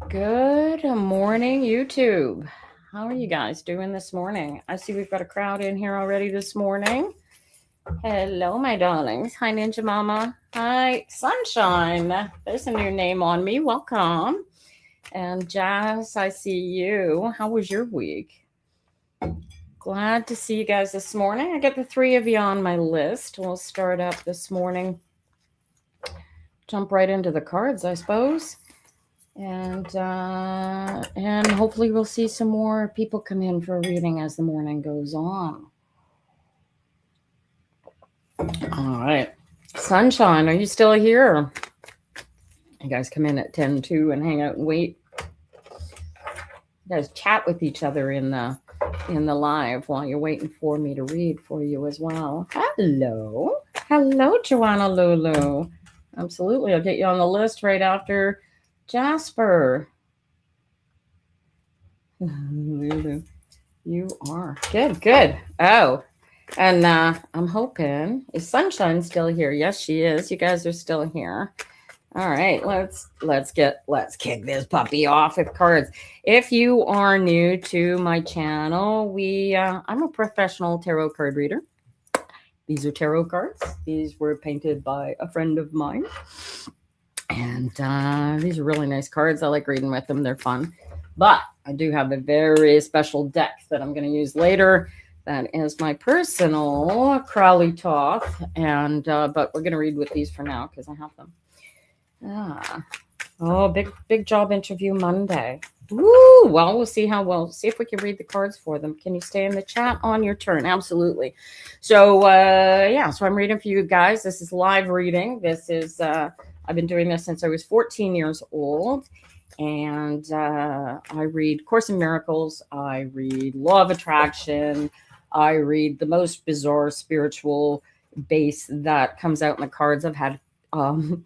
Good morning, YouTube. How are you guys doing this morning? I see we've got a crowd in here already this morning. Hello, my darlings. Hi, Ninja Mama. Hi, Sunshine. There's a new name on me. Welcome. And Jazz, I see you. How was your week? Glad to see you guys this morning. I got the three of you on my list. We'll start up this morning. Jump right into the cards, I suppose. And hopefully we'll see some more people come in for a reading as the morning goes on. All right. Sunshine, are you still here? You guys come in at 10-2 and hang out and wait. You guys chat with each other in the live while you're waiting for me to read for you as well. Hello. Hello, Joanna Lulu. Absolutely. I'll get you on the list right after Jasper. Lulu, you are good. Oh, and I'm hoping, is Sunshine still here? Yes, she is. You guys are still here. All right, let's kick this puppy off with cards. If you are new to my channel, I'm a professional tarot card reader. These are tarot cards. These were painted by a friend of mine. And these are really nice cards. I like reading with them. They're fun. But I do have a very special deck that I'm going to use later. That is my personal Crowley Toth. And but we're going to read with these for now because I have them. Oh, big job interview Monday. Woo! Well, we'll see if we can read the cards for them. Can you stay in the chat on your turn? Absolutely. So so I'm reading for you guys. This is live reading. This is I've been doing this since I was 14 years old. And I read Course in Miracles. I read Law of Attraction. I read the most bizarre spiritual base that comes out in the cards. I've had Baron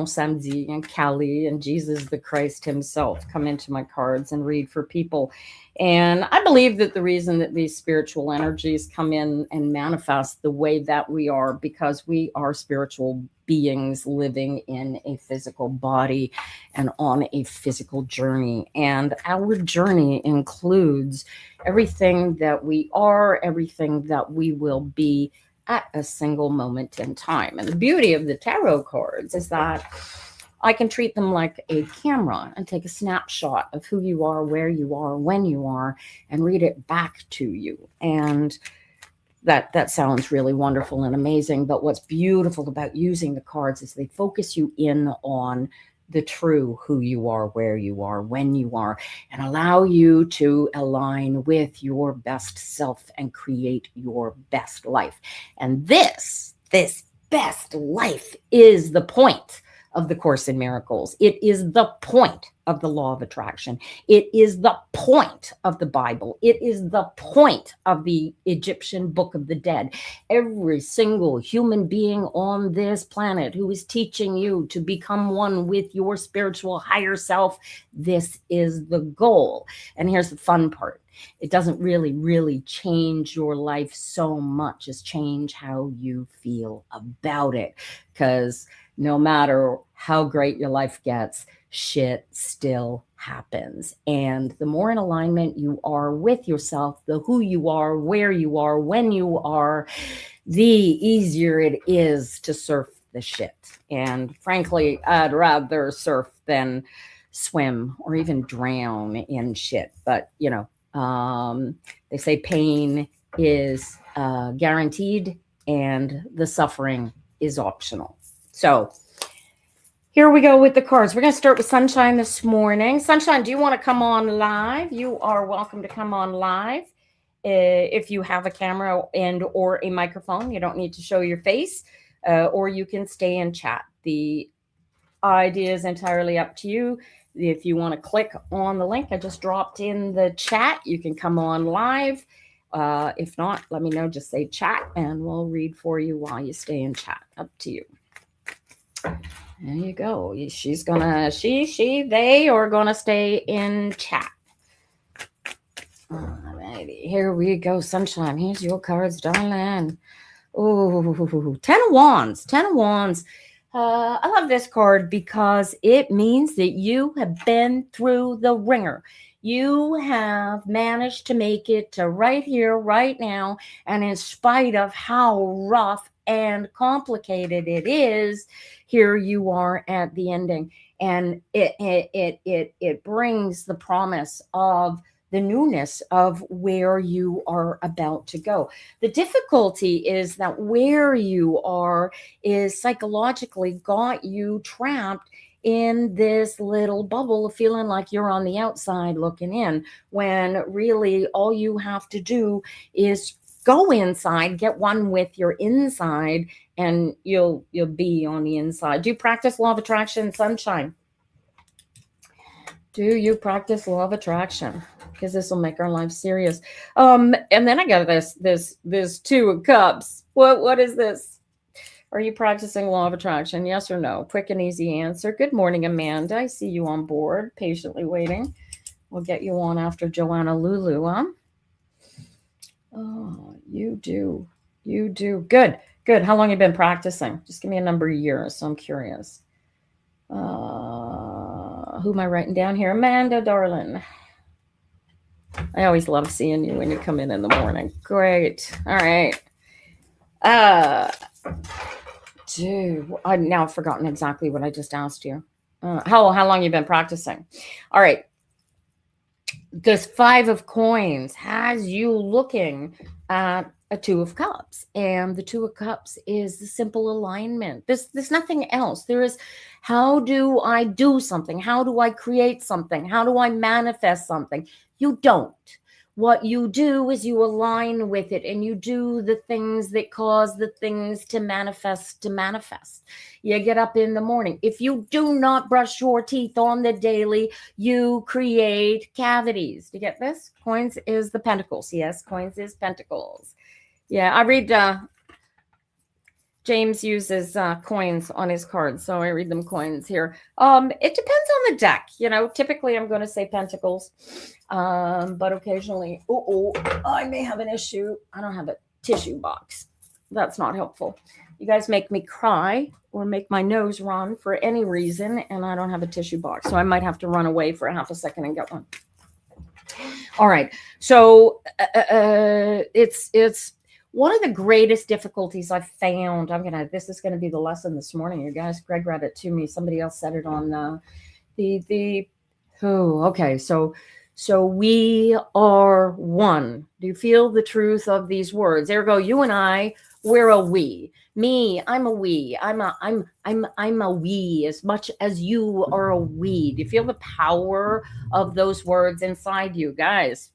Samedi and Kali and Jesus the Christ himself come into my cards and read for people. And I believe that the reason that these spiritual energies come in and manifest the way that we are, because we are spiritual beings living in a physical body and on a physical journey. And our journey includes everything that we are, everything that we will be at a single moment in time. And the beauty of the tarot cards is that I can treat them like a camera and take a snapshot of who you are, where you are, when you are, and read it back to you. And that sounds really wonderful and amazing. But what's beautiful about using the cards is they focus you in on the true who you are, where you are, when you are, and allow you to align with your best self and create your best life. And this best life is the point of the Course in Miracles. It is the point of the Law of Attraction. It is the point of the Bible. It is the point of the Egyptian Book of the Dead. Every single human being on this planet who is teaching you to become one with your spiritual higher self, this is the goal. And here's the fun part. It doesn't really change your life so much as change how you feel about it. Because no matter how great your life gets, shit still happens. And the more in alignment you are with yourself, the who you are, where you are, when you are, the easier it is to surf the shit. And frankly, I'd rather surf than swim or even drown in shit. But, you know, they say pain is guaranteed and the suffering is optional. So here we go with the cards. We're going to start with Sunshine this morning. Sunshine, do you want to come on live? You are welcome to come on live. If you have a camera and or a microphone, you don't need to show your face, or you can stay and chat. The idea is entirely up to you. If you want to click on the link I just dropped in the chat, you can come on live. If not, let me know. Just say chat and we'll read for you while you stay in chat. Up to you. There you go. They are gonna stay in chat. Alrighty, here we go, Sunshine. Here's your cards, darling. Oh, 10 of Wands. 10 of Wands I love this card because it means that you have been through the ringer. You have managed to make it to right here, right now. And in spite of how rough and complicated it is, here you are at the ending. And it brings the promise of the newness of where you are about to go. The difficulty is that where you are is psychologically got you trapped in this little bubble of feeling like you're on the outside looking in, when really all you have to do is go inside, get one with your inside, and you'll be on the inside. Do you practice law of attraction, sunshine? Do you practice law of attraction? Because this will make our lives serious. And then I got this Two of Cups. What is this? Are you practicing law of attraction? Yes or no? Quick and easy answer. Good morning, Amanda. I see you on board, patiently waiting. We'll get you on after Joanna Lulu, huh? Oh, you do. You do. Good. Good. How long have you been practicing? Just give me a number of years. So I'm curious. Who am I writing down here? Amanda, darling. I always love seeing you when you come in the morning. Great. All right. I've now forgotten exactly what I just asked you. How long you been practicing? All right. This Five of Coins has you looking at a Two of Cups, and the Two of Cups is the simple alignment. There's nothing else. There is, how do I do something? How do I create something? How do I manifest something? You don't. What you do is you align with it, and you do the things that cause the things to manifest. You get up in the morning. If you do not brush your teeth on the daily, you create cavities. Do you get this? Coins is the pentacles. Yes, coins is pentacles. Yeah, I read, James uses coins on his cards, so I read them coins here. It depends on the deck. Typically I'm going to say pentacles, but occasionally, I may have an issue. I don't have a tissue box. That's not helpful. You guys make me cry or make my nose run for any reason, and I don't have a tissue box, so I might have to run away for a half a second and get one. All right, so it's one of the greatest difficulties I've found. This is gonna be the lesson this morning, you guys. Greg read it to me. Somebody else said it on okay. So we are one. Do you feel the truth of these words? Ergo, you and I, we're a we. Me, I'm a we. I'm a we as much as you are a we. Do you feel the power of those words inside you, guys?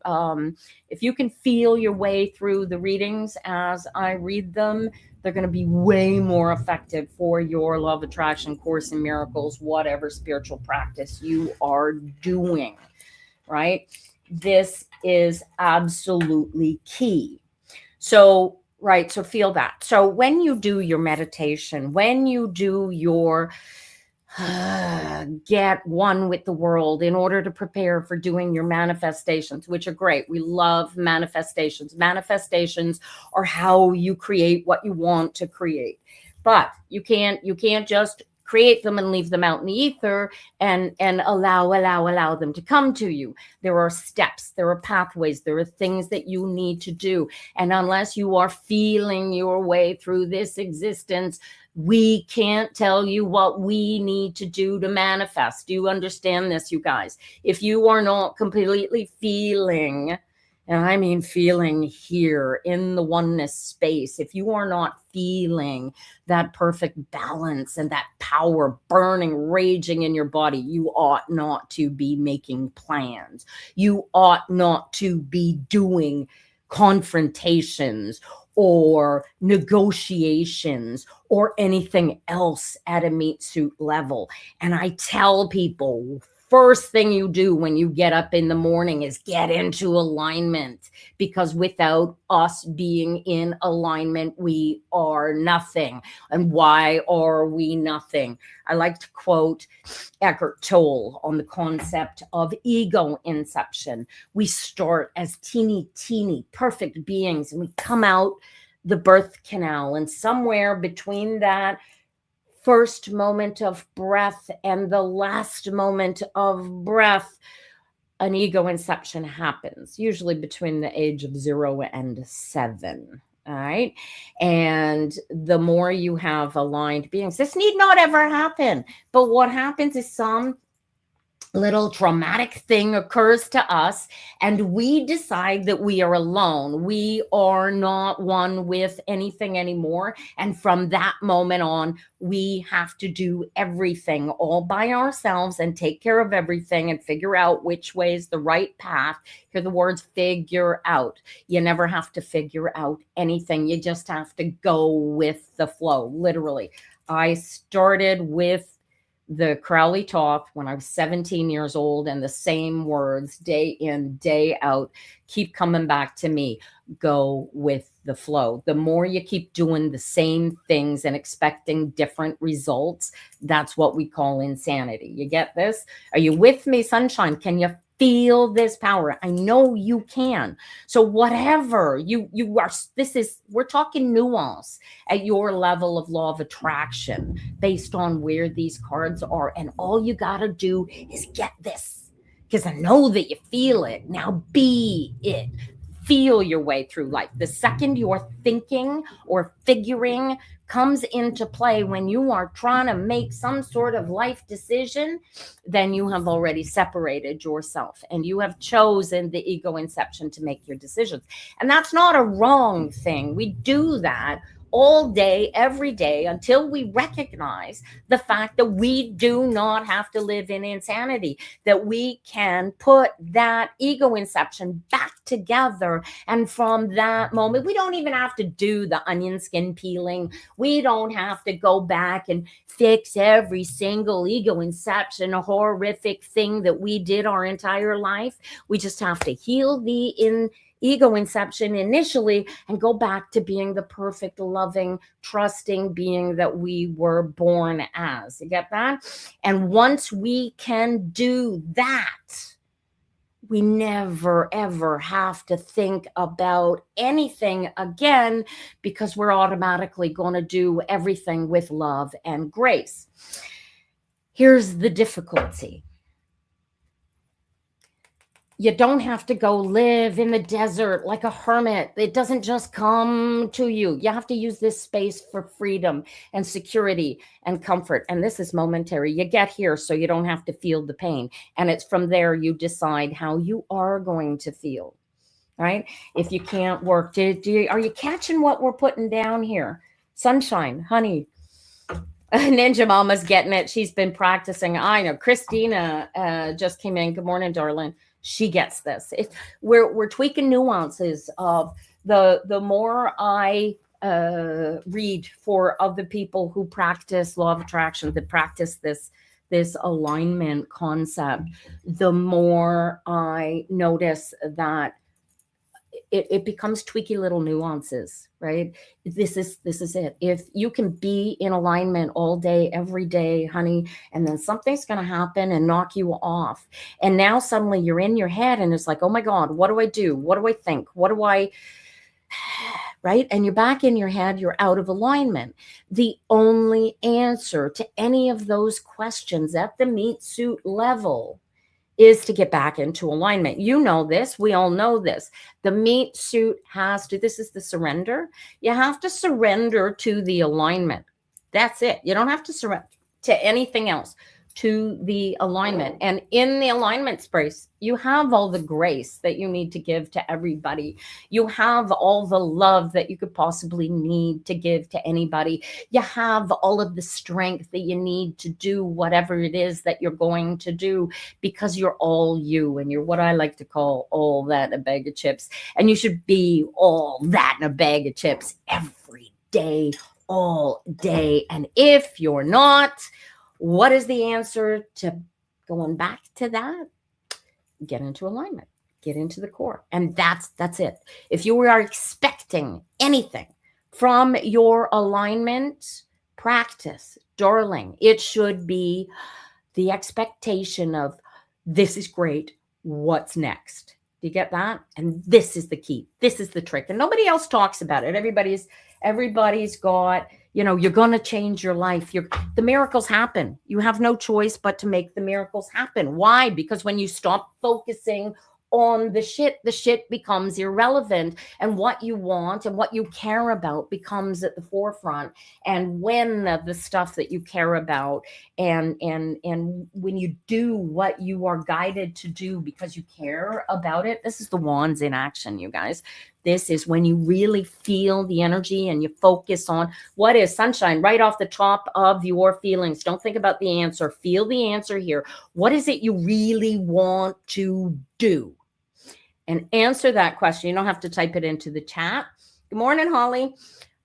If you can feel your way through the readings as I read them, they're going to be way more effective for your Law of Attraction, Course in Miracles, whatever spiritual practice you are doing, right? This is absolutely key. So, right, so feel that. So when you do your meditation, when you do your get one with the world in order to prepare for doing your manifestations, which are great. We love manifestations. Manifestations are how you create what you want to create. But you can't just create them and leave them out in the ether and allow them to come to you. There are steps, there are pathways, there are things that you need to do. And unless you are feeling your way through this existence, we can't tell you what we need to do to manifest. Do you understand this, you guys? If you are not completely feeling, and I mean feeling here in the oneness space, if you are not feeling that perfect balance and that power burning, raging in your body, you ought not to be making plans. You ought not to be doing confrontations or negotiations or anything else at a meat suit level. And I tell people, first thing you do when you get up in the morning is get into alignment, because without us being in alignment, we are nothing. And why are we nothing? I like to quote Eckhart Tolle on the concept of ego inception. We start as teeny perfect beings, and we come out the birth canal, and somewhere between that first moment of breath and the last moment of breath, an ego inception happens, usually between the age of 0 and 7. All right. And the more you have aligned beings, this need not ever happen. But what happens is some little traumatic thing occurs to us and we decide that we are alone. We are not one with anything anymore. And from that moment on, we have to do everything all by ourselves and take care of everything and figure out which way is the right path. Hear the words figure out. You never have to figure out anything. You just have to go with the flow. Literally. I started with the Crowley talk when I was 17 years old, and the same words day in, day out keep coming back to me. Go with the flow. The more you keep doing the same things and expecting different results, that's what we call insanity. You get this? Are you with me, sunshine? Can you feel this power? I know you can. So whatever you are, we're talking nuance at your level of law of attraction based on where these cards are. And all you got to do is get this, because I know that you feel it. Now be it. Feel your way through life. The second your thinking or figuring comes into play when you are trying to make some sort of life decision, then you have already separated yourself and you have chosen the ego inception to make your decisions. And that's not a wrong thing. We do that all day, every day, until we recognize the fact that we do not have to live in insanity, that we can put that ego inception back together. And from that moment, we don't even have to do the onion skin peeling. We don't have to go back and fix every single ego inception, a horrific thing that we did our entire life. We just have to heal the ego inception initially and go back to being the perfect, loving, trusting being that we were born as. You get that? And once we can do that, we never, ever have to think about anything again, because we're automatically going to do everything with love and grace. Here's the difficulty. You don't have to go live in the desert like a hermit. It doesn't just come to you. You have to use this space for freedom and security and comfort. And this is momentary. You get here so you don't have to feel the pain. And it's from there you decide how you are going to feel, right? If you can't work, are you catching what we're putting down here? Sunshine, honey. Ninja Mama's getting it. She's been practicing. I know. Christina just came in. Good morning, darling. She gets this. We're tweaking nuances of the more I read for other people who practice law of attraction, that practice this alignment concept, the more I notice that it becomes tweaky little nuances, right? This is it. If you can be in alignment all day, every day, honey, and then something's going to happen and knock you off. And now suddenly you're in your head and it's like, oh my God, what do I do? What do I think? What do I, right? And you're back in your head, you're out of alignment. The only answer to any of those questions at the meat suit level is to get back into alignment. You know this. We all know this. The meat suit has to, this is the surrender. You have to surrender to the alignment. That's it. You don't have to surrender to anything else, to the alignment. And in the alignment space, you have all the grace that you need to give to everybody. You have all the love that you could possibly need to give to anybody. You have all of the strength that you need to do whatever it is that you're going to do, because you're all you, and you're what I like to call all that in a bag of chips. And you should be all that in a bag of chips every day, all day. And if you're not, what is the answer to going back to that? Get into alignment, get into the core. And that's it. If you are expecting anything from your alignment practice, darling, it should be the expectation of, this is great, what's next? Do you get that? And this is the key. This is the trick. And nobody else talks about it. Everybody's Everybody's got, you know, you're going to change your life. The miracles happen. You have no choice but to make the miracles happen. Why? Because when you stop focusing on the shit becomes irrelevant, and what you want and what you care about becomes at the forefront. And when the stuff that you care about and when you do what you are guided to do because you care about it, this is the wands in action, you guys. This is when you really feel the energy and you focus on what is sunshine right off the top of your feelings. Don't think about the answer. Feel the answer here. What is it you really want to do? And answer that question. You don't have to type it into the chat. Good morning, Holly.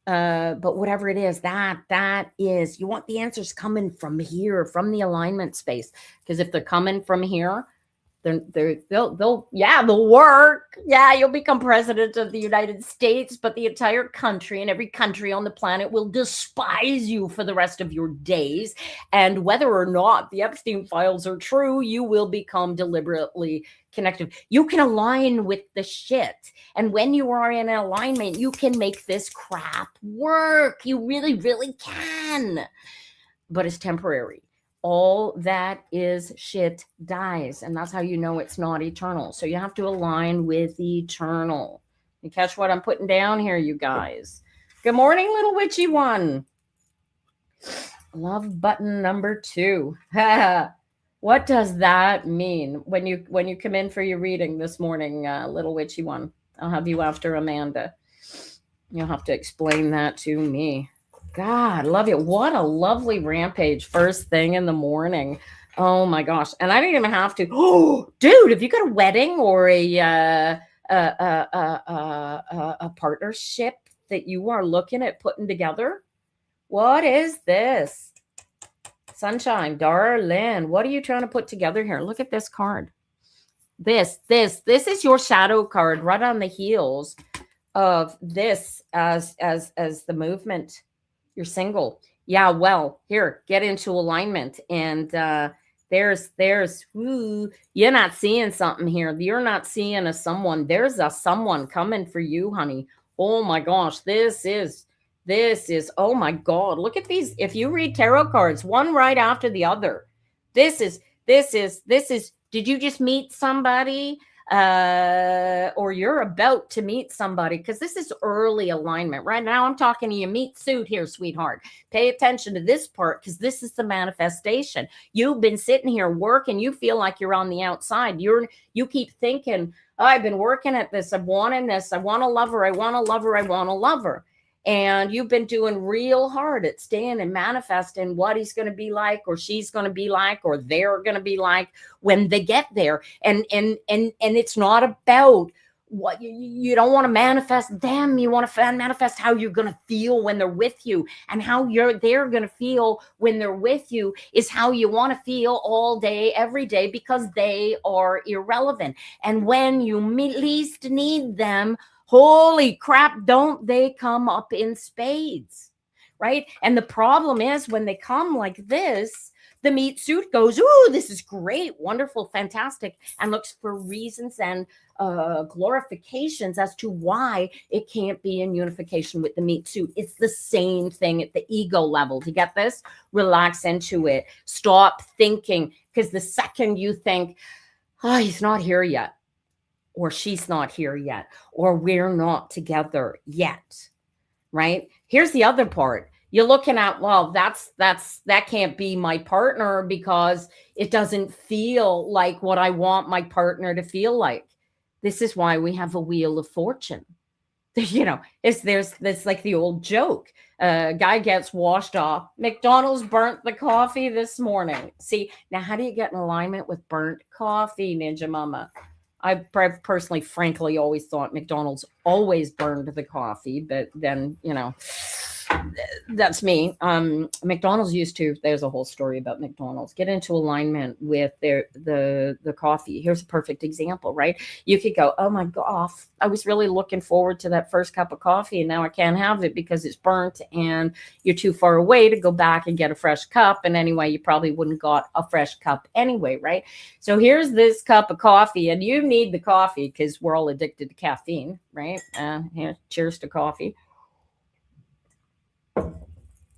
But whatever it is, that is, you want the answers coming from here, from the alignment space. Because if they're coming from here, they'll work. Yeah, you'll become president of the United States, but the entire country and every country on the planet will despise you for the rest of your days. And whether or not the Epstein files are true, you will become deliberately connected. You can align with the shit. And when you are in alignment, you can make this crap work. You really, really can. But it's temporary. All that is shit dies. And that's how you know it's not eternal. So you have to align with eternal. You catch what I'm putting down here, you guys? Good morning, little witchy one. Love button number 2. What does that mean when you come in for your reading this morning, little witchy one? I'll have you after Amanda. You'll have to explain that to me. God, love you. What a lovely rampage first thing in the morning. Oh my gosh. And I didn't even have to. Oh, dude, if you got a wedding or a partnership that you are looking at putting together, what is this? Sunshine, darling, what are you trying to put together here? Look at this card. This is your shadow card right on the heels of this as the movement. You're single. Yeah, well, here, get into alignment. And there's you're not seeing something here. You're not seeing a someone. There's a someone coming for you, honey. Oh my gosh, this is, oh my God, look at these. If you read tarot cards, one right after the other, this is, did you just meet somebody? Or you're about to meet somebody, because this is early alignment. Right now, I'm talking to you meet suit here, sweetheart. Pay attention to this part, because this is the manifestation. You've been sitting here working. You feel like you're on the outside. You keep thinking, oh, I've been working at this. I'm wanting this. I want a lover. I want a lover. I want a lover. And you've been doing real hard at staying and manifesting what he's going to be like, or she's going to be like, or they're going to be like when they get there. And it's not about what you don't want to manifest them. You want to manifest how you're going to feel when they're with you, and how they're going to feel when they're with you is how you want to feel all day, every day, because they are irrelevant. And when you least need them, holy crap, don't they come up in spades, right? And the problem is when they come like this, the meat suit goes, ooh, this is great, wonderful, fantastic, and looks for reasons and glorifications as to why it can't be in unification with the meat suit. It's the same thing at the ego level. Do you get this? Relax into it. Stop thinking, because the second you think, oh, he's not here yet, or she's not here yet, or we're not together yet, right? Here's the other part. You're looking at, well, that can't be my partner because it doesn't feel like what I want my partner to feel like. This is why we have a wheel of fortune. You know, there's like the old joke. Guy gets washed off. McDonald's burnt the coffee this morning. See, now how do you get in alignment with burnt coffee, Ninja Mama? I personally, frankly, always thought McDonald's always burned the coffee, but then, you know, that's me. McDonald's used to, there's a whole story about McDonald's, get into alignment with the coffee. Here's a perfect example, right? You could go, oh my gosh, I was really looking forward to that first cup of coffee, and now I can't have it because it's burnt and you're too far away to go back and get a fresh cup. And anyway, you probably wouldn't got a fresh cup anyway, right? So here's this cup of coffee, and you need the coffee because we're all addicted to caffeine, right? Cheers to coffee.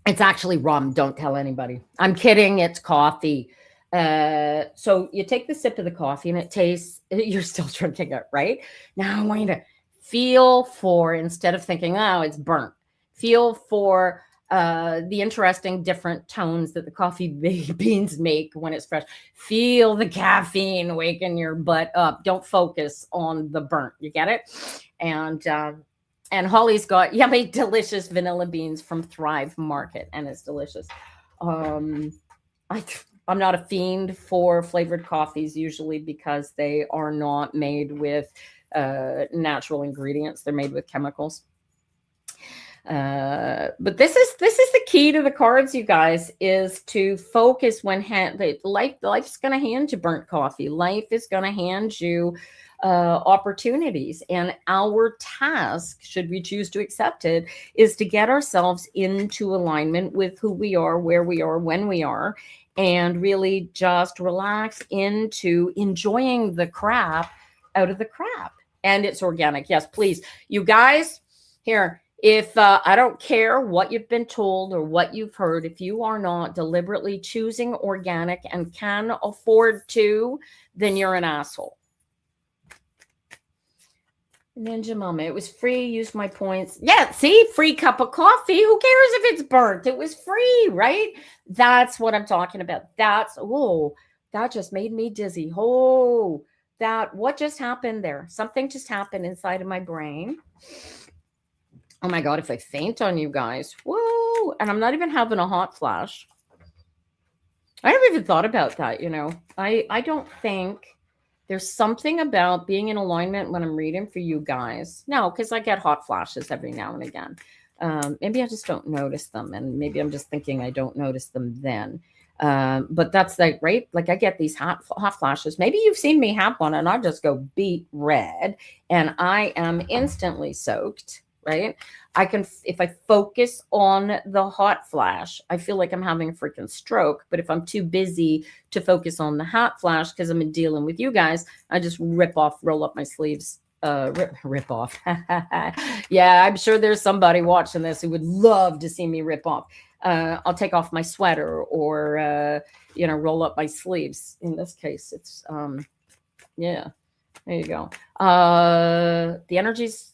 It's actually rum. Don't tell anybody. I'm kidding. It's coffee. So you take the sip of the coffee and it tastes, you're still drinking it, right? Now I want you to feel for, instead of thinking, oh, it's burnt, feel for the interesting different tones that the coffee beans make when it's fresh. Feel the caffeine waking your butt up. Don't focus on the burnt. You get it? And Holly's got yummy, delicious vanilla beans from Thrive Market, and it's delicious. I'm not a fiend for flavored coffees usually because they are not made with natural ingredients. They're made with chemicals. But this is the key to the cards, you guys, is to focus when life's going to hand you burnt coffee. Life is going to hand you opportunities, and our task, should we choose to accept it, is to get ourselves into alignment with who we are, where we are, when we are, and really just relax into enjoying the crap out of the crap. And it's organic. Yes, please, you guys, here. If I don't care what you've been told or what you've heard, if you are not deliberately choosing organic and can afford to, then you're an asshole. Ninja Mama, it was free. Use my points. Yeah, see, free cup of coffee. Who cares if it's burnt? It was free, right? That's what I'm talking about. That just made me dizzy. What just happened there? Something just happened inside of my brain. Oh my God, if I faint on you guys, whoa, and I'm not even having a hot flash. I never even thought about that, you know. I don't think there's something about being in alignment when I'm reading for you guys. No, because I get hot flashes every now and again. Maybe I just don't notice them, and maybe I'm just thinking I don't notice them then. But that's like, right? Like I get these hot flashes. Maybe you've seen me have one and I just go beet red and I am instantly soaked. Right? If I focus on the hot flash, I feel like I'm having a freaking stroke. But if I'm too busy to focus on the hot flash because I'm dealing with you guys, I just roll up my sleeves, rip off. Yeah, I'm sure there's somebody watching this who would love to see me rip off. I'll take off my sweater or, roll up my sleeves. In this case, it's, yeah, there you go. The energies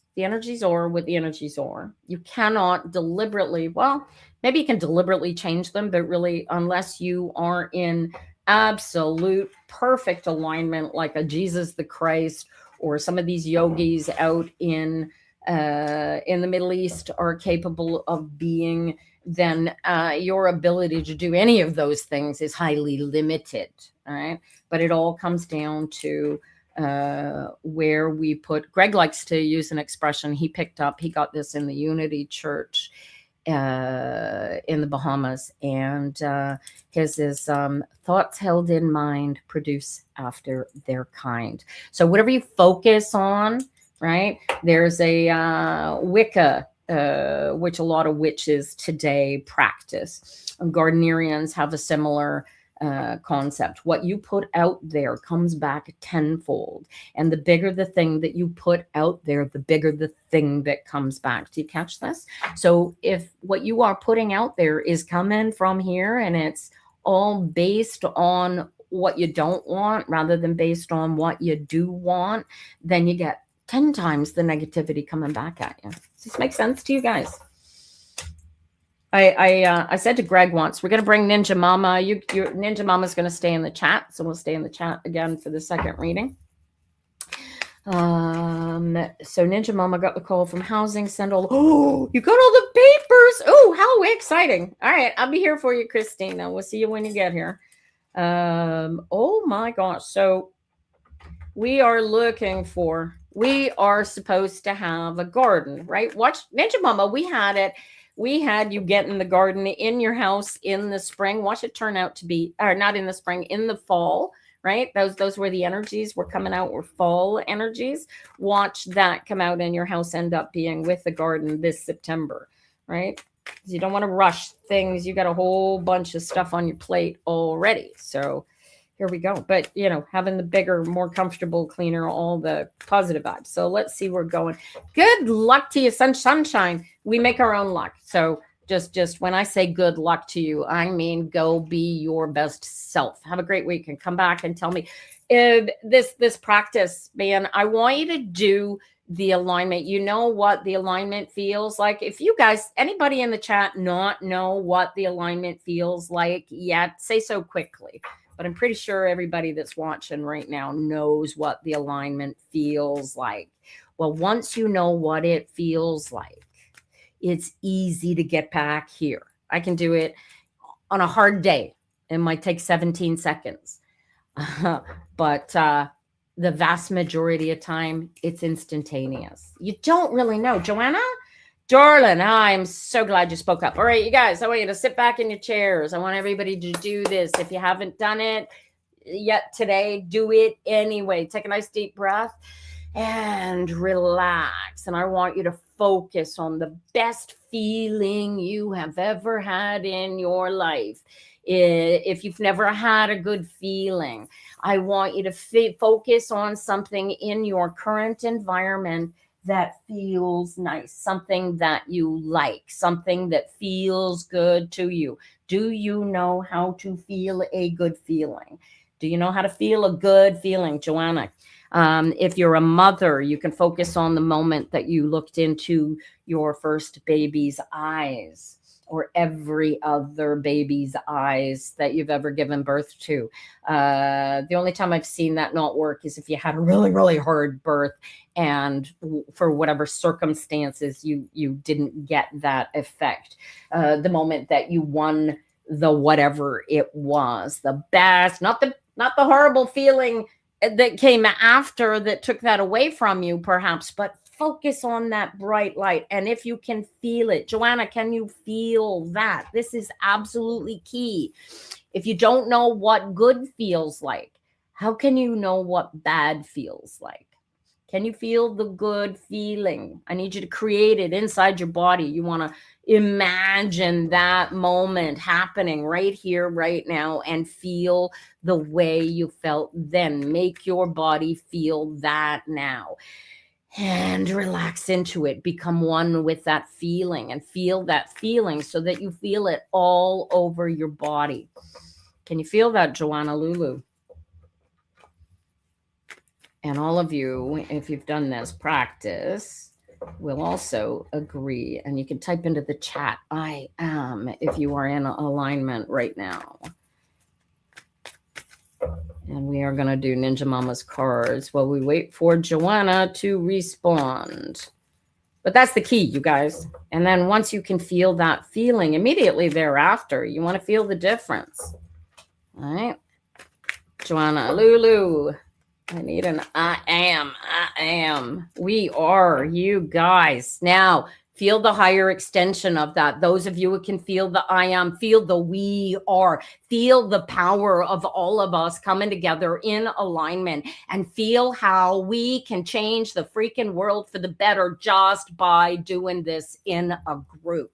are what the energies are. You cannot deliberately, well, maybe you can deliberately change them, but really, unless you are in absolute perfect alignment, like a Jesus the Christ, or some of these yogis out in the Middle East are capable of being, then your ability to do any of those things is highly limited. All right. But it all comes down to where we put. Greg likes to use an expression he picked up. He got this in the Unity Church in the Bahamas, and his is thoughts held in mind produce after their kind. So whatever you focus on, right? There's a Wicca, which a lot of witches today practice. Gardnerians have a similar concept. What you put out there comes back tenfold. And the bigger the thing that you put out there, the bigger the thing that comes back. Do you catch this? So if what you are putting out there is coming from here and it's all based on what you don't want rather than based on what you do want, then you get 10 times the negativity coming back at you. Does this make sense to you guys? I said to Greg once, we're going to bring Ninja Mama. Your Ninja Mama's going to stay in the chat. So we'll stay in the chat again for the second reading. So Ninja Mama got the call from housing. You got all the papers. Oh, how exciting. All right. I'll be here for you, Christina. We'll see you when you get here. Oh my gosh. So we are supposed to have a garden, right? Watch Ninja Mama. We had you get in the garden in your house in the spring. Watch it turn out to be, or not in the spring, in the fall, right? Those were the energies were coming out, were fall energies. Watch that come out in your house, end up being with the garden this September, right? You don't want to rush things. You got a whole bunch of stuff on your plate already. So here we go. But, having the bigger, more comfortable, cleaner, all the positive vibes. So let's see where we're going. Good luck to you, sunshine. We make our own luck. So Just when I say good luck to you, I mean go be your best self. Have a great week and come back and tell me this practice, man. I want you to do the alignment. You know what the alignment feels like? If you guys, anybody in the chat not know what the alignment feels like yet, say so quickly. But I'm pretty sure everybody that's watching right now knows what the alignment feels like. Well, once you know what it feels like, it's easy to get back here. I can do it on a hard day. It might take 17 seconds. But the vast majority of time, it's instantaneous. You don't really know. Joanna? Darling, I'm so glad you spoke up. All right, you guys, I want you to sit back in your chairs. I want everybody to do this. If you haven't done it yet today, do it anyway. Take a nice deep breath and relax. And I want you to focus on the best feeling you have ever had in your life. If you've never had a good feeling, I want you to focus on something in your current environment that feels nice, something that you like, something that feels good to you. Do you know how to feel a good feeling? Do you know how to feel a good feeling, Joanna? If you're a mother, you can focus on the moment that you looked into your first baby's eyes, or every other baby's eyes that you've ever given birth to. The only time I've seen that not work is if you had a really, really hard birth and for whatever circumstances you didn't get that effect. The moment that you won the whatever it was, the best, not the horrible feeling that came after that took that away from you perhaps, but focus on that bright light. And if you can feel it, Joanna, can you feel that? This is absolutely key. If you don't know what good feels like, how can you know what bad feels like? Can you feel the good feeling? I need you to create it inside your body. You want to imagine that moment happening right here, right now, and feel the way you felt then. Make your body feel that now. And relax into it. Become one with that feeling and feel that feeling so that you feel it all over your body. Can you feel that, Joanna Lulu? And all of you, if you've done this practice, will also agree. And you can type into the chat, I am, if you are in alignment right now. And we are going to do Ninja Mama's cards while we wait for Joanna to respond. But that's the key, you guys. And then once you can feel that feeling, immediately thereafter, you want to feel the difference. All right. Joanna Lulu. I need an I am. We are, you guys. Now, feel the higher extension of that. Those of you who can feel the I am, feel the we are, feel the power of all of us coming together in alignment, and feel how we can change the freaking world for the better just by doing this in a group,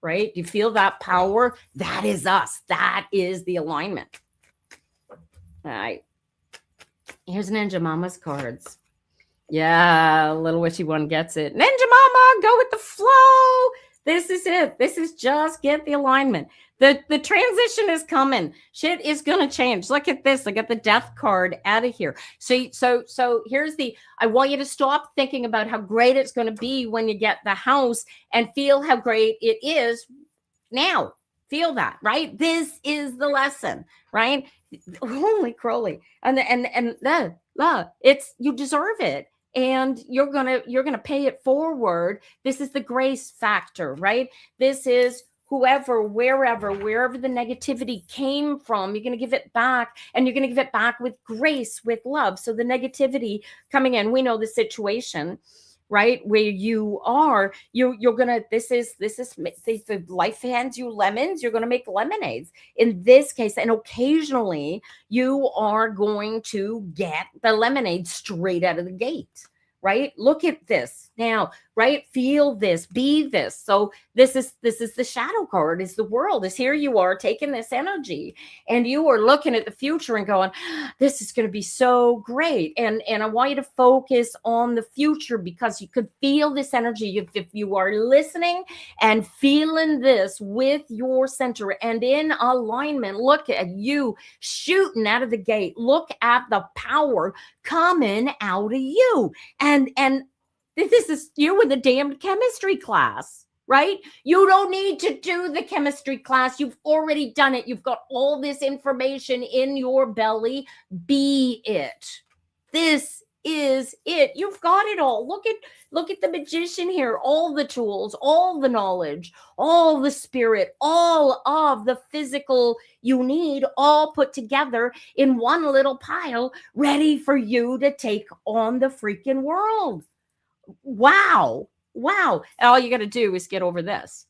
right? You feel that power? That is us. That is the alignment. All right. Here's Ninja Mama's cards. Yeah, little witchy one gets it. Ninja Mama, go with the flow. This is it. This is just get the alignment. The transition is coming. Shit is going to change. Look at this. I got the death card out of here. So here's I want you to stop thinking about how great it's going to be when you get the house and feel how great it is now. Feel that, right? This is the lesson, right? Holy crowley. And it's, you deserve it. And you're gonna pay it forward. This is the grace factor, right? This is whoever, wherever the negativity came from, you're going to give it back, and you're going to give it back with grace, with love. So the negativity coming in, we know the situation, right? Where you are, you're gonna, this is if life hands you lemons, you're gonna make lemonades in this case. And occasionally you are going to get the lemonade straight out of the gate, right? Look at this now, right? Feel this, be this. So this is the shadow card, is the world, is here you are taking this energy and you are looking at the future and going, this is going to be so great. And I want you to focus on the future, because you could feel this energy. If you are listening and feeling this with your center and in alignment, look at you shooting out of the gate. Look at the power coming out of you. And this is you in the damn chemistry class, right? You don't need to do the chemistry class. You've already done it. You've got all this information in your belly. Be it. This is it. You've got it all. Look at the magician here. All the tools, all the knowledge, all the spirit, all of the physical you need, all put together in one little pile, ready for you to take on the freaking world. Wow. All you got to do is get over this,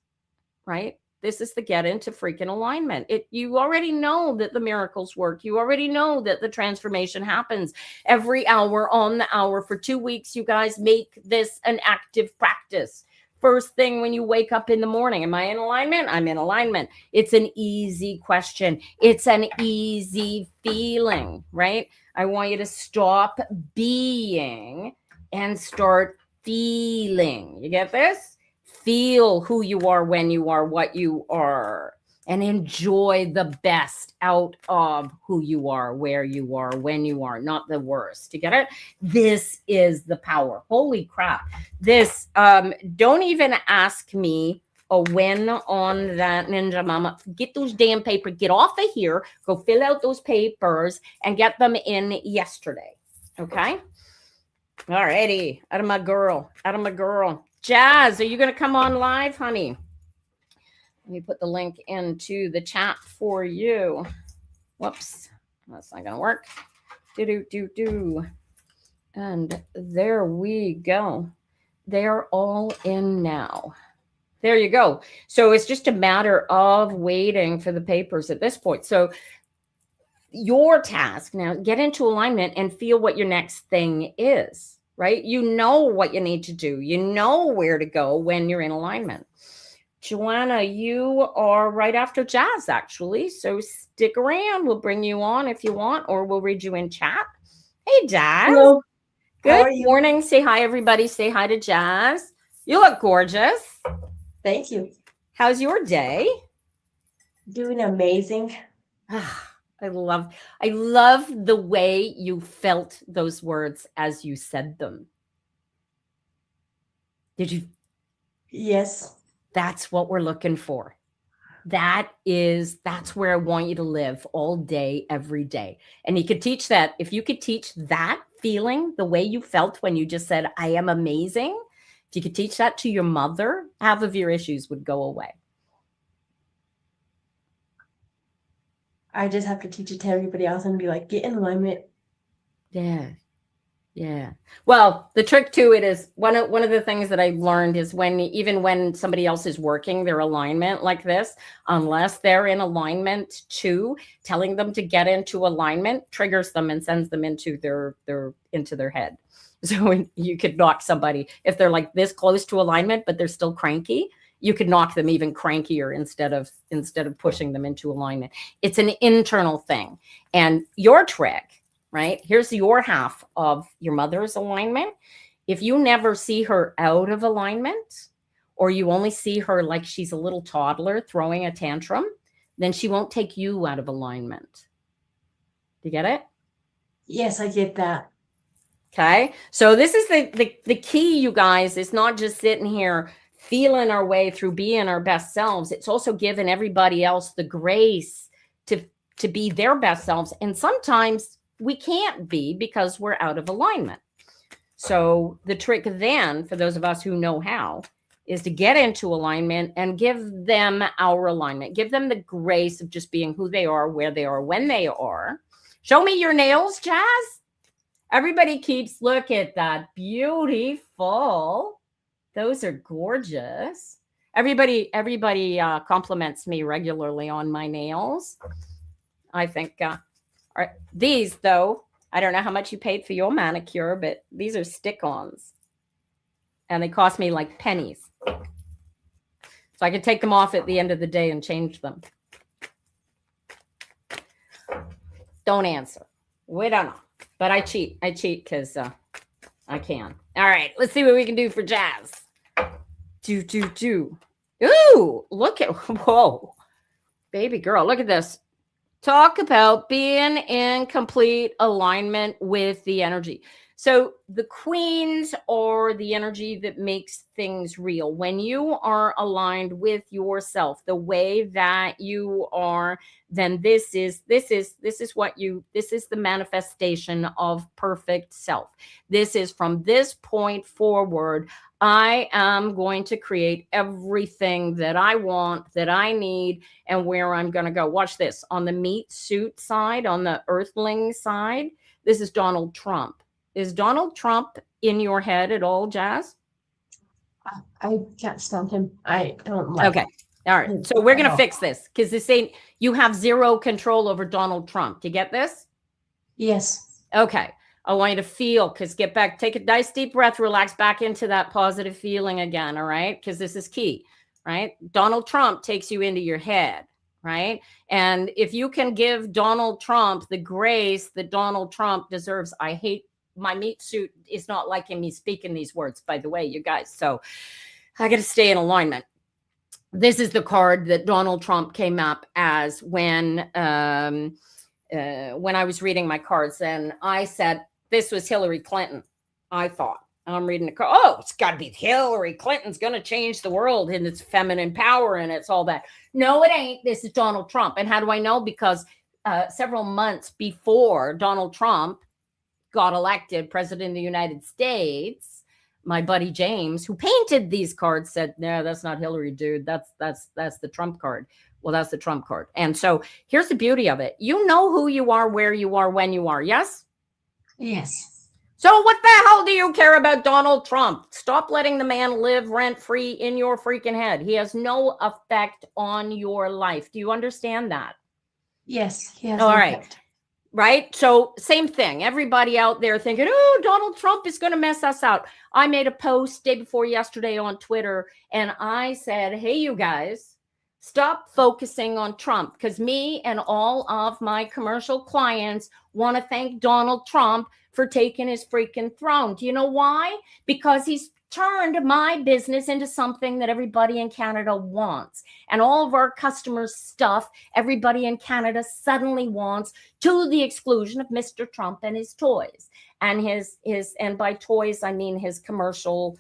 right? This is the get into freaking alignment. You already know that the miracles work. You already know that the transformation happens every hour on the hour for 2 weeks. You guys make this an active practice. First thing when you wake up in the morning, am I in alignment? I'm in alignment. It's an easy question. It's an easy feeling, right? I want you to stop being and start feeling. You get this? Feel who you are, when you are, what you are, and enjoy the best out of who you are, where you are, when you are, not the worst. You get it? This is the power. Holy crap. This, don't even ask me a win on that, Ninja Mama. Get those damn papers. Get off of here. Go fill out those papers and get them in yesterday. Okay? All righty. Out of my girl. Jazz, are you going to come on live, honey? Let me put the link into the chat for you. Whoops. That's not going to work. Do. And there we go. They're all in now. There you go. So it's just a matter of waiting for the papers at this point. So your task now, get into alignment and feel what your next thing is, right? You know what you need to do. You know where to go when you're in alignment. Joanna, you are right after Jazz, actually. So stick around. We'll bring you on if you want, or we'll read you in chat. Hey, Jazz. Hello. Good morning. Say hi, everybody. Say hi to Jazz. You look gorgeous. Thank you. How's your day? Doing amazing. I love the way you felt those words as you said them. Did you? Yes. That's what we're looking for. That's where I want you to live all day, every day. And you could teach that. If you could teach that feeling the way you felt when you just said, I am amazing. If you could teach that to your mother, half of your issues would go away. I just have to teach it to everybody else and be like, get in alignment. Yeah. Well, the trick to it is one of the things that I learned is even when somebody else is working their alignment like this, unless they're in alignment too, telling them to get into alignment triggers them and sends them into their head. So you could knock somebody if they're like this close to alignment, but they're still cranky. You could knock them even crankier instead of pushing them into alignment. It's an internal thing. And your trick, right? Here's your half of your mother's alignment. If you never see her out of alignment, or you only see her like she's a little toddler throwing a tantrum, then she won't take you out of alignment. Do you get it? Yes, I get that. Okay. So this is the key, you guys, is not just sitting here feeling our way through being our best selves. It's also giving everybody else the grace to be their best selves. And sometimes we can't be because we're out of alignment. So the trick then, for those of us who know how, is to get into alignment and give them our alignment. Give them the grace of just being who they are, where they are, when they are. Show me your nails, Jazz. Everybody keeps, look at that. Beautiful. Those are gorgeous. Everybody compliments me regularly on my nails. I think these, though, I don't know how much you paid for your manicure, but these are stick-ons. and they cost me like pennies. So I could take them off at the end of the day and change them. Don't answer. We don't know. But I cheat. I cheat because I can. All right. Let's see what we can do for Jazz. Ooh, look at, whoa. Baby girl, look at this. Talk about being in complete alignment with the energy. So the queens are the energy that makes things real. When you are aligned with yourself, the way that you are, then this is the manifestation of perfect self. This is from this point forward, I am going to create everything that I want, that I need, and where I'm going to go. Watch this. On the meat suit side, on the earthling side, this is Donald Trump. Is Donald Trump in your head at all, Jazz? I can't stand him. I don't like Okay. All right. So we're going to fix this because this ain't, you have zero control over Donald Trump. Do you get this? Yes. Okay. I want you to feel, because get back, take a nice deep breath, relax back into that positive feeling again. All right. Because this is key, right? Donald Trump takes you into your head, right? And if you can give Donald Trump the grace that Donald Trump deserves, I hate, my meat suit is not liking me speaking these words, by the way, you guys. So I got to stay in alignment. This is the card that Donald Trump came up as when I was reading my cards, and I said, this was Hillary Clinton. I thought, I'm reading the card. Oh, it's got to be Hillary Clinton's going to change the world and it's feminine power and it's all that. No, it ain't. This is Donald Trump. And how do I know? Because several months before Donald Trump got elected president of the United States, my buddy James, who painted these cards, said, no, that's not Hillary, dude. That's the Trump card. Well, that's the Trump card. And so here's the beauty of it. You know who you are, where you are, when you are. Yes? Yes. So what the hell do you care about Donald Trump? Stop letting the man live rent-free in your freaking head. He has no effect on your life. Do you understand that? Yes. He has All no right. effect. Right? So same thing. Everybody out there thinking, oh, Donald Trump is going to mess us out. I made a post day before yesterday on Twitter, and I said, hey, you guys, stop focusing on Trump, because me and all of my commercial clients want to thank Donald Trump for taking his freaking throne. Do you know why? Because he's turned my business into something that everybody in Canada wants. And all of our customers' stuff, everybody in Canada suddenly wants, to the exclusion of Mr. Trump and his toys. And and by toys, I mean his commercial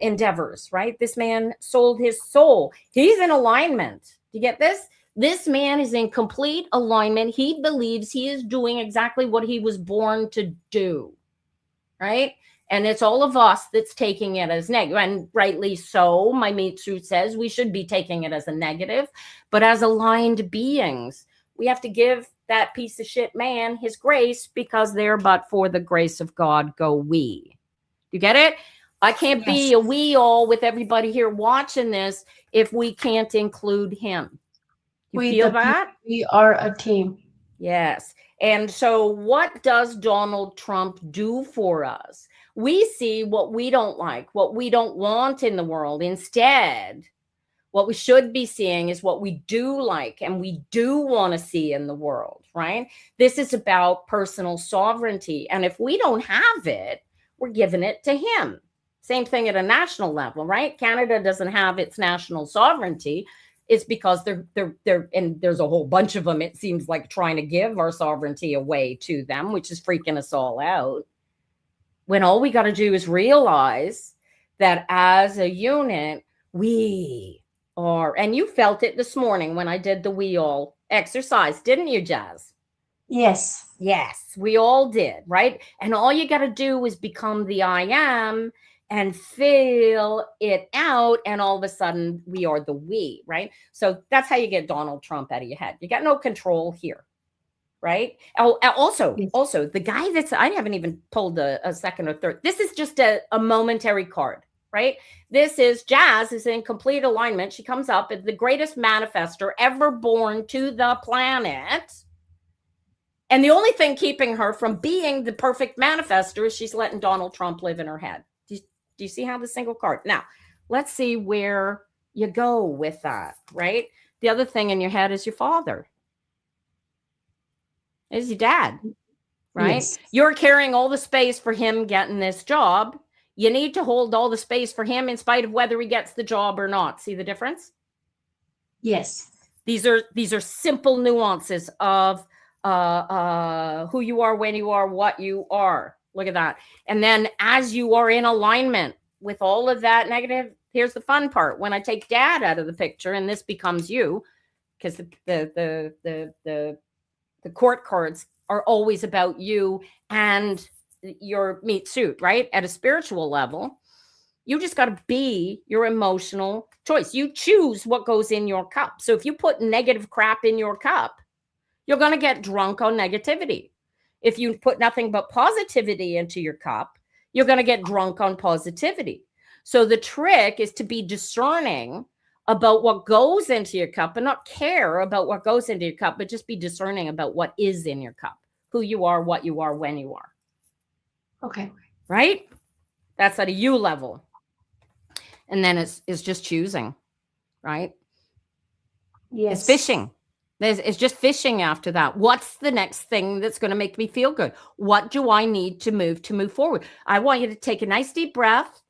endeavors, right? This man sold his soul. He's in alignment. Do you get this? This man is in complete alignment. He believes he is doing exactly what he was born to do, right? And it's all of us that's taking it as negative, and rightly so. My meat suit says we should be taking it as a negative, but as aligned beings, we have to give that piece of shit man his grace, because there but for the grace of God go we. You get it? I can't be a we all with everybody here watching this if we can't include him. You feel that? We are a team. Yes. And so what does Donald Trump do for us? We see what we don't like, what we don't want in the world. Instead, what we should be seeing is what we do like and we do want to see in the world, right? This is about personal sovereignty. And if we don't have it, we're giving it to him. Same thing at a national level, right? Canada doesn't have its national sovereignty. It's because they're and there's a whole bunch of them, it seems like, trying to give our sovereignty away to them, which is freaking us all out. When all we got to do is realize that as a unit, we are, and you felt it this morning when I did the we all exercise, didn't you, Jazz? Yes. Yes, we all did, right? And all you got to do is become the I am and feel it out, and all of a sudden we are the we, right? So that's how you get Donald Trump out of your head. You got no control here, right? Also, the guy that's, I haven't even pulled a second or third. This is just a momentary card, right? This is Jazz is in complete alignment. She comes up as the greatest manifester ever born to the planet. And the only thing keeping her from being the perfect manifester is she's letting Donald Trump live in her head. Do Do you see how the single card? Now, let's see where you go with that, right? The other thing in your head is your father. Is your dad, right? Yes. You're carrying all the space for him getting this job. You need to hold all the space for him in spite of whether he gets the job or not. See the difference? Yes. These are simple nuances of who you are, when you are, what you are. Look at that. And then as you are in alignment with all of that negative, here's the fun part. When I take dad out of the picture and this becomes you, because the court cards are always about you and your meat suit, right? At a spiritual level, you just got to be your emotional choice. You choose what goes in your cup. So if you put negative crap in your cup, you're going to get drunk on negativity. If you put nothing but positivity into your cup, you're going to get drunk on positivity. So the trick is to be discerning about what goes into your cup and not care about what goes into your cup, but just be discerning about what is in your cup, who you are, what you are, when you are. Okay. Right? That's at a you level. And then it's just choosing, right? Yes. It's fishing. It's just fishing after that. What's the next thing that's going to make me feel good? What do I need to move forward? I want you to take a nice deep breath,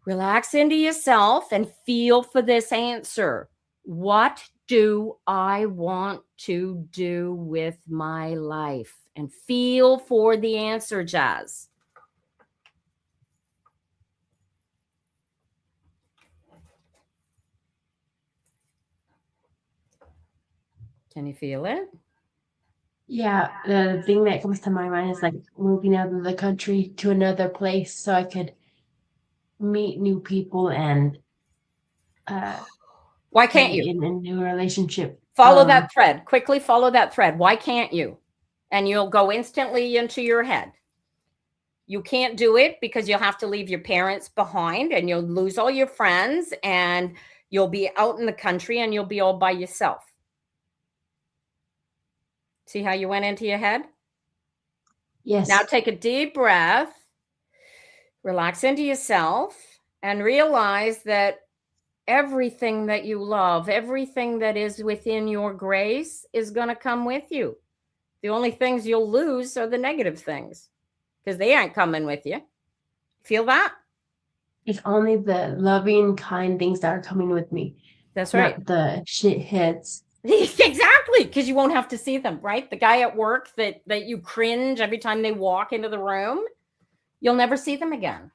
relax into yourself, and feel for this answer. What do I want to do with my life? And feel for the answer, Jazz. Can you feel it? Yeah, the thing that comes to my mind is like moving out of the country to another place so I could meet new people and Why can't be you? in a new relationship. Follow that thread. Quickly follow that thread. Why can't you? And you'll go instantly into your head. You can't do it because you'll have to leave your parents behind and you'll lose all your friends and you'll be out in the country and you'll be all by yourself. See how you went into your head? Yes. Now take a deep breath, relax into yourself, and realize that everything that you love, everything that is within your grace is going to come with you. The only things you'll lose are the negative things because they aren't coming with you. Feel that? It's only the loving, kind things that are coming with me. That's right. Not the shitheads. Exactly, because you won't have to see them, right? The guy at work that you cringe every time they walk into the room, you'll never see them again,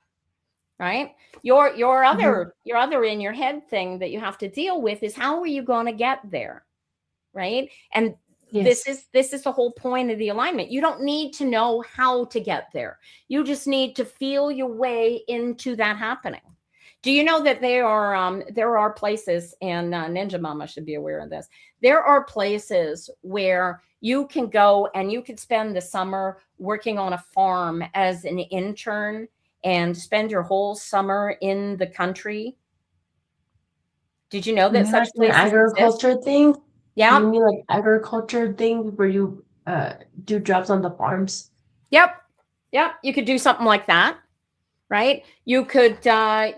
right? Your other in your head thing that you have to deal with is how are you going to get there, right? And Yes. this is the whole point of the alignment. You don't need to know how to get there. You just need to feel your way into that happening. Do you know that there are places, and Ninja Mama should be aware of this. There are places where you can go and you could spend the summer working on a farm as an intern and spend your whole summer in the country. Did you know that such Like an places exist? agriculture thing? Yeah. You mean like agriculture thing where you do jobs on the farms? Yep. You could do something like that, right? You could just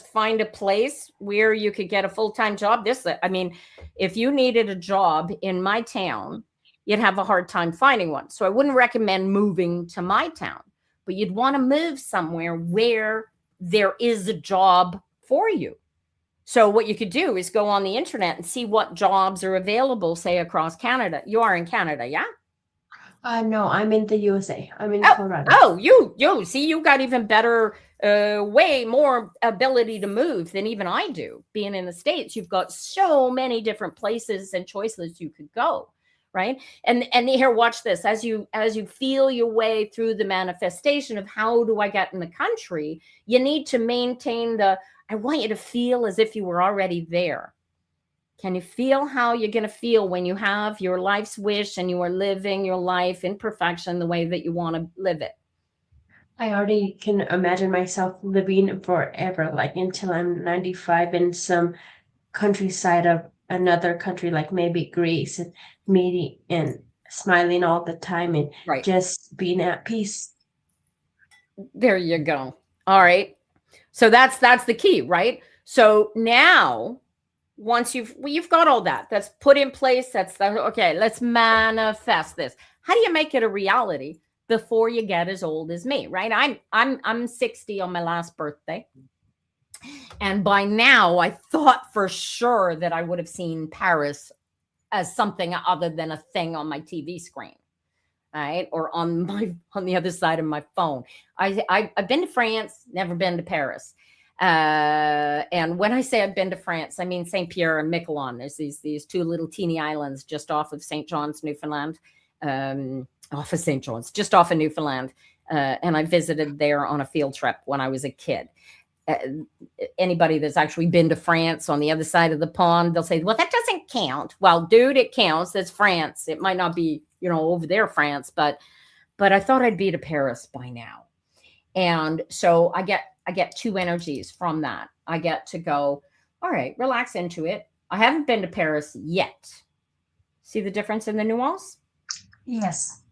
find a place where you could get a full-time job. If you needed a job in my town, you'd have a hard time finding one. So I wouldn't recommend moving to my town, but you'd want to move somewhere where there is a job for you. So what you could do is go on the internet and see what jobs are available, say across Canada. You are in Canada, yeah? No, I'm in the USA. I'm in Colorado. Oh, you see, you got even better, way more ability to move than even I do. Being in the States, you've got so many different places and choices you could go, right? And here, watch this. As you feel your way through the manifestation of how do I get in the country, you need to maintain I want you to feel as if you were already there. Can you feel how you're going to feel when you have your life's wish and you are living your life in perfection the way that you want to live it? I already can imagine myself living forever, like until I'm 95 in some countryside of another country, like maybe Greece, and meeting and smiling all the time and Right. just being at peace. There you go. All right. So that's the key, right? So now, once you've got all that's put in place, okay, let's manifest this. How do you make it a reality before you get as old as me, right? I'm 60 on my last birthday. And by now I thought for sure that I would have seen Paris as something other than a thing on my TV screen, right? Or on the other side of my phone. I've been to France, never been to Paris. And when I say I've been to France, I mean Saint Pierre and Miquelon. There's these two little teeny islands just off of St. John's, Newfoundland, off of St. John's, just off of Newfoundland. And I visited there on a field trip when I was a kid. Anybody that's actually been to France on the other side of the pond, they'll say, well, that doesn't count. Well, dude, it counts. That's France. It might not be, over there, France, but I thought I'd be to Paris by now. And so I get two energies from that. I get to go, all right, relax into it. I haven't been to Paris yet. See the difference in the nuance? Yes.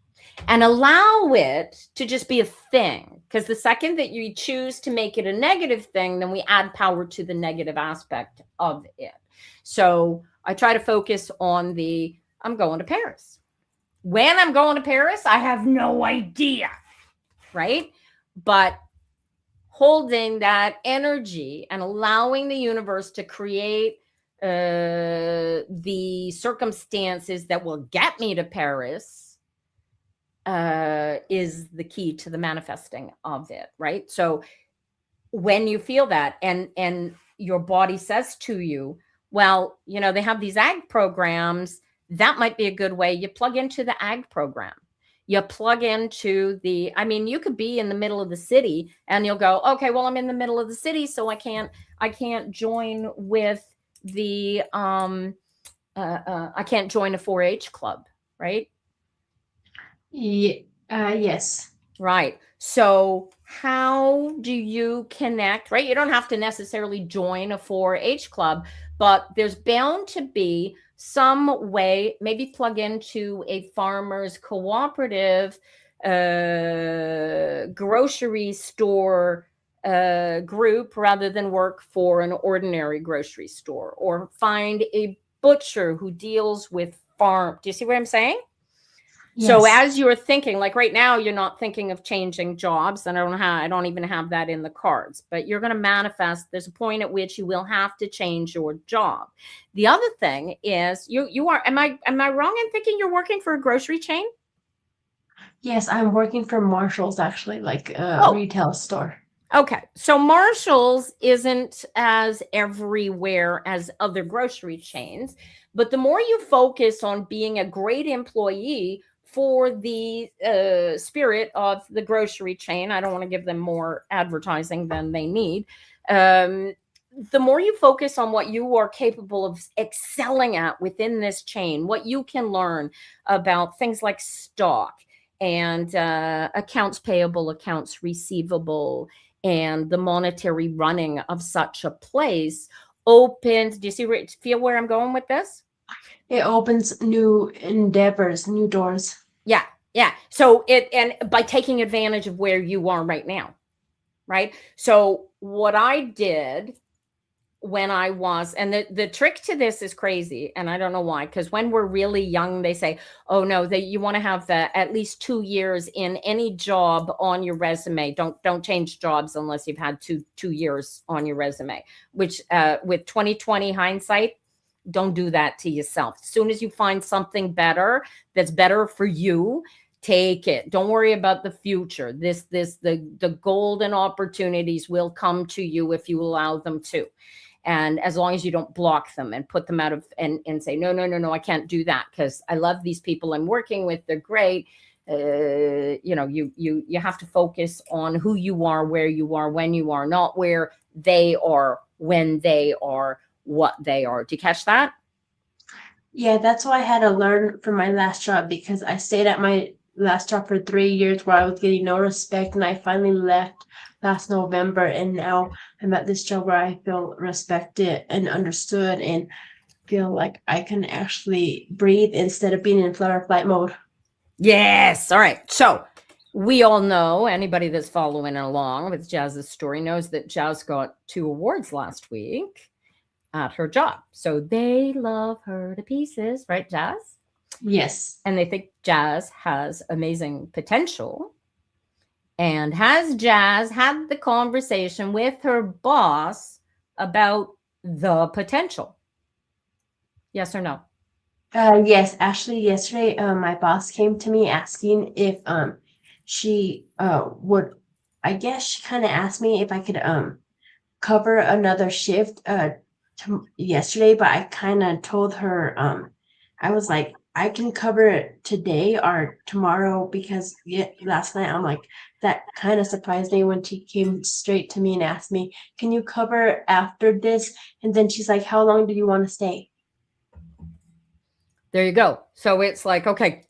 And allow it to just be a thing. Because the second that you choose to make it a negative thing, then we add power to the negative aspect of it. So I try to focus on I'm going to Paris. When I'm going to Paris, I have no idea, right? But holding that energy and allowing the universe to create the circumstances that will get me to Paris is the key to the manifesting of it, right? So when you feel that and your body says to you, well, they have these ag programs, that might be a good way. You plug into the ag program. You plug into you could be in the middle of the city and you'll go, okay, well, I'm in the middle of the city, so I can't join with the I can't join a 4-H club, right? Yes. Right. So how do you connect, right? You don't have to necessarily join a 4-H club, but there's bound to be some way, maybe plug into a farmers cooperative, grocery store group rather than work for an ordinary grocery store, or find a butcher who deals with farm. Do you see what I'm saying? Yes. So as you're thinking, like right now, you're not thinking of changing jobs, and I don't even have that in the cards, but you're going to manifest. There's a point at which you will have to change your job. The other thing is you are, am I wrong in thinking you're working for a grocery chain? Yes, I'm working for Marshall's, actually, like a retail store. Okay. So Marshall's isn't as everywhere as other grocery chains, but the more you focus on being a great employee for the spirit of the grocery chain, I don't want to give them more advertising than they need. The more you focus on what you are capable of excelling at within this chain, what you can learn about things like stock and accounts payable, accounts receivable, and the monetary running of such a place opens. Do you feel where I'm going with this? It opens new endeavors, new doors. Yeah. So and by taking advantage of where you are right now, right? So what I did when I was, and the trick to this is crazy, and I don't know why, because when we're really young, they say, oh no, that you want to have at least 2 years in any job on your resume. Don't change jobs unless you've had two years on your resume, which with 2020 hindsight, don't do that to yourself. As soon as you find something better, that's better for you, take it. Don't worry about the future. The golden opportunities will come to you if you allow them to. And as long as you don't block them and put them out of and say, no, I can't do that because I love these people I'm working with. They're great. You have to focus on who you are, where you are, when you are, not where they are, when they are, what they are. Do you catch that? Yeah, that's why I had to learn from my last job, because I stayed at my last job for 3 years where I was getting no respect, and I finally left last November, and now I'm at this job where I feel respected and understood and feel like I can actually breathe instead of being in fight or flight mode. Yes. All right. So We all know, anybody that's following along with Jazz's story knows that Jazz got 2 awards last week at her job. So they love her to pieces, right, Jazz? Yes. And they think Jazz has amazing potential. And has Jazz had the conversation with her boss about the potential? Yes or no? Yes, actually yesterday my boss came to me asking if she would, I guess she kind of asked me if I could cover another shift yesterday, but I kind of told her I was like I can cover it today or tomorrow because last night I'm like that kind of surprised me when she came straight to me and asked me, "Can you cover after this?" And then she's like, "How long do you want to stay?" There you go. So it's like, okay,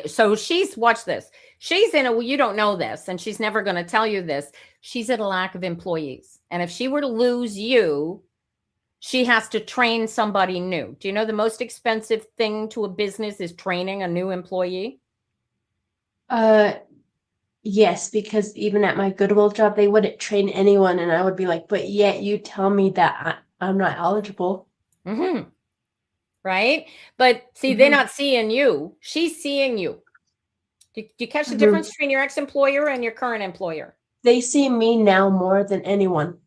so she's, watch this. She's in you don't know this, and she's never going to tell you this. She's at a lack of employees. And if she were to lose you, she has to train somebody new. Do you know the most expensive thing to a business is training a new employee? Uh, yes, because even at my Goodwill job, they wouldn't train anyone, and I would be like, "But yet you tell me that I'm not eligible." Mm-hmm. Right? But see, they're Mm-hmm. not seeing you. She's seeing you. Do you catch the Mm-hmm. difference between your ex-employer and your current employer? They see me now more than anyone.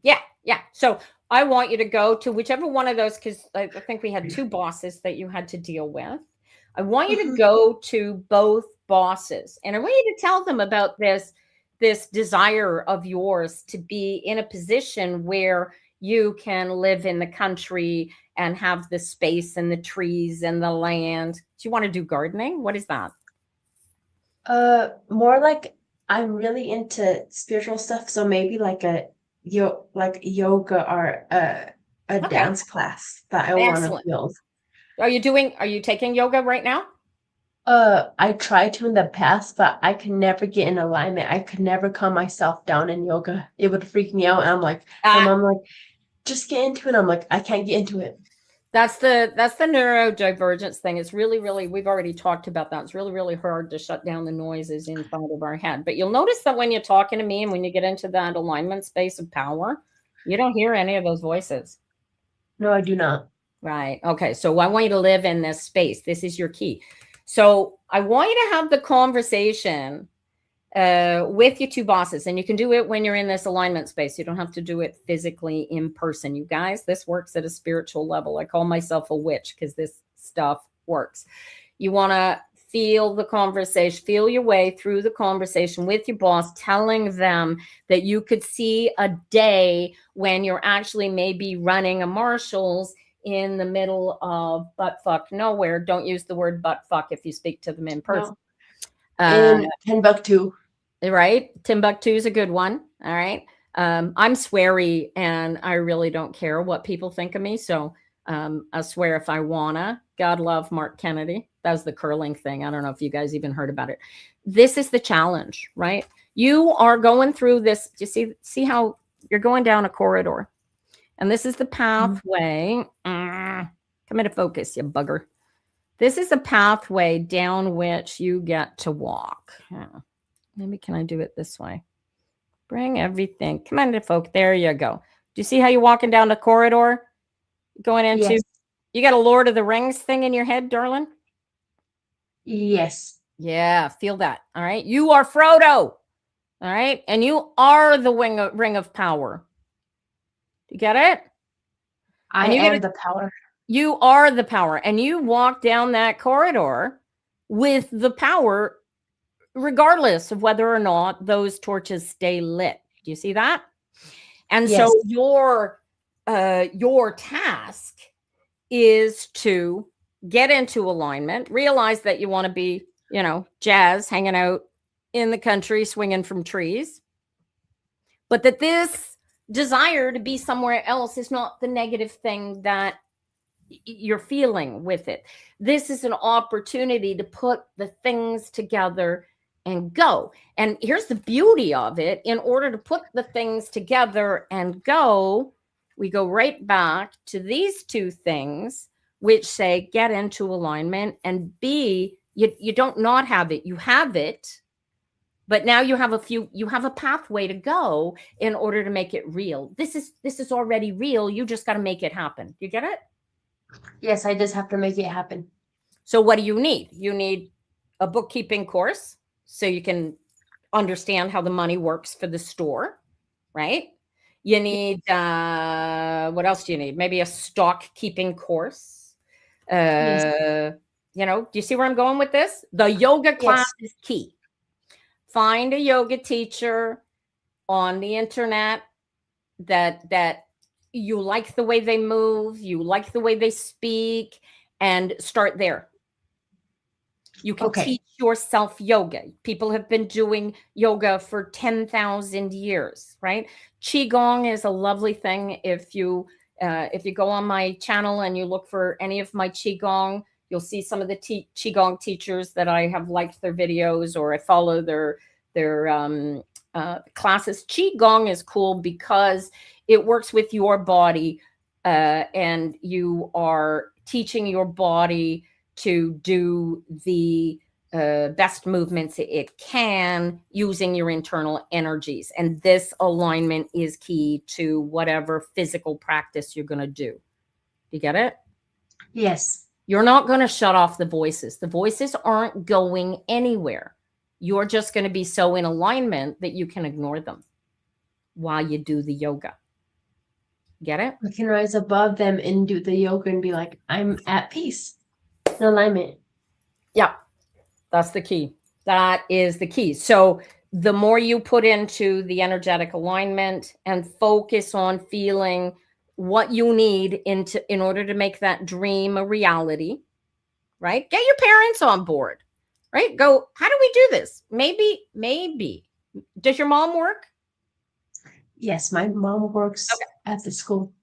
Yeah, yeah. So I want you to go to whichever one of those, because I think we had 2 bosses that you had to deal with. I want you to Mm-hmm. go to both bosses, and I want you to tell them about this desire of yours to be in a position where you can live in the country and have the space and the trees and the land. Do you want to do gardening? What is that? More like I'm really into spiritual stuff, so maybe like like yoga or a Okay, dance class that I want to excellent. build. Are you taking yoga right now? I tried to in the past, but I could never get in alignment. I could never calm myself down in yoga. It would freak me out. And I'm like, my Ah, mom like, just get into it. I'm like, I can't get into it. that's the neurodivergence thing. It's really, really, we've already talked about that. It's really, really hard to shut down the noises inside of our head. But you'll notice that when you're talking to me and when you get into that alignment space of power, you don't hear any of those voices. No, I do not. Right. Okay. So I want you to live in this space. This is your key. So I want you to have the conversation with your 2 bosses, and you can do it when you're in this alignment space. You don't have to do it physically in person. You guys, this works at a spiritual level. I call myself a witch because this stuff works. You want to feel the conversation, feel your way through the conversation with your boss, telling them that you could see a day when you're actually maybe running a Marshall's in the middle of butt fuck nowhere. Don't use the word butt fuck if you speak to them in person. No. Uh, In Timbuktu. right? Timbuktu is a good one. All right. I'm sweary and I really don't care what people think of me. So I swear if I wanna. God love Mark Kennedy. That was the curling thing. I don't know if you guys even heard about it. This is the challenge, right? You are going through this. You see how you're going down a corridor, and this is the pathway. Come into focus, you bugger. This is a pathway down which you get to walk. Maybe can I do it this way? Bring everything. Come on, folk. There you go. Do you see how you're walking down the corridor? Going into, Yes. you got a Lord of the Rings thing in your head, darling? Yes. Yeah, feel that. All right. You are Frodo. All right. And you are the ring of power. You get it? I And am the power. you are the power. And you walk down that corridor with the power regardless of whether or not those torches stay lit. Do you see that? And Yes. so your task is to get into alignment, realize that you want to be, Jazz hanging out in the country, swinging from trees, but that this desire to be somewhere else is not the negative thing that you're feeling with it. This is an opportunity to put the things together and go. And here's the beauty of it. In order to put the things together and go, we go right back to these 2 things, which say get into alignment, and B, you don't not have it. You have it. But now you have a pathway to go in order to make it real. This is already real. You just got to make it happen. You get it? Yes, I just have to make it happen. So what do you need? You need a bookkeeping course so you can understand how the money works for the store, right? You need, what else do you need? Maybe a stock keeping course. Yes. You know, do you see where I'm going with this? The yoga class is key. Find a yoga teacher on the internet that you like the way they move, you like the way they speak, and start there. You can teach yourself yoga. People have been doing yoga for 10,000 years, right? Qigong is a lovely thing. If you go on my channel and you look for any of my Qigong, you'll see some of the Qigong teachers that I have liked their videos, or I follow their classes. Qigong is cool because it works with your body, and you are teaching your body to do the best movements it can using your internal energies. And this alignment is key to whatever physical practice you're going to do. You get it? Yes. You're not going to shut off the voices. The voices aren't going anywhere. You're just going to be so in alignment that you can ignore them while you do the yoga. Get it? We can rise above them and do the yoga and be like, I'm at peace. Alignment. Yeah, that's the key. That is the key. So the more you put into the energetic alignment and focus on feeling what you need in order to make that dream a reality, right? Get your parents on board, right? Go, how do we do this? Maybe. Does your mom work? Yes, my mom works at the school.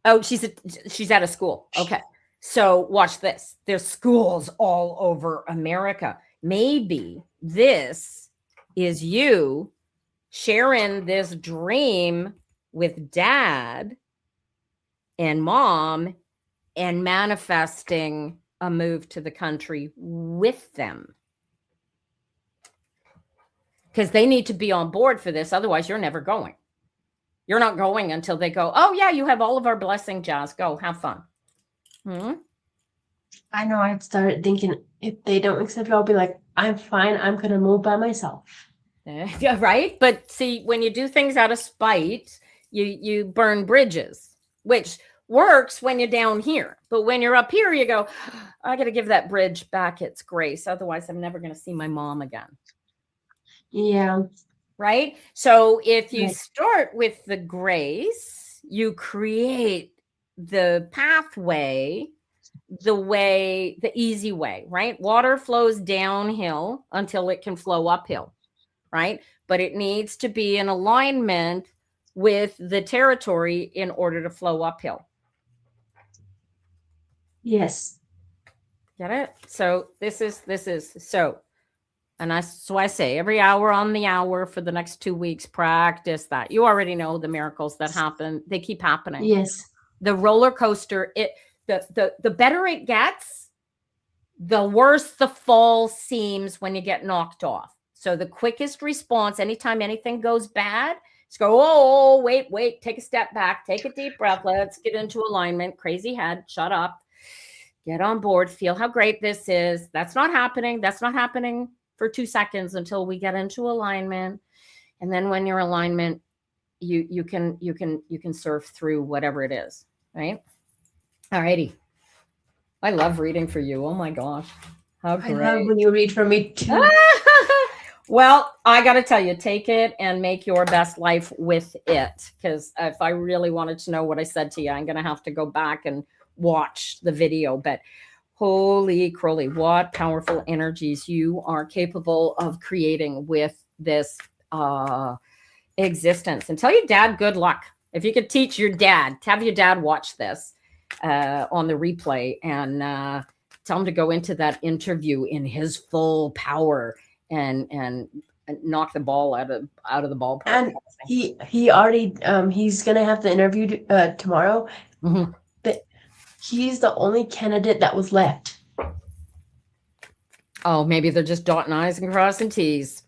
Oh, she's at a school. Okay. So watch this. There's schools all over America. Maybe this is you sharing this dream with dad and mom and manifesting a move to the country with them. Because they need to be on board for this. Otherwise, you're never going. You're not going until they go, oh, yeah, you have all of our blessing, Jazz. Go, have fun. I know. I'd start thinking if they don't accept it, I'll be like, I'm fine. I'm going to move by myself. Yeah, right. But see, when you do things out of spite, you burn bridges, which works when you're down here. But when you're up here, you go, I got to give that bridge back its grace. Otherwise, I'm never going to see my mom again. Yeah. Right. So if you start with the grace, you create the pathway, the easy way, right? Water flows downhill until it can flow uphill, right? But it needs to be in alignment with the territory in order to flow uphill. Yes. Get it? So this is so. And so I say every hour on the hour for the next 2 weeks, practice that. You already know the miracles that happen. They keep happening. Yes. The roller coaster, the better it gets, the worse the fall seems when you get knocked off. So the quickest response, anytime anything goes bad, is go, oh, wait, take a step back, take a deep breath. Let's get into alignment. Crazy head, shut up. Get on board. Feel how great this is. That's not happening. That's not happening for 2 seconds until we get into alignment. And then when you're alignment, you can surf through whatever it is, right? All righty. I love reading for you. Oh my gosh. How great. I love when you read for me too. Well, I got to tell you, take it and make your best life with it. Because if I really wanted to know what I said to you, I'm going to have to go back and watch the video. But holy crowley, what powerful energies you are capable of creating with this existence. And tell your dad good luck. If you could teach your dad, have your dad watch this on the replay and tell him to go into that interview in his full power and knock the ball out of the ballpark. And he already he's gonna have the interview tomorrow. Mm-hmm. But he's the only candidate that was left. Oh, maybe they're just dotting I's and crossing T's.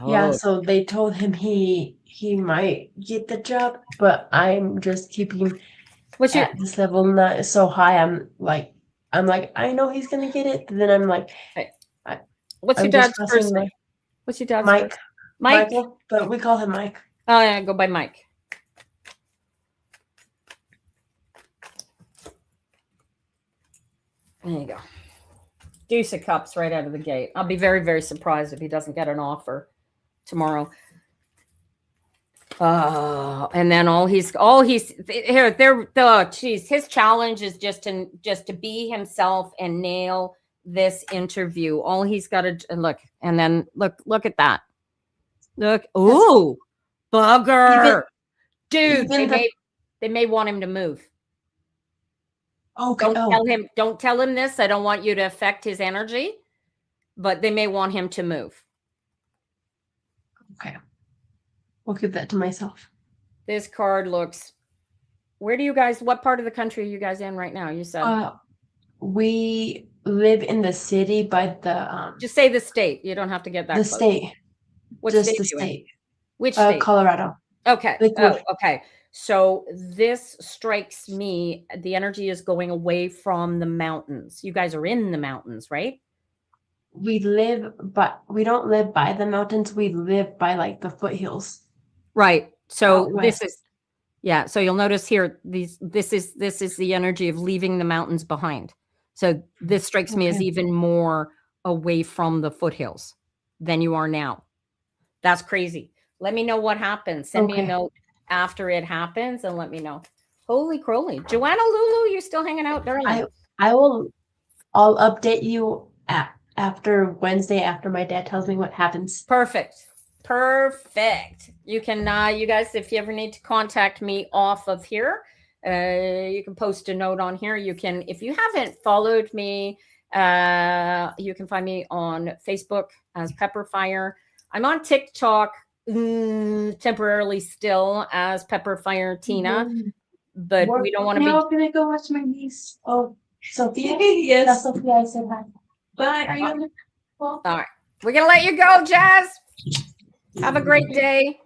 Yeah, Oh, so they told him he might get the job, but I'm just keeping what's your at this level not so high. I'm like I know he's gonna get it. Then I'm like okay. I, What's your I'm just dad's crossing first my name? What's your dad's Mike, first? Mike. Michael, but we call him Mike. Oh yeah, go by Mike. There you go. Deuce of Cups right out of the gate. I'll be very, very surprised if he doesn't get an offer tomorrow. And then all he's here there. Oh, geez, his challenge is just to be himself and nail this interview. All he's got to look, and then look at that. Look, ooh, bugger, dude. They may want him to move. Okay. Don't tell him this. I don't want you to affect his energy, but they may want him to move. Okay. We'll keep that to myself. This card looks. What part of the country are you guys in right now? You said we live in the city by the just say the state. You don't have to get that the close. state. What Just state the are you in? state. Which state? Colorado. Okay. Liquid. Oh, okay. So this strikes me. The energy is going away from the mountains. You guys are in the mountains, right? We don't live by the mountains. We live by like the foothills. Right. So Out this west. is, yeah. So you'll notice here, this is the energy of leaving the mountains behind. So this strikes me as Okay. even more away from the foothills than you are now. That's crazy. Let me know what happens. Send me a Okay. note after it happens and let me know. Holy crowley. Joanna Lulu, you're still hanging out, darling. I'll update you after Wednesday after my dad tells me what happens. Perfect. You can, you guys, if you ever need to contact me off of here, you can post a note on here. You can, if you haven't followed me, you can find me on Facebook as Pepperfire. I'm on TikTok temporarily still as Pepperfire Tina, but we don't want to be. I'm gonna go watch my niece. Oh, Sophia. Yes. That's Sophia. I said hi. Bye. Are you on the call? All right, we're gonna let you go, Jazz. Have a great day.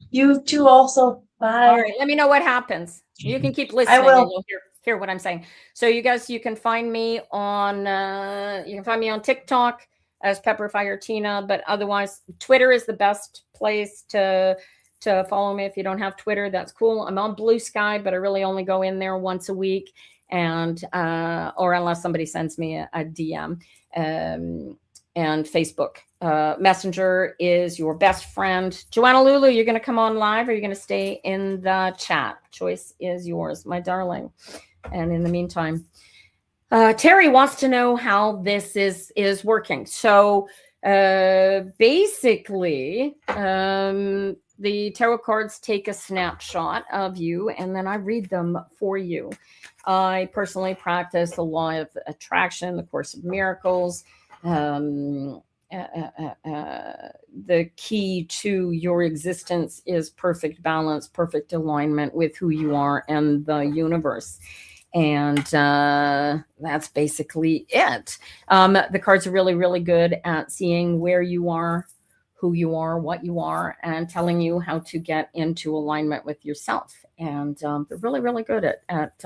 You too. Also. Bye. All right, let me know what happens. You can keep listening. I will. And you'll hear what I'm saying. So you guys, you can find me on TikTok as Pepperfire Tina, but otherwise Twitter is the best place to follow me. If you don't have Twitter, that's cool. I'm on Blue Sky, but I really only go in there once a week, and or unless somebody sends me a DM. And Facebook Messenger is your best friend. Joanna Lulu, you're going to come on live, or you're going to stay in the chat. Choice is yours, my darling. And in the meantime, Terry wants to know how this is working. So basically, the tarot cards take a snapshot of you, and then I read them for you. I personally practice the law of attraction, the Course of Miracles. The key to your existence is perfect balance, perfect alignment with who you are and the universe. And that's basically it. The cards are really, really good at seeing where you are, who you are, what you are, and telling you how to get into alignment with yourself. And they're really, really good at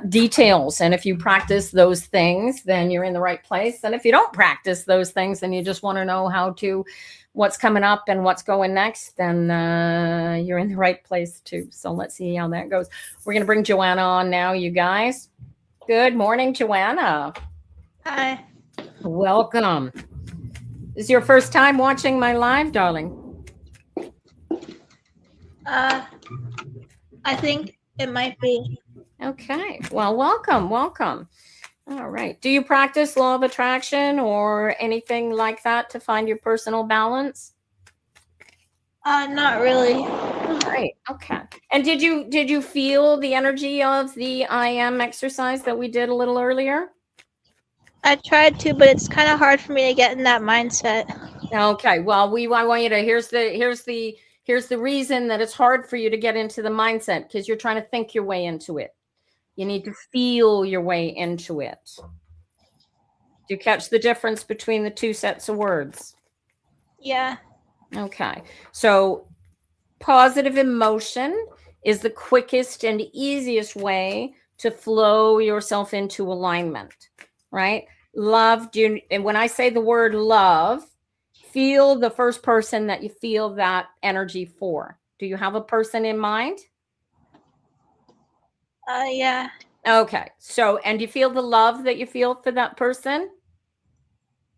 details. And if you practice those things, then you're in the right place. And if you don't practice those things and you just want to know what's coming up and what's going next, then you're in the right place too. So let's see how that goes. We're going to bring Joanna on now, you guys. Good morning, Joanna. Hi. Welcome. This is your first time watching my live, darling? I think it might be. Okay. Well, welcome. All right. Do you practice law of attraction or anything like that to find your personal balance? Not really. Right. Okay. And did you feel the energy of the IM exercise that we did a little earlier? I tried to, but it's kind of hard for me to get in that mindset. Okay. Well, I want you to, here's the reason that it's hard for you to get into the mindset, because you're trying to think your way into it. You need to feel your way into it. Do you catch the difference between the two sets of words? Yeah. Okay. So positive emotion is the quickest and easiest way to flow yourself into alignment, right? Love, and when I say the word love, feel the first person that you feel that energy for. Do you have a person in mind? Yeah. Okay. So, and do you feel the love that you feel for that person?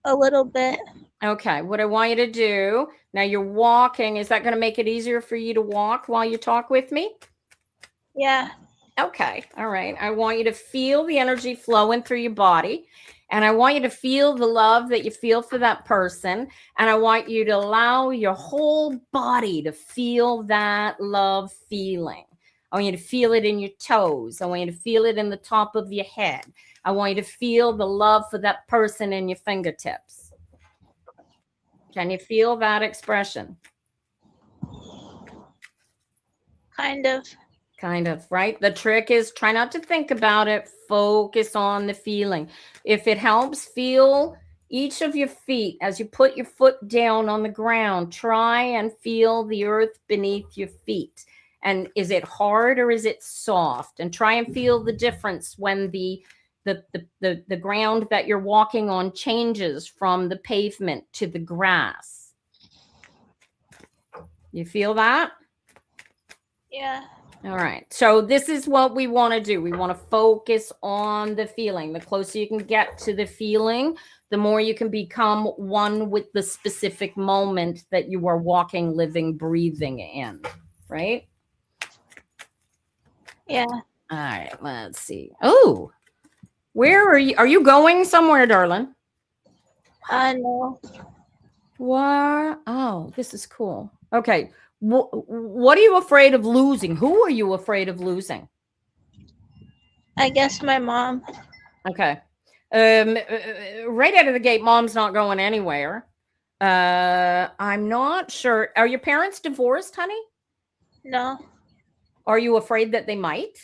A little bit. Okay. What I want you to do now, you're walking. Is that going to make it easier for you to walk while you talk with me? Yeah. Okay. All right. I want you to feel the energy flowing through your body. And I want you to feel the love that you feel for that person. And I want you to allow your whole body to feel that love feeling. I want you to feel it in your toes. I want you to feel it in the top of your head. I want you to feel the love for that person in your fingertips. Can you feel that expression? Kind of. Kind of, right? The trick is try not to think about it. Focus on the feeling. If it helps, feel each of your feet as you put your foot down on the ground. Try and feel the earth beneath your feet. And is it hard or is it soft? And try and feel the difference when the ground that you're walking on changes from the pavement to the grass. You feel that? Yeah. All right. So this is what we want to do. We want to focus on the feeling. The closer you can get to the feeling, the more you can become one with the specific moment that you are walking, living, breathing in. Right? Yeah. All right. Let's see. Oh, where are you? Are you going somewhere, darling? No. What? Oh, this is cool. Okay. What are you afraid of losing? Who are you afraid of losing? I guess my mom. Okay. Right out of the gate, mom's not going anywhere. I'm not sure. Are your parents divorced, honey? No. Are you afraid that they might?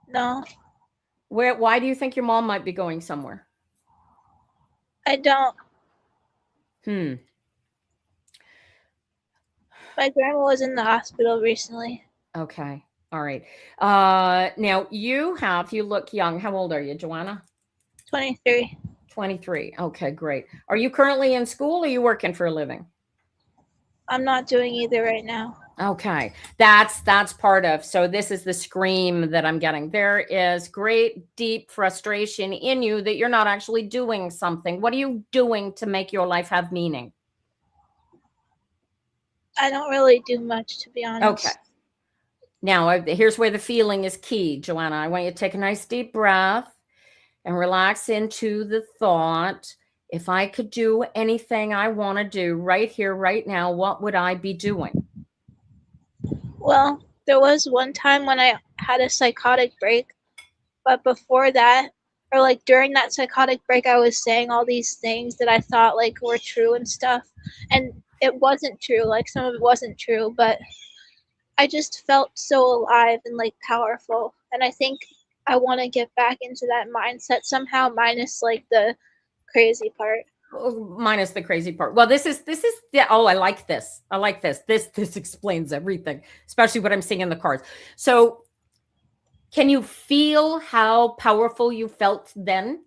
No. Why do you think your mom might be going somewhere? I don't. Hmm. My grandma was in the hospital recently. Okay. All right. Now you look young. How old are you, Joanna? 23. 23. Okay, great. Are you currently in school or are you working for a living? I'm not doing either right now. Okay, that's part of. So this is the scream that I'm getting. There is great deep frustration in you that you're not actually doing something. What are you doing to make your life have meaning? I don't really do much, to be honest. Okay. Now, here's where the feeling is key, Joanna. I want you to take a nice deep breath and relax into the thought. If I could do anything I want to do right here, right now, what would I be doing? Well, there was one time when I had a psychotic break, but before that, or like during that psychotic break, I was saying all these things that I thought like were true and stuff, and it wasn't true. Like some of it wasn't true, but I just felt so alive and like powerful, and I think I want to get back into that mindset somehow, minus like the crazy part. Minus the crazy part. Well, this is yeah. Oh, I like this. I like this. This explains everything, especially what I'm seeing in the cards. So, can you feel how powerful you felt then?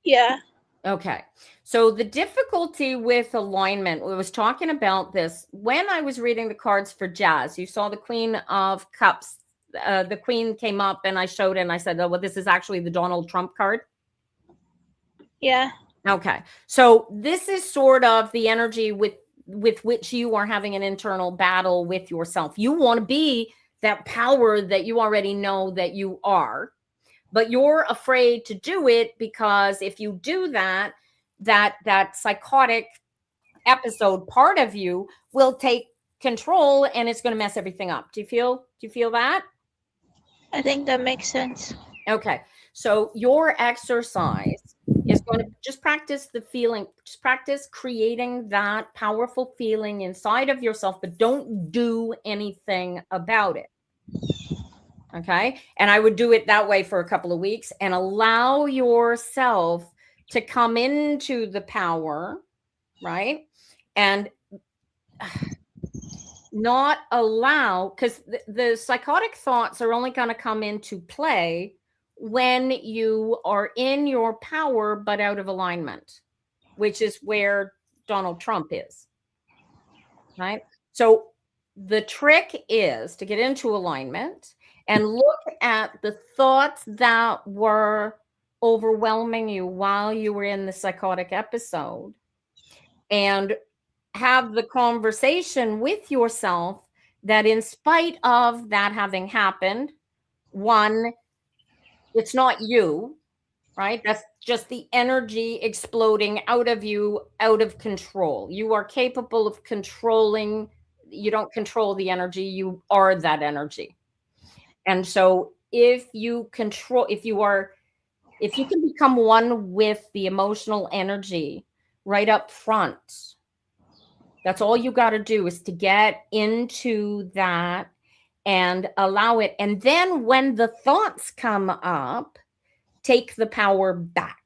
Yeah. Okay. So the difficulty with alignment, we was talking about this when I was reading the cards for Jazz. You saw the Queen of Cups. The Queen came up and I showed it and I said, oh, well, this is actually the Donald Trump card. Yeah. Okay. So this is sort of the energy with which you are having an internal battle with yourself. You want to be that power that you already know that you are, but you're afraid to do it because if you do that, that psychotic episode part of you will take control and it's going to mess everything up. Do you feel that? I think that makes sense. Okay. So your exercise is going to just practice the feeling, just practice creating that powerful feeling inside of yourself, but don't do anything about it. Okay. And I would do it that way for a couple of weeks and allow yourself to come into the power, right? And not allow, because the psychotic thoughts are only going to come into play when you are in your power but out of alignment, which is where Donald Trump is, right? So the trick is to get into alignment and look at the thoughts that were overwhelming you while you were in the psychotic episode, and have the conversation with yourself that in spite of that having happened, one, it's not you, right? That's just the energy exploding out of you, out of control. You are capable of controlling. You don't control the energy, you are that energy. And so if you control, if you can become one with the emotional energy right up front, that's all you got to do, is to get into that and allow it. And then when the thoughts come up, take the power back.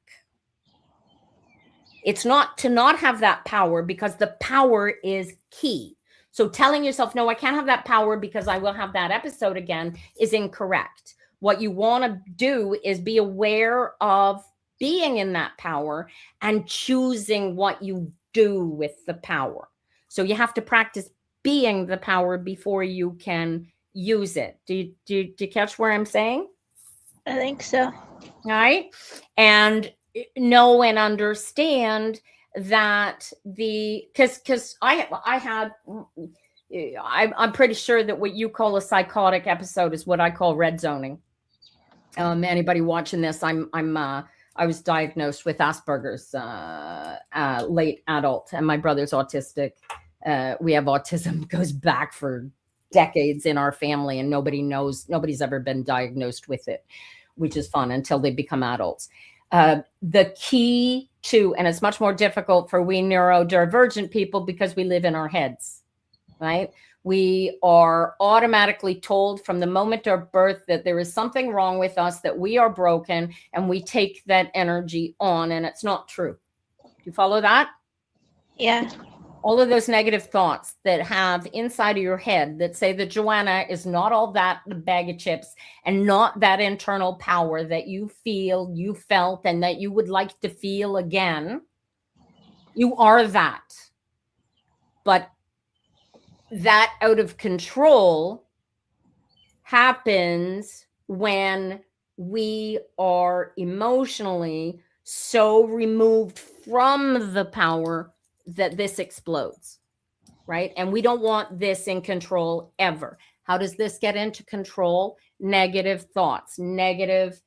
It's not to not have that power, because the power is key. So telling yourself, no, I can't have that power because I will have that episode again, is incorrect. What you want to do is be aware of being in that power and choosing what you do with the power. So you have to practice being the power before you can use it. Do you catch where I'm saying? I think so. All right. And know and understand that because I'm pretty sure that what you call a psychotic episode is what I call red zoning. Anybody watching this, I was diagnosed with Asperger's late adult, and my brother's autistic. We have autism, goes back for decades in our family, and nobody's ever been diagnosed with it, which is fun until they become adults. The key to, and it's much more difficult for we neurodivergent people because we live in our heads, right? We are automatically told from the moment of birth that there is something wrong with us, that we are broken, and we take that energy on, and it's not true. Do you follow that? Yeah. All of those negative thoughts that have inside of your head that say that Joanna is not all that bag of chips and not that internal power that you feel, you felt, and that you would like to feel again. You are that. But that out of control happens when we are emotionally so removed from the power that this explodes, right? And we don't want this in control ever. How does this get into control? Negative thoughts, negative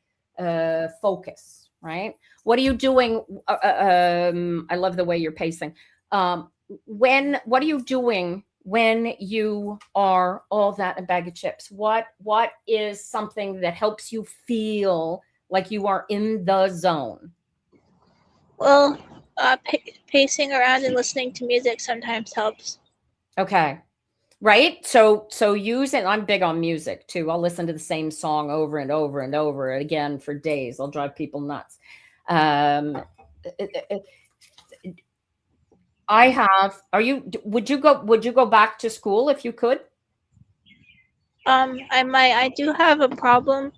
focus, right? What are you doing? I love the way you're pacing. What are you doing when you are all that in a bag of chips? What is something that helps you feel like you are in the zone? Well, pacing around and listening to music sometimes helps. Okay. Right. So use it. I'm big on music too. I'll listen to the same song over and over and over again for days. I'll drive people nuts. Would you go back to school if you could? I do have a problem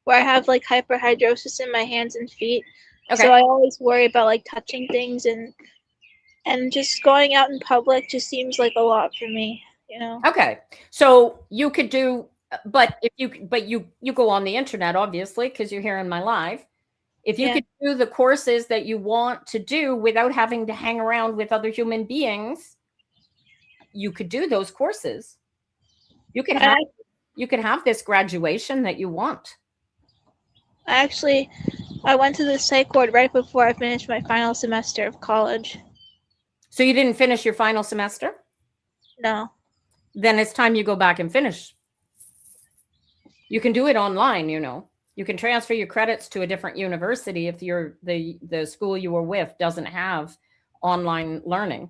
where I have like hyperhidrosis in my hands and feet. Okay. So I always worry about like touching things, and just going out in public just seems like a lot for me, you know. Okay. So you could do, but you go on the internet, obviously, because you're here in my live. If you could do the courses that you want to do without having to hang around with other human beings, you could do those courses. You could have this graduation that you want. I went to the psych ward right before I finished my final semester of college. So you didn't finish your final semester? No. Then it's time you go back and finish. You can do it online, you know. You can transfer your credits to a different university if the school you were with doesn't have online learning.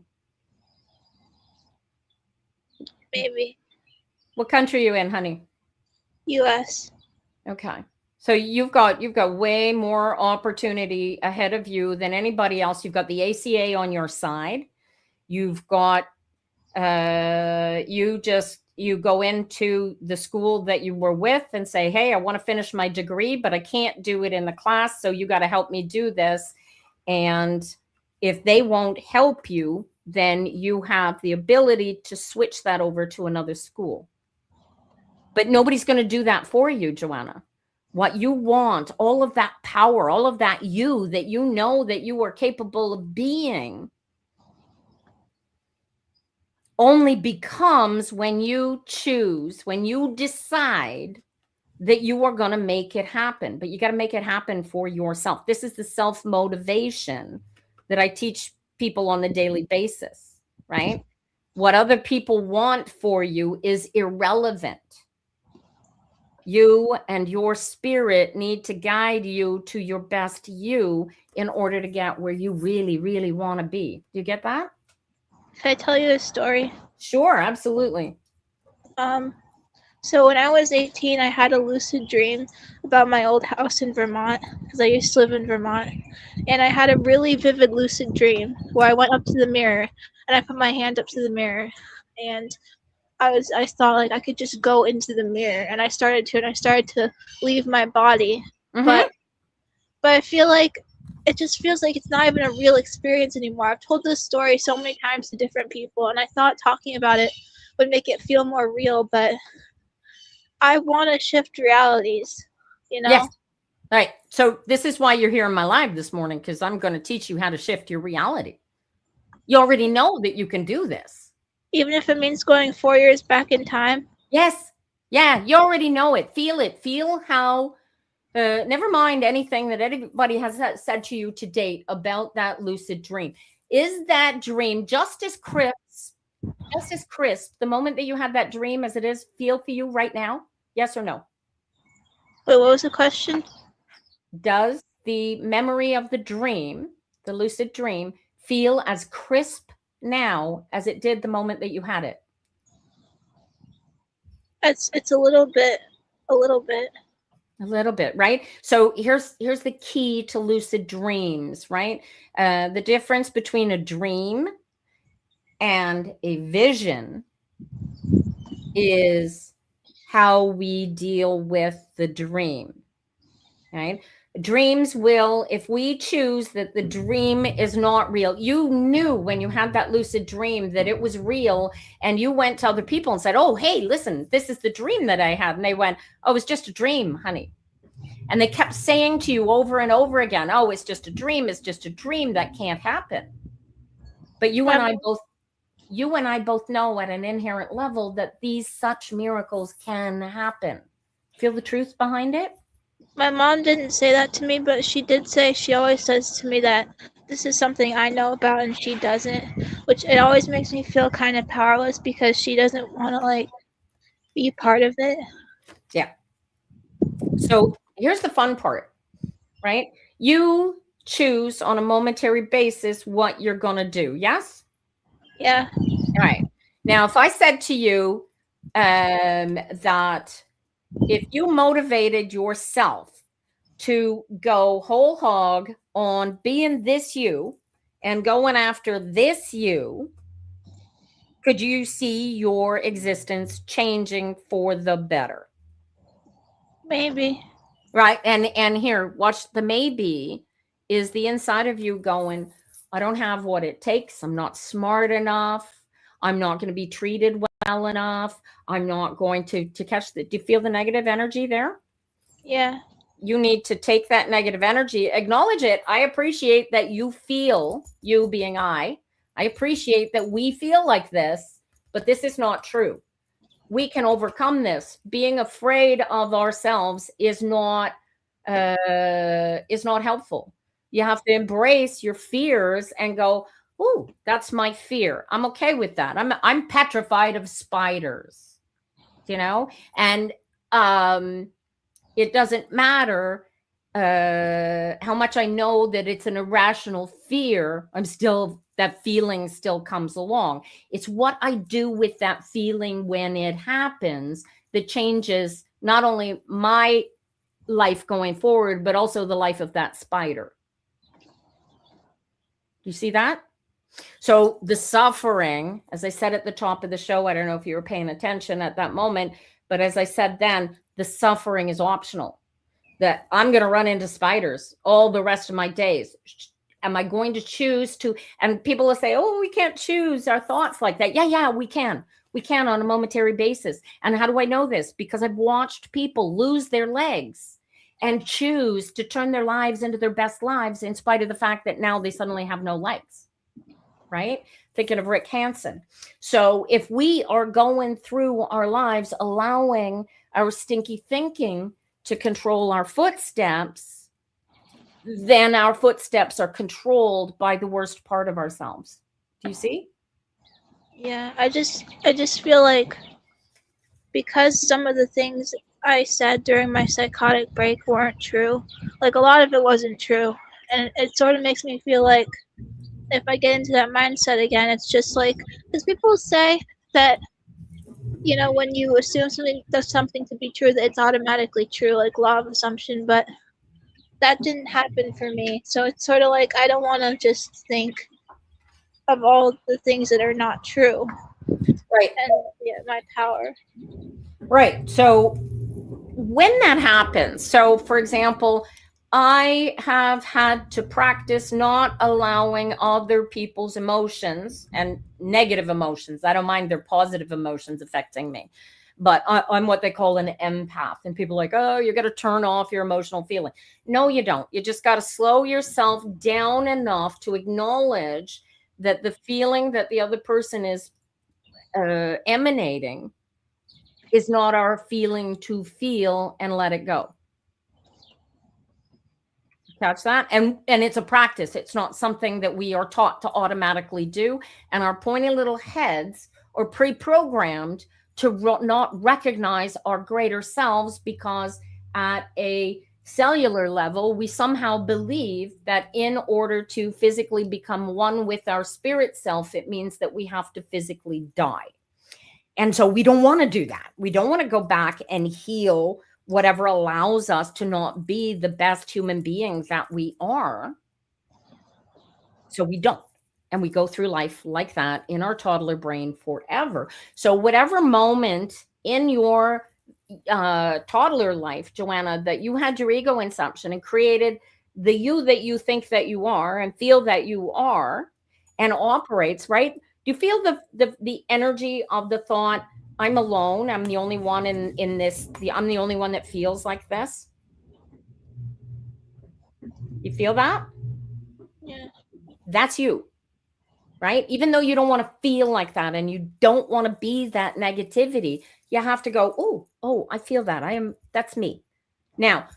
Maybe. What country are you in, honey? US. Okay. So you've got way more opportunity ahead of you than anybody else. You've got the ACA on your side. You've got you go into the school that you were with and say, hey, I want to finish my degree, but I can't do it in the class, so you got to help me do this. And if they won't help you, then you have the ability to switch that over to another school. But nobody's going to do that for you, Joanna. What you want, all of that power, all of that you that you know that you are capable of being, only becomes when you choose, when you decide that you are going to make it happen. But you got to make it happen for yourself. This is the self-motivation that I teach people on the daily basis, right? What other people want for you is irrelevant. You and your spirit need to guide you to your best you in order to get where you really, really want to be. Do you get that? Can I tell you a story? Sure, absolutely. So when I was 18, I had a lucid dream about my old house in Vermont, because I used to live in Vermont. And I had a really vivid lucid dream where I went up to the mirror and I put my hand up to the mirror, and I thought like I could just go into the mirror, and I started to leave my body. But I feel like it just feels like it's not even a real experience anymore. I've told this story so many times to different people, and I thought talking about it would make it feel more real, but I want to shift realities, you know? Yes. Right. So this is why you're here in my live this morning, because I'm going to teach you how to shift your reality. You already know that you can do this. Even if it means going 4 years back in time? Yes. Yeah, you already know it. Feel it. Feel how, never mind anything that anybody has said to you to date about that lucid dream. Is that dream just as crisp the moment that you had that dream as it is feel for you right now? Yes or no? Wait, what was the question? Does the memory of the dream, the lucid dream, feel as crisp now as it did the moment that you had it? It's a little bit, Right? So here's the key to lucid dreams, right? The difference between a dream and a vision is how we deal with the dream, right? Dreams will, if we choose that the dream is not real, you knew when you had that lucid dream that it was real, and you went to other people and said, oh, hey, listen, this is the dream that I had. And they went, oh, it's just a dream, honey. And they kept saying to you over and over again, oh, it's just a dream. It's just a dream. That can't happen. But you and I both know at an inherent level that these such miracles can happen. Feel the truth behind it? My mom didn't say that to me, but she did say, she always says to me that this is something I know about and she doesn't, which it always makes me feel kind of powerless because she doesn't want to like be part of it. Yeah. So here's the fun part, right? You choose on a momentary basis what you're going to do. Yes? Yeah. All right. Now, if I said to you that if you motivated yourself to go whole hog on being this you and going after this you, could you see your existence changing for the better? Maybe. Right. And here, watch, the maybe is the inside of you going, I don't have what it takes. I'm not smart enough. I'm not going to be treated well enough. I'm not going to catch the, do you feel the negative energy there? Yeah. You need to take that negative energy, acknowledge it. I appreciate that you feel, you being I appreciate that we feel like this, but this is not true. We can overcome this. Being afraid of ourselves is not helpful. You have to embrace your fears and go, oh, that's my fear. I'm okay with that. I'm petrified of spiders, you know, and it doesn't matter how much I know that it's an irrational fear. That feeling still comes along. It's what I do with that feeling when it happens that changes not only my life going forward, but also the life of that spider. You see that? So the suffering, as I said at the top of the show, I don't know if you were paying attention at that moment, but as I said then, the suffering is optional. That I'm going to run into spiders all the rest of my days. Am I going to choose to? And people will say, oh, we can't choose our thoughts like that. Yeah, we can. We can on a momentary basis. And how do I know this? Because I've watched people lose their legs and choose to turn their lives into their best lives in spite of the fact that now they suddenly have no legs. Right? Thinking of Rick Hansen. So if we are going through our lives, allowing our stinky thinking to control our footsteps, then our footsteps are controlled by the worst part of ourselves. Do you see? Yeah, I just feel like because some of the things I said during my psychotic break weren't true, like a lot of it wasn't true, and it sort of makes me feel like if I get into that mindset again, it's just like, because people say that, you know, when you assume something to be true, that it's automatically true, like law of assumption, but that didn't happen for me. So it's sort of like I don't want to just think of all the things that are not true. Right. And yeah, my power. Right. So when that happens, so for example, I have had to practice not allowing other people's emotions and negative emotions. I don't mind their positive emotions affecting me, but I'm what they call an empath. And people are like, oh, you got to turn off your emotional feeling. No, you don't. You just got to slow yourself down enough to acknowledge that the feeling that the other person is emanating is not our feeling to feel, and let it go. Catch that? And it's a practice. It's not something that we are taught to automatically do. And our pointy little heads are pre-programmed to not recognize our greater selves, because at a cellular level, we somehow believe that in order to physically become one with our spirit self, it means that we have to physically die. And so we don't want to do that. We don't want to go back and heal whatever allows us to not be the best human beings that we are. So we don't. And we go through life like that in our toddler brain forever. So whatever moment in your toddler life, Joanna, that you had your ego inception and created the you that you think that you are and feel that you are and operates, right? Do you feel the energy of the thought, I'm alone, I'm the only one in this, I'm the only one that feels like this? You feel that? Yeah. That's you, right? Even though you don't want to feel like that and you don't want to be that negativity, you have to go, oh, I feel that. That's me. Now,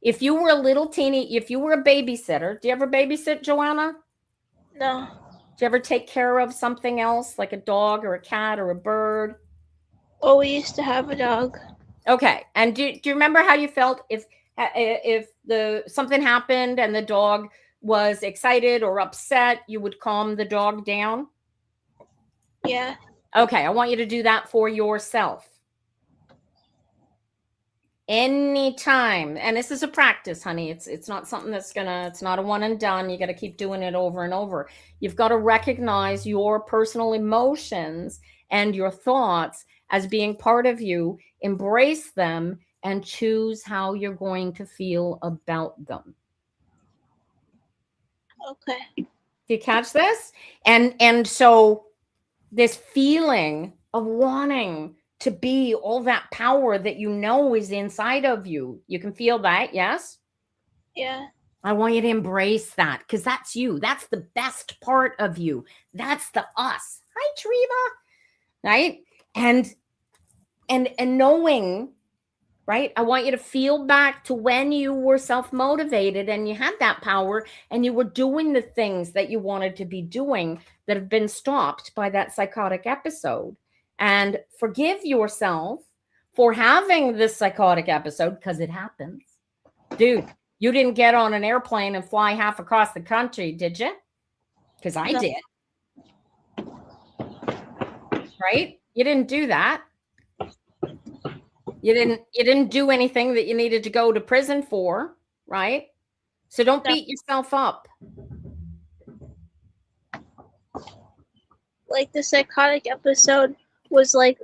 if you were a little teeny, if you were a babysitter, do you ever babysit, Joanna? No. Do you ever take care of something else like a dog or a cat or a bird? Oh, we used to have a dog. Okay. And do you remember how you felt if something happened and the dog was excited or upset, you would calm the dog down? Yeah. Okay. I want you to do that for yourself. Anytime. And this is a practice, honey. It's not something it's not a one and done. You got to keep doing it over and over. You've got to recognize your personal emotions and your thoughts as being part of you, embrace them, and choose how you're going to feel about them. Okay. Do you catch this? And so this feeling of wanting to be all that power that you know is inside of you. You can feel that, yes? Yeah. I want you to embrace that, because that's you. That's the best part of you. That's the us. Hi, Treva. Right? And knowing, right? I want you to feel back to when you were self-motivated and you had that power and you were doing the things that you wanted to be doing that have been stopped by that psychotic episode. And forgive yourself for having this psychotic episode, because it happens. Dude, you didn't get on an airplane and fly half across the country, did you? Because I did. Right? You didn't do that. You didn't do anything that you needed to go to prison for, right? So don't No. beat yourself up. Like the psychotic episode was like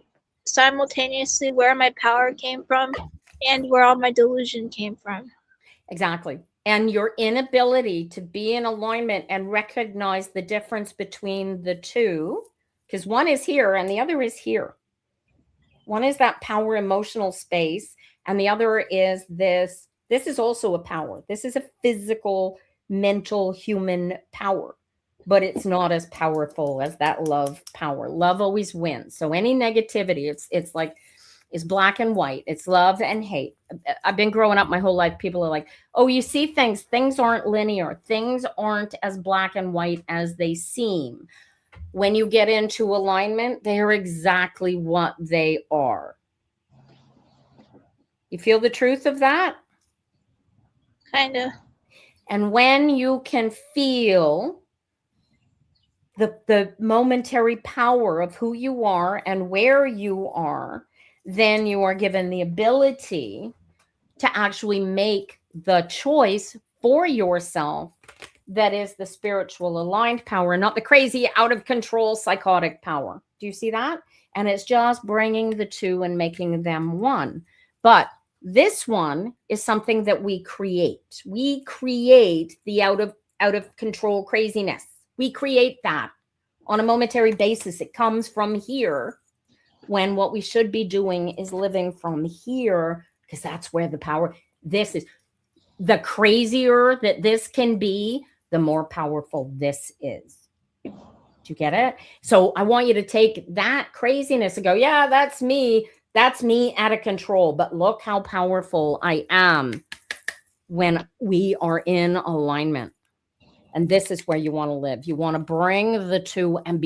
simultaneously where my power came from and where all my delusion came from. Exactly. And your inability to be in alignment and recognize the difference between the two, because one is here and the other is here. One is that power emotional space, and the other is this. This is also a power. This is a physical, mental, human power, but it's not as powerful as that love power. Love always wins. So any negativity, it's like, it's black and white. It's love and hate. I've been growing up my whole life. People are like, oh, you see things. Things aren't linear. Things aren't as black and white as they seem. When you get into alignment, they're exactly what they are. You feel the truth of that? Kind of. And when you can feel the momentary power of who you are and where you are, then you are given the ability to actually make the choice for yourself that is the spiritual aligned power, not the crazy out of control psychotic power. Do you see that? And it's just bringing the two and making them one. But this one is something that we create. We create the out of control craziness. We create that on a momentary basis. It comes from here, when what we should be doing is living from here, because that's where the power, this is, the crazier that this can be, the more powerful this is. Do you get it? So I want you to take that craziness and go, yeah, that's me out of control, but look how powerful I am when we are in alignment. And this is where you want to live. You want to bring the two and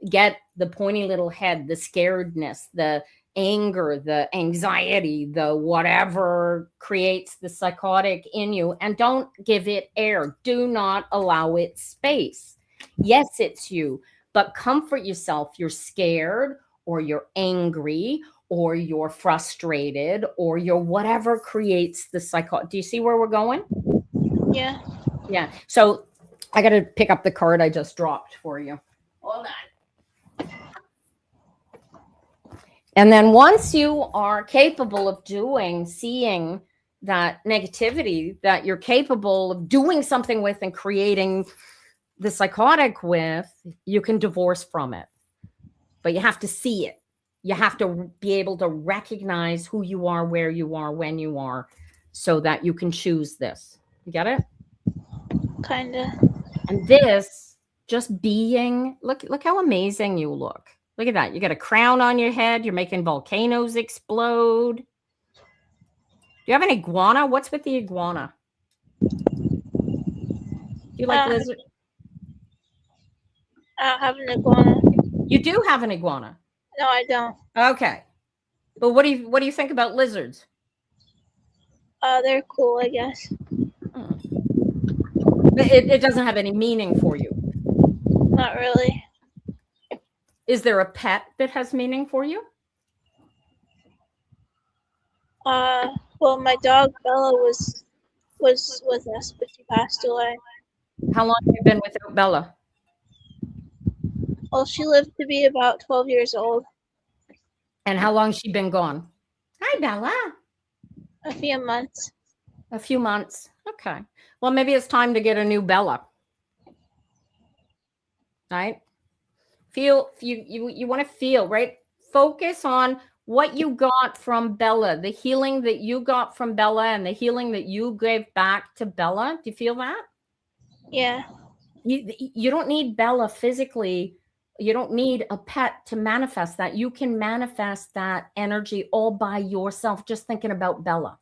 get the pointy little head, the scaredness, the anger, the anxiety, the whatever creates the psychotic in you, and don't give it air. Do not allow it space. Yes, it's you, but comfort yourself. You're scared, or you're angry, or you're frustrated, or you're whatever creates the psychotic. Do you see where we're going? Yeah. Yeah. So I got to pick up the card I just dropped for you. Hold on. And then once you are capable of seeing that negativity that you're capable of doing something with and creating the psychotic with, you can divorce from it. But you have to see it. You have to be able to recognize who you are, where you are, when you are, so that you can choose this. You get it? Kind of. And this, just being, look how amazing you look. Look at that. You got a crown on your head. You're making volcanoes explode. Do you have an iguana? What's with the iguana? Do you like lizard? I don't have an iguana. You do have an iguana. No, I don't. Okay. But what do you think about lizards? They're cool, I guess. But it doesn't have any meaning for you. Not really. Is there a pet that has meaning for you? Well, my dog Bella was with us, but she passed away. How long have you been without Bella? Well, she lived to be about 12 years old. And how long has she been gone? Hi, Bella. A few months. A few months. Okay. Well, maybe it's time to get a new Bella. Right? Feel, you want to feel, right? Focus on what you got from Bella, the healing that you got from Bella and the healing that you gave back to Bella. Do you feel that? Yeah. You don't need Bella physically. You don't need a pet to manifest that. You can manifest that energy all by yourself, just thinking about Bella.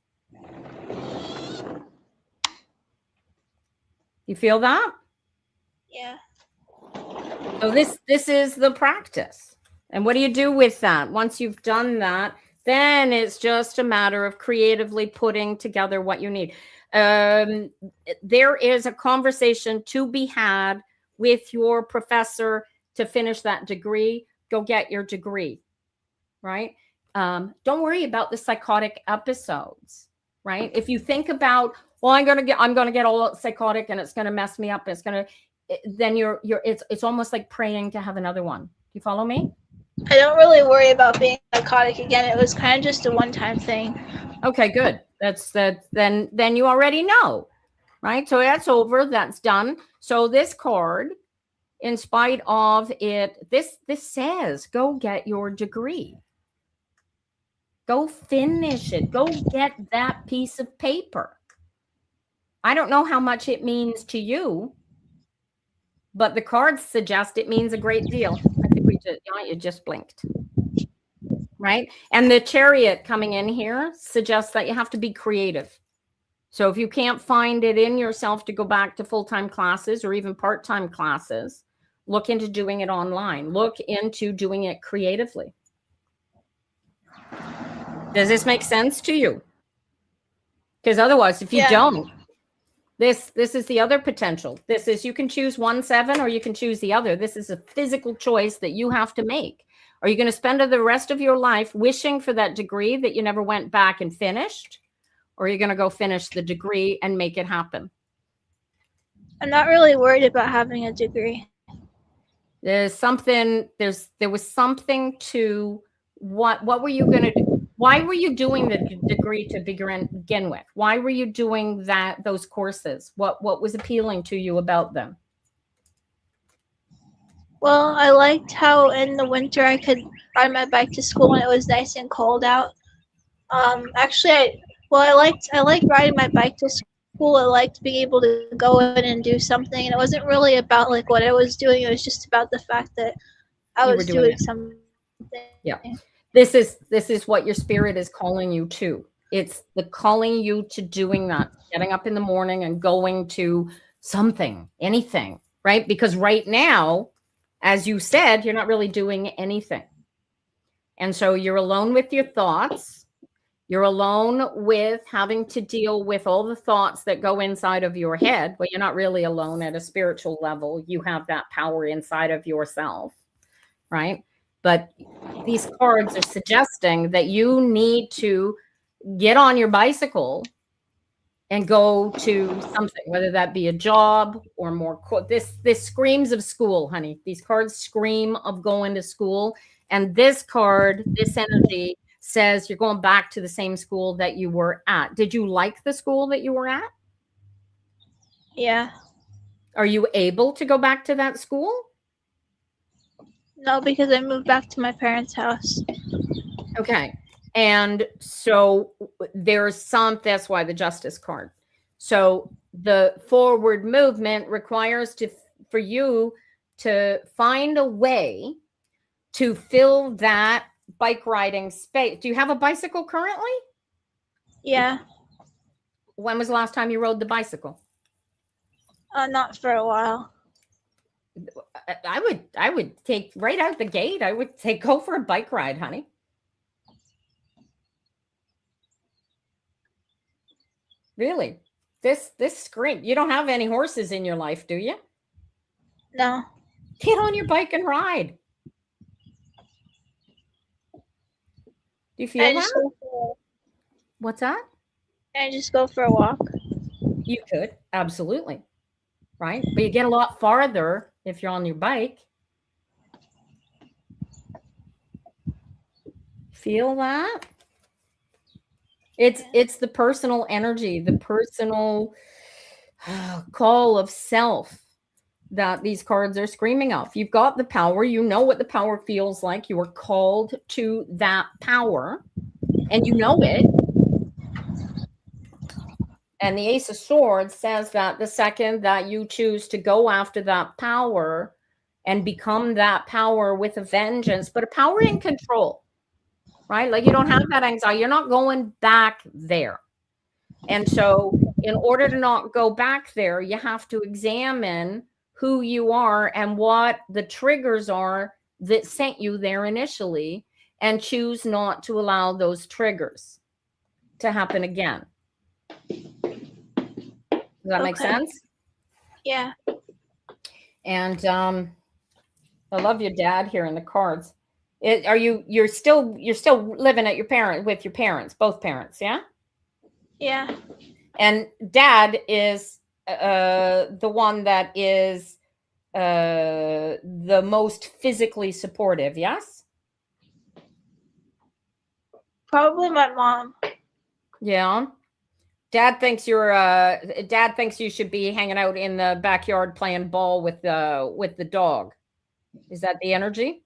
You feel that? Yeah. So this is the practice. And what do you do with that? Once you've done that, then it's just a matter of creatively putting together what you need. There is a conversation to be had with your professor to finish that degree. Go get your degree, right? Don't worry about the psychotic episodes, right? If you think about, well, I'm gonna get all psychotic and it's gonna mess me up, then it's almost like praying to have another one. Do you follow me? I don't really worry about being psychotic again. It was kind of just a one-time thing. Okay, good. Then you already know, right? So that's over. That's done. So this card, in spite of it, this says, go get your degree. Go finish it. Go get that piece of paper. I don't know how much it means to you, but the cards suggest it means a great deal. I think you just blinked. Right? And the Chariot coming in here suggests that you have to be creative. So if you can't find it in yourself to go back to full-time classes or even part-time classes, look into doing it online. Look into doing it creatively. Does this make sense to you? Because otherwise, if you don't, this is the other potential. This is, you can choose 1-7 or you can choose the other. This is a physical choice that you have to make. Are you going to spend the rest of your life wishing for that degree that you never went back and finished? Or are you going to go finish the degree and make it happen? I'm not really worried about having a degree. There was something to what were you going to do? Why were you doing the degree to begin with? Why were you doing those courses? What was appealing to you about them? Well, I liked how in the winter I could ride my bike to school when it was nice and cold out. Actually, I liked riding my bike to school. I liked being able to go in and do something, and it wasn't really about like what I was doing. It was just about the fact that I was doing something. Yeah, this is what your spirit is calling you to. It's the calling you to doing that, getting up in the morning and going to something, anything, right? Because right now, as you said, you're not really doing anything. And so you're alone with your thoughts. You're alone with having to deal with all the thoughts that go inside of your head. Well, you're not really alone at a spiritual level. You have that power inside of yourself, right? But these cards are suggesting that you need to get on your bicycle and go to something, whether that be a job or more. This screams of school, honey. These cards scream of going to school. And this card, this energy says you're going back to the same school that you were at. Did you like the school that you were at? Yeah. Are you able to go back to that school? No, because I moved back to my parents' house. Okay. And so that's why the Justice card. So the forward movement requires for you to find a way to fill that bike riding space. Do you have a bicycle currently? Yeah. When was the last time you rode the bicycle? Not for a while. I would take right out the gate. I would say go for a bike ride, honey. Really? This scream. You don't have any horses in your life, do you? No. Get on your bike and ride. Do you feel that? What's that? Can I just go for a walk? You could, absolutely. Right? But you get a lot farther if you're on your bike. Feel that? It's the personal energy, the personal call of self that these cards are screaming of. You've got the power. You know what the power feels like. You are called to that power, and you know it. And the Ace of Swords says that the second that you choose to go after that power and become that power with a vengeance, but a power in control, right? Like you don't have that anxiety. You're not going back there. And so in order to not go back there, you have to examine who you are and what the triggers are that sent you there initially, and choose not to allow those triggers to happen again. Does that make sense? Yeah. And I love your dad here in the cards. Are you're still living at with your parents, both parents, yeah? Yeah. And dad is the one that is the most physically supportive, yes? Probably my mom. Yeah. Dad thinks you should be hanging out in the backyard playing ball with the dog. Is that the energy?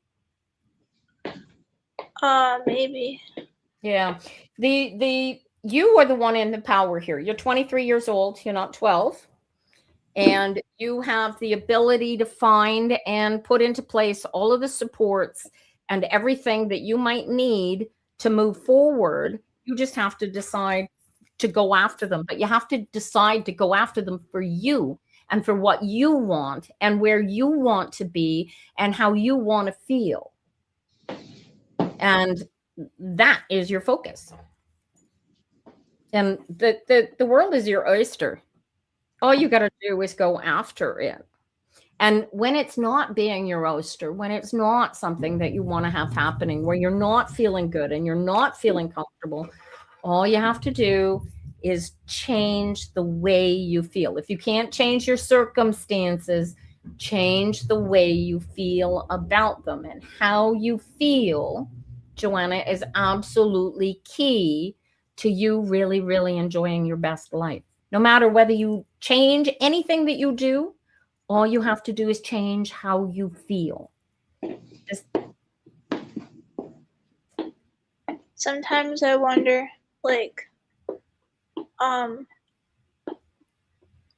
Maybe. Yeah. You are the one in the power here. You're 23 years old, you're not 12. And you have the ability to find and put into place all of the supports and everything that you might need to move forward. You just have to decide to go after them, but you have to decide to go after them for you and for what you want and where you want to be and how you want to feel. And that is your focus. And the world is your oyster. All you got to do is go after it. And when it's not being your oyster, when it's not something that you want to have happening, where you're not feeling good and you're not feeling comfortable, all you have to do is change the way you feel. If you can't change your circumstances, change the way you feel about them. And how you feel, Joanna, is absolutely key to you really, really enjoying your best life. No matter whether you change anything that you do, all you have to do is change how you feel. Sometimes I wonder, like, I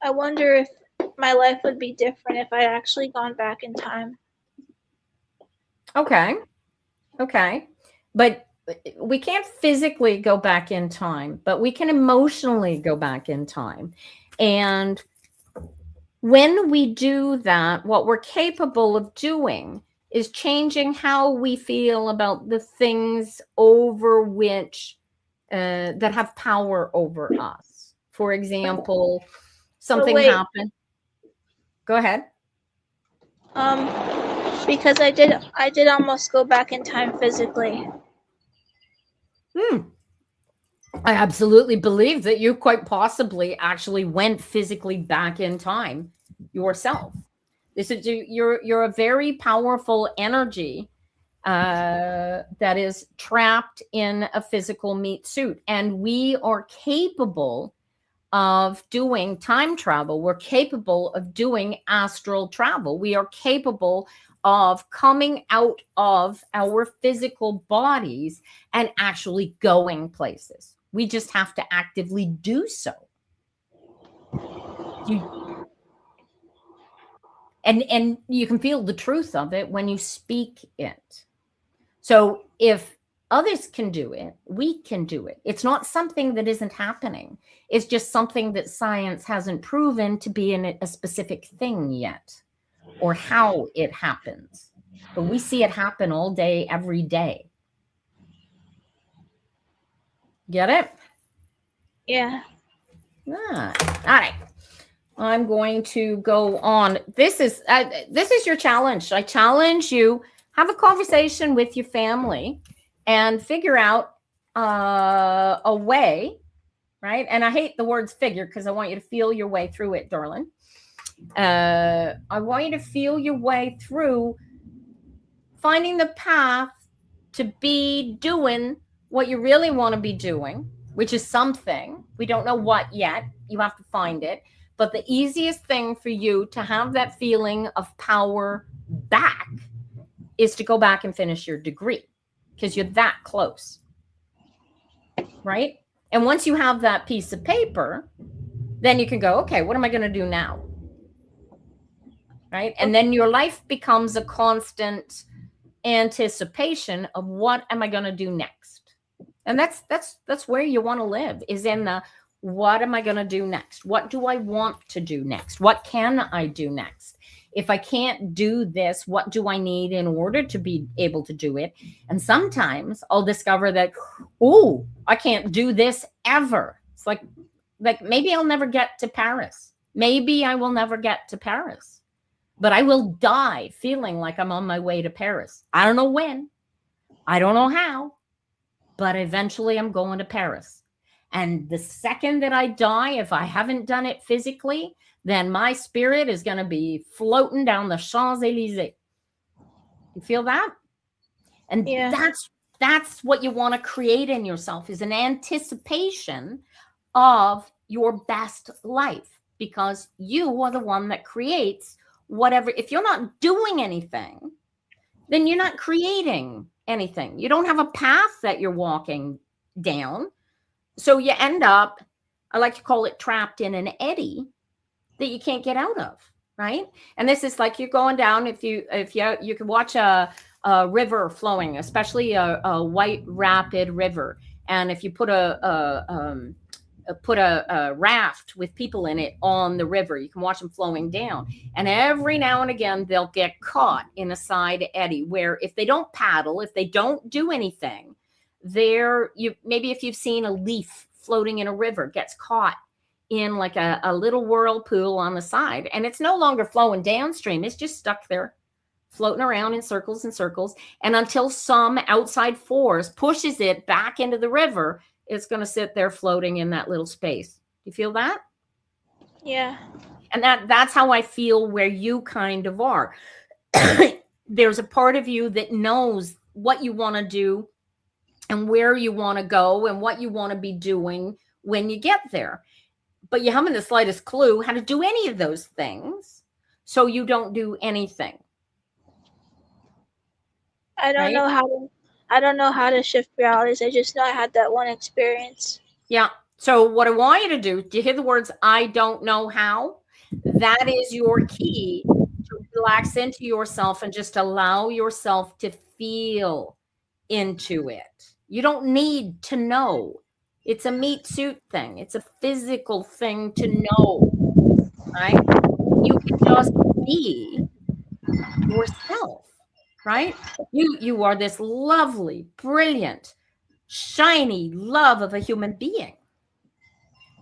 wonder if my life would be different if I actually gone back in time. Okay. But we can't physically go back in time, but we can emotionally go back in time. And when we do that, what we're capable of doing is changing how we feel about the things over which that have power over us. For example, something happened. Go ahead. Because I did almost go back in time physically. I absolutely believe that you quite possibly actually went physically back in time yourself. This is you're a very powerful energy that is trapped in a physical meat suit, and we are capable of doing time travel. We're capable of doing astral travel. We are capable of coming out of our physical bodies and actually going places. We just have to actively do so. And you can feel the truth of it when you speak it. So if others can do it, we can do it. It's not something that isn't happening. It's just something that science hasn't proven to be a specific thing yet, or how it happens. But we see it happen all day, every day. Get it? Yeah. All right. I'm going to go on. This is your challenge. I challenge you, have a conversation with your family and figure out a way, right? And I hate the words figure because I want you to feel your way through it, darling. I want you to feel your way through finding the path to be doing what you really want to be doing, which is something. We don't know what yet. You have to find it. But the easiest thing for you to have that feeling of power back is to go back and finish your degree, because you're that close, right? And once you have that piece of paper, then you can go, okay, what am I going to do now? Right? And then your life becomes a constant anticipation of what am I going to do next? And that's where you want to live, is in the what am I going to do next? What do I want to do next? What can I do next? If I can't do this, what do I need in order to be able to do it? And sometimes I'll discover that, oh, I can't do this ever. It's like maybe I'll never get to Paris. Maybe I will never get to Paris, but I will die feeling like I'm on my way to Paris. I don't know when, I don't know how, but eventually I'm going to Paris. And the second that I die, if I haven't done it physically, then my spirit is going to be floating down the Champs-Élysées. You feel that? And Yeah. that's what you want to create in yourself, is an anticipation of your best life, because you are the one that creates whatever. If you're not doing anything, then you're not creating anything. You don't have a path that you're walking down. So you end up, I like to call it, trapped in an eddy that you can't get out of, right? And this is like you're going down. If you can watch a river flowing, especially a white rapid river, and if you put a raft with people in it on the river, you can watch them flowing down. And every now and again, they'll get caught in a side eddy where if they don't paddle, if they don't do anything, maybe if you've seen a leaf floating in a river, gets caught in like a little whirlpool on the side, and it's no longer flowing downstream. It's just stuck there, floating around in circles and circles. And until some outside force pushes it back into the river, it's going to sit there floating in that little space. You feel that? Yeah. And that's how I feel where you kind of are. There's a part of you that knows what you want to do and where you want to go and what you want to be doing when you get there. But you haven't the slightest clue how to do any of those things. So you don't do anything. I don't know how to shift realities. I just know I had that one experience. Yeah. So what I want you to do you hear the words, I don't know how? That is your key to relax into yourself and just allow yourself to feel into it. You don't need to know. It's a meat suit thing. It's a physical thing to know, right? You can just be yourself, right? You are this lovely, brilliant, shiny love of a human being.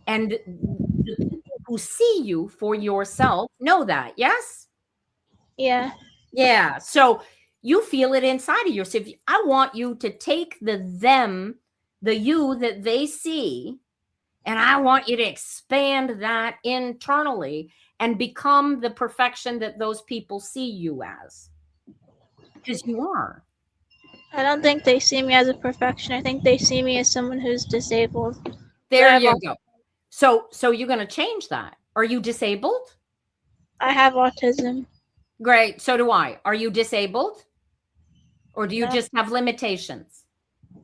And the people who see you for yourself know that, yes? Yeah. Yeah. So you feel it inside of yourself. I want you to take the you that they see, and I want you to expand that internally and become the perfection that those people see you as. Because you are. I don't think they see me as a perfection. I think they see me as someone who's disabled. There you go. So you're going to change that. Are you disabled? I have autism. Great. So do I. Are you disabled? Or do you No. just have limitations?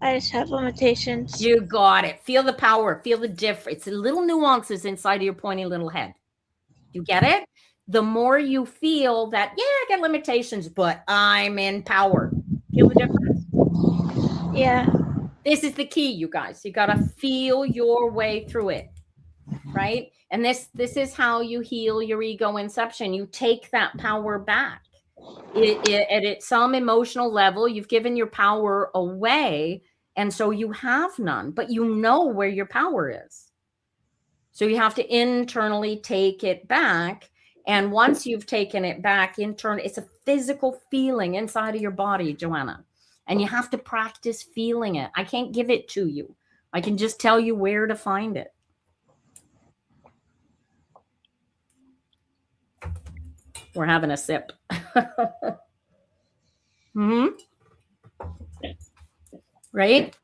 I just have limitations. You got it. Feel the power. Feel the difference. It's the little nuances inside of your pointy little head. You get it? The more you feel that, yeah, I got limitations, but I'm in power. Feel the difference? Yeah. This is the key, you guys. You got to feel your way through it, right? And this is how you heal your ego inception. You take that power back. At some emotional level, you've given your power away, and so you have none, but you know where your power is. So you have to internally take it back. And once you've taken it back internally, it's a physical feeling inside of your body, Joanna. And you have to practice feeling it. I can't give it to you. I can just tell you where to find it. We're having a sip. Right?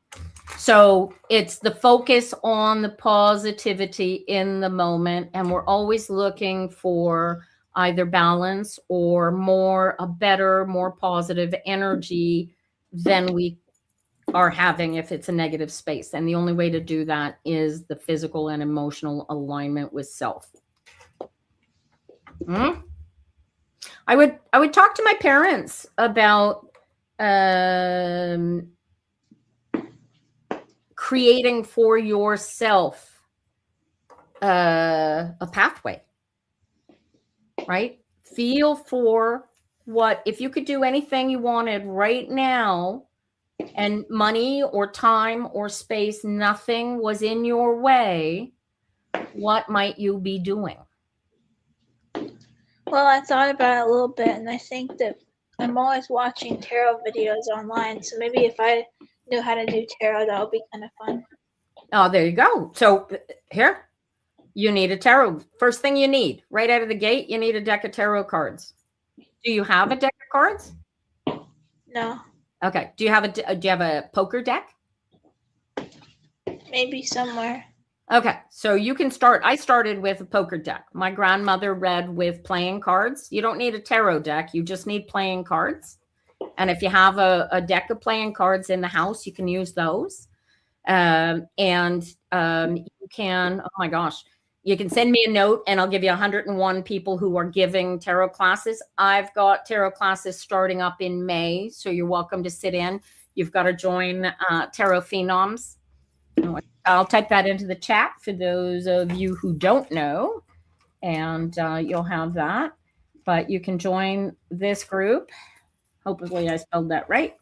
So it's the focus on the positivity in the moment. And we're always looking for either balance or a better, more positive energy than we are having if it's a negative space. And the only way to do that is the physical and emotional alignment with self. I would talk to my parents about creating for yourself a pathway, right? Feel for if you could do anything you wanted right now, and money or time or space, nothing was in your way, what might you be doing? Well, I thought about it a little bit, and I think that I'm always watching tarot videos online, so maybe if I knew how to do tarot, that would be kind of fun. Oh, there you go. So here, you need a tarot. First thing you need, right out of the gate, you need a deck of tarot cards. Do you have a deck of cards? No, Okay. Do you have a poker deck? maybe somewhere. Okay, so you can start. I started with a poker deck. My grandmother read with playing cards. You don't need a tarot deck. You just need playing cards. And if you have a deck of playing cards in the house, you can use those. You can, oh my gosh, you can send me a note and I'll give you 101 people who are giving tarot classes. I've got tarot classes starting up in May, so you're welcome to sit in. You've got to join Tarot Phenoms. I'll type that into the chat for those of you who don't know, and you'll have that. But you can join this group. Hopefully I spelled that right.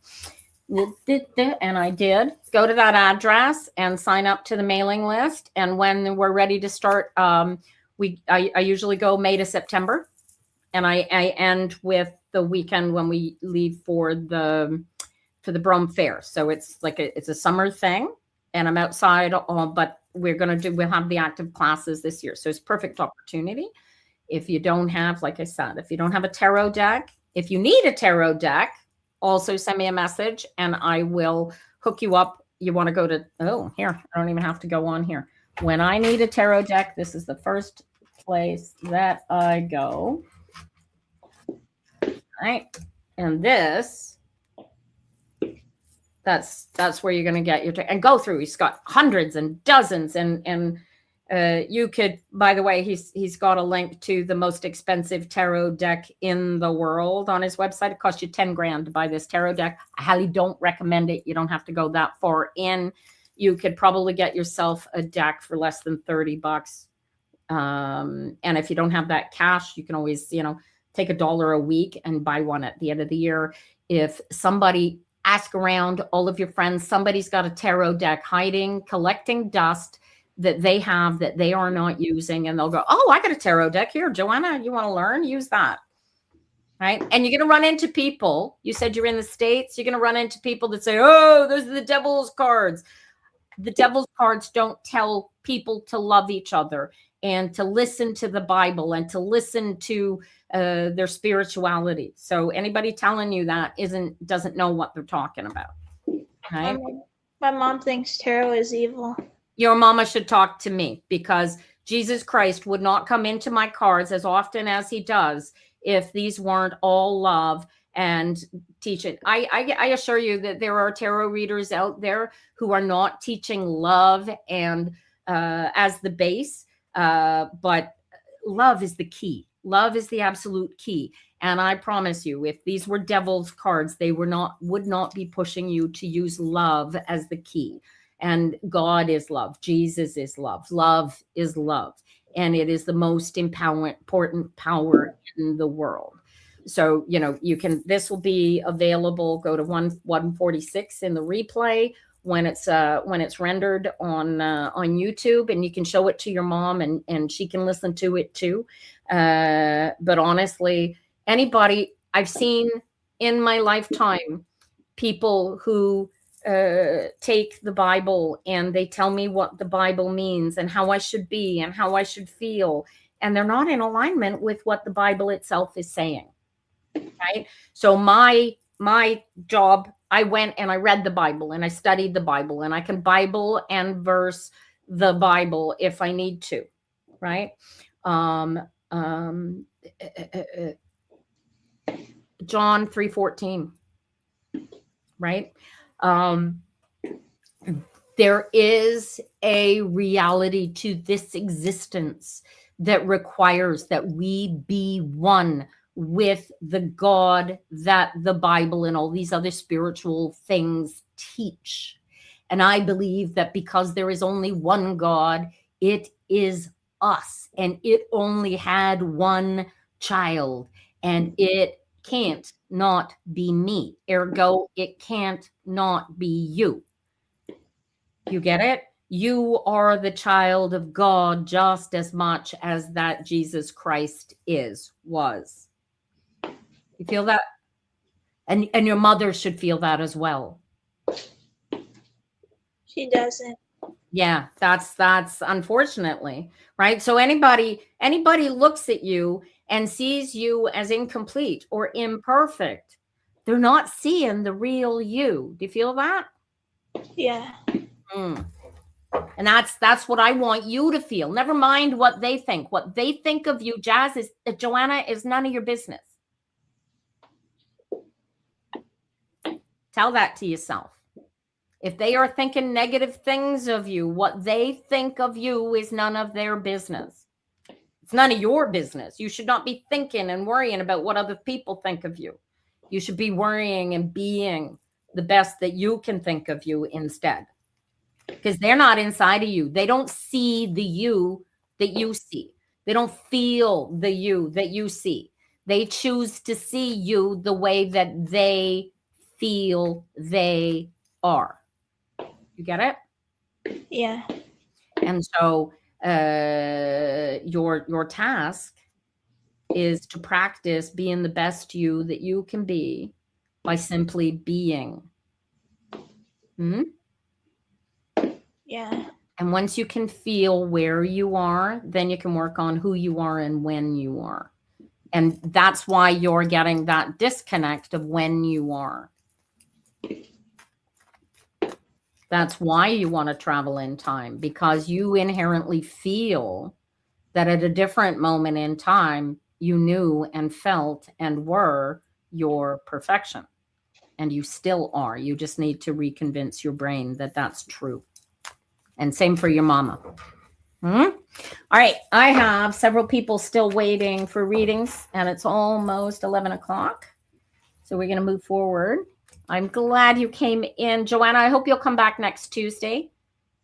And I did. Go to that address and sign up to the mailing list. And when we're ready to start, I usually go May to September, and I end with the weekend when we leave for the Brum Fair. So it's like it's a summer thing. And I'm outside, but we'll have the active classes this year. So it's perfect opportunity. If you don't have, like I said, if you don't have a tarot deck, if you need a tarot deck, also send me a message and I will hook you up. You want to go to, here, I don't even have to go on here. When I need a tarot deck, this is the first place that I go. All right. And this, that's where you're going to get your and go through. He's got hundreds and dozens, and you could, by the way, he's got a link to the most expensive tarot deck in the world on his website. It costs you 10 grand to buy this tarot deck. I highly don't recommend it. You don't have to go that far in. You could probably get yourself a deck for less than $30. And if you don't have that cash, you can always, take $1 a week and buy one at the end of the year. If somebody ask around all of your friends, somebody's got a tarot deck hiding, collecting dust that they have that they are not using. And they'll go, oh, I got a tarot deck here. Joanna, you want to learn? Use that. Right. And you're going to run into people. You said you're in the States. You're going to run into people that say, oh, those are the devil's cards. The devil's cards don't tell people to love each other and to listen to the Bible and to listen to their spirituality. So anybody telling you that doesn't know what they're talking about. Right? My mom thinks tarot is evil. Your mama should talk to me, because Jesus Christ would not come into my cards as often as he does if these weren't all love and teaching. I assure you that there are tarot readers out there who are not teaching love and as the base, but love is the key. Love is the absolute key. And I promise you, if these were devil's cards, they would not be pushing you to use love as the key. And God is love. Jesus is love. Love is love. And it is the most important power in the world. So, this will be available. Go to 146 in the replay when it's rendered on YouTube, and you can show it to your mom and she can listen to it too. But honestly, anybody I've seen in my lifetime, people who take the Bible and they tell me what the Bible means and how I should be and how I should feel, and they're not in alignment with what the Bible itself is saying. Right? So my job, I went and I read the Bible and I studied the Bible, and I can Bible and verse the Bible if I need to. Right? John 3:14. Right? There is a reality to this existence that requires that we be one with the God that the Bible and all these other spiritual things teach. And I believe that because there is only one God, it is us, and it only had one child, and it can't not be me. Ergo, it can't not be you. You get it? You are the child of God just as much as that Jesus Christ was. You feel that? And your mother should feel that as well. She doesn't. Yeah, that's unfortunately, right? So anybody looks at you and sees you as incomplete or imperfect, they're not seeing the real you. Do you feel that? Yeah. Mm. And that's what I want you to feel. Never mind what they think. What they think of you, Joanna, is none of your business. Tell that to yourself. If they are thinking negative things of you, what they think of you is none of their business. It's none of your business. You should not be thinking and worrying about what other people think of you. You should be worrying and being the best that you can think of you instead. Because they're not inside of you. They don't see the you that you see. They don't feel the you that you see. They choose to see you the way that they feel they are. You get it? Yeah. And so your task is to practice being the best you that you can be by simply being. Hmm? Yeah. And once you can feel where you are, then you can work on who you are and when you are. And that's why you're getting that disconnect of when you are. That's why you want to travel in time, because you inherently feel that at a different moment in time, you knew and felt and were your perfection. And you still are. You just need to reconvince your brain that that's true. And same for your mama. All right. I have several people still waiting for readings, and it's almost 11 o'clock. So we're going to move forward. I'm glad you came in. Joanna, I hope you'll come back next Tuesday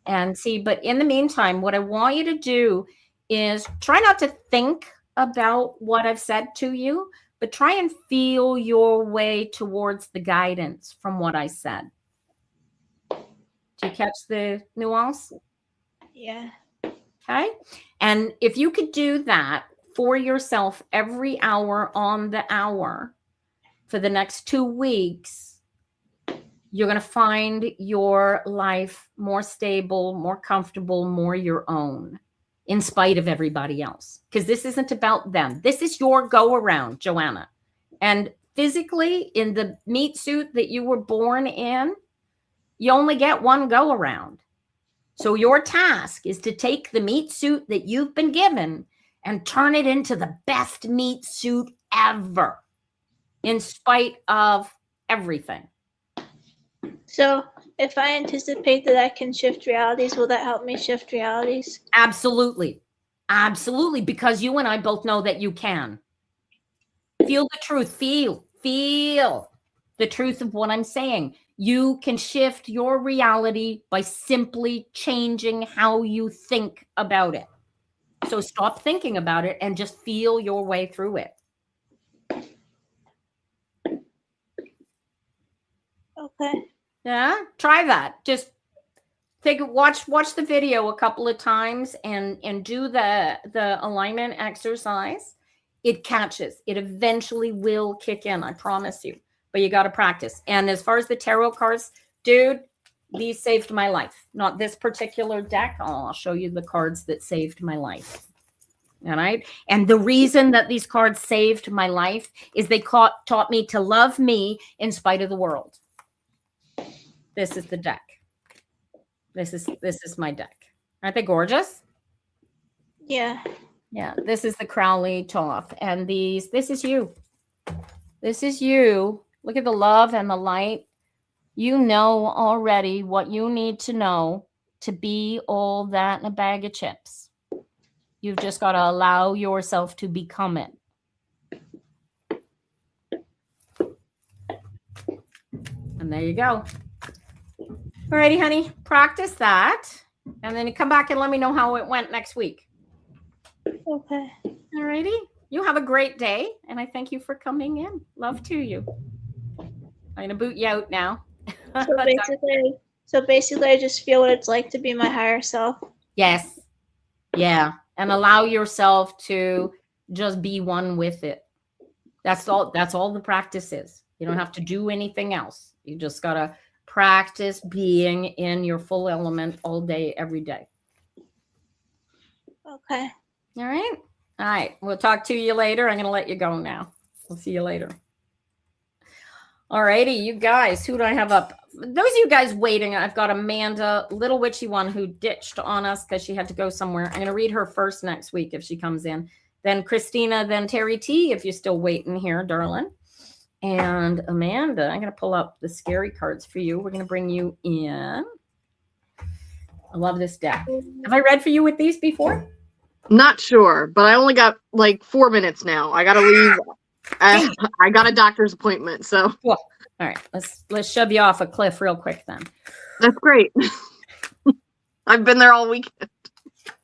and see. But in the meantime, what I want you to do is try not to think about what I've said to you, but try and feel your way towards the guidance from what I said. Do you catch the nuance? Yeah. Okay. And if you could do that for yourself every hour on the hour for the next 2 weeks, you're going to find your life more stable, more comfortable, more your own, in spite of everybody else. Because this isn't about them. This is your go around, Joanna. And physically, in the meat suit that you were born in, you only get one go around. So your task is to take the meat suit that you've been given and turn it into the best meat suit ever, in spite of everything. So if I anticipate that I can shift realities, will that help me shift realities? Absolutely. Absolutely. Because you and I both know that you can. Feel the truth. Feel the truth of what I'm saying. You can shift your reality by simply changing how you think about it. So stop thinking about it and just feel your way through it. Okay. Yeah, try that. Just watch the video a couple of times and do the alignment exercise. It catches. It eventually will kick in, I promise you. But you got to practice. And as far as the tarot cards, dude, these saved my life. Not this particular deck. Oh, I'll show you the cards that saved my life. All right. And the reason that these cards saved my life is they taught me to love me in spite of the world. This is the deck. This is my deck. Aren't they gorgeous? Yeah. Yeah. This is the Crowley top. And this is you. This is you. Look at the love and the light. You know already what you need to know to be all that in a bag of chips. You've just got to allow yourself to become it. And there you go. Alrighty, honey, practice that. And then you come back and let me know how it went next week. Okay. Alrighty. You have a great day. And I thank you for coming in. Love to you. I'm going to boot you out now. So basically, I just feel what it's like to be my higher self. Yes. Yeah. And allow yourself to just be one with it. That's all the practice is You don't have to do anything else. You just got to practice being in your full element all day, every day. Okay. All right. All right. We'll talk to you later. I'm going to let you go now. We'll see you later. All righty, you guys, who do I have up? Those of you guys waiting, I've got Amanda, little witchy one, who ditched on us because she had to go somewhere. I'm going to read her first next week if she comes in. Then Christina, then Terry T, if you're still waiting here, darling. And Amanda, I'm going to pull up the scary cards for you. We're going to bring you in. I love this deck. Have I read for you with these before? Not sure, but I only got like 4 minutes now. I got to leave. I got a doctor's appointment, so. Cool. All right, let's shove you off a cliff real quick then. That's great. I've been there all weekend.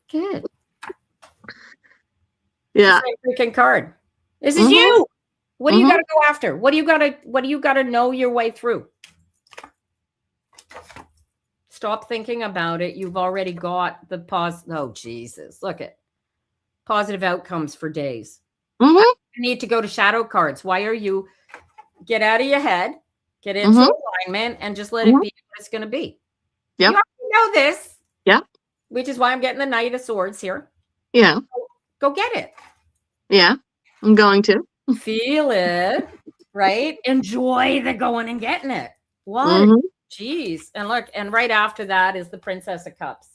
Good. Yeah. Freaking card. This is you. What do you got to go after? What do you got to know your way through? Stop thinking about it. You've already got the Oh, Jesus. Look at positive outcomes for days. You need to go to shadow cards. Why are you? Get out of your head, get into alignment, and just let it be what it's going to be. Yeah. You already know this. Yeah. Which is why I'm getting the Knight of Swords here. Yeah. Go get it. Yeah. I'm going to. Feel it, right? Enjoy the going and getting it. What? Jeez. And look, and right after that is the Princess of Cups,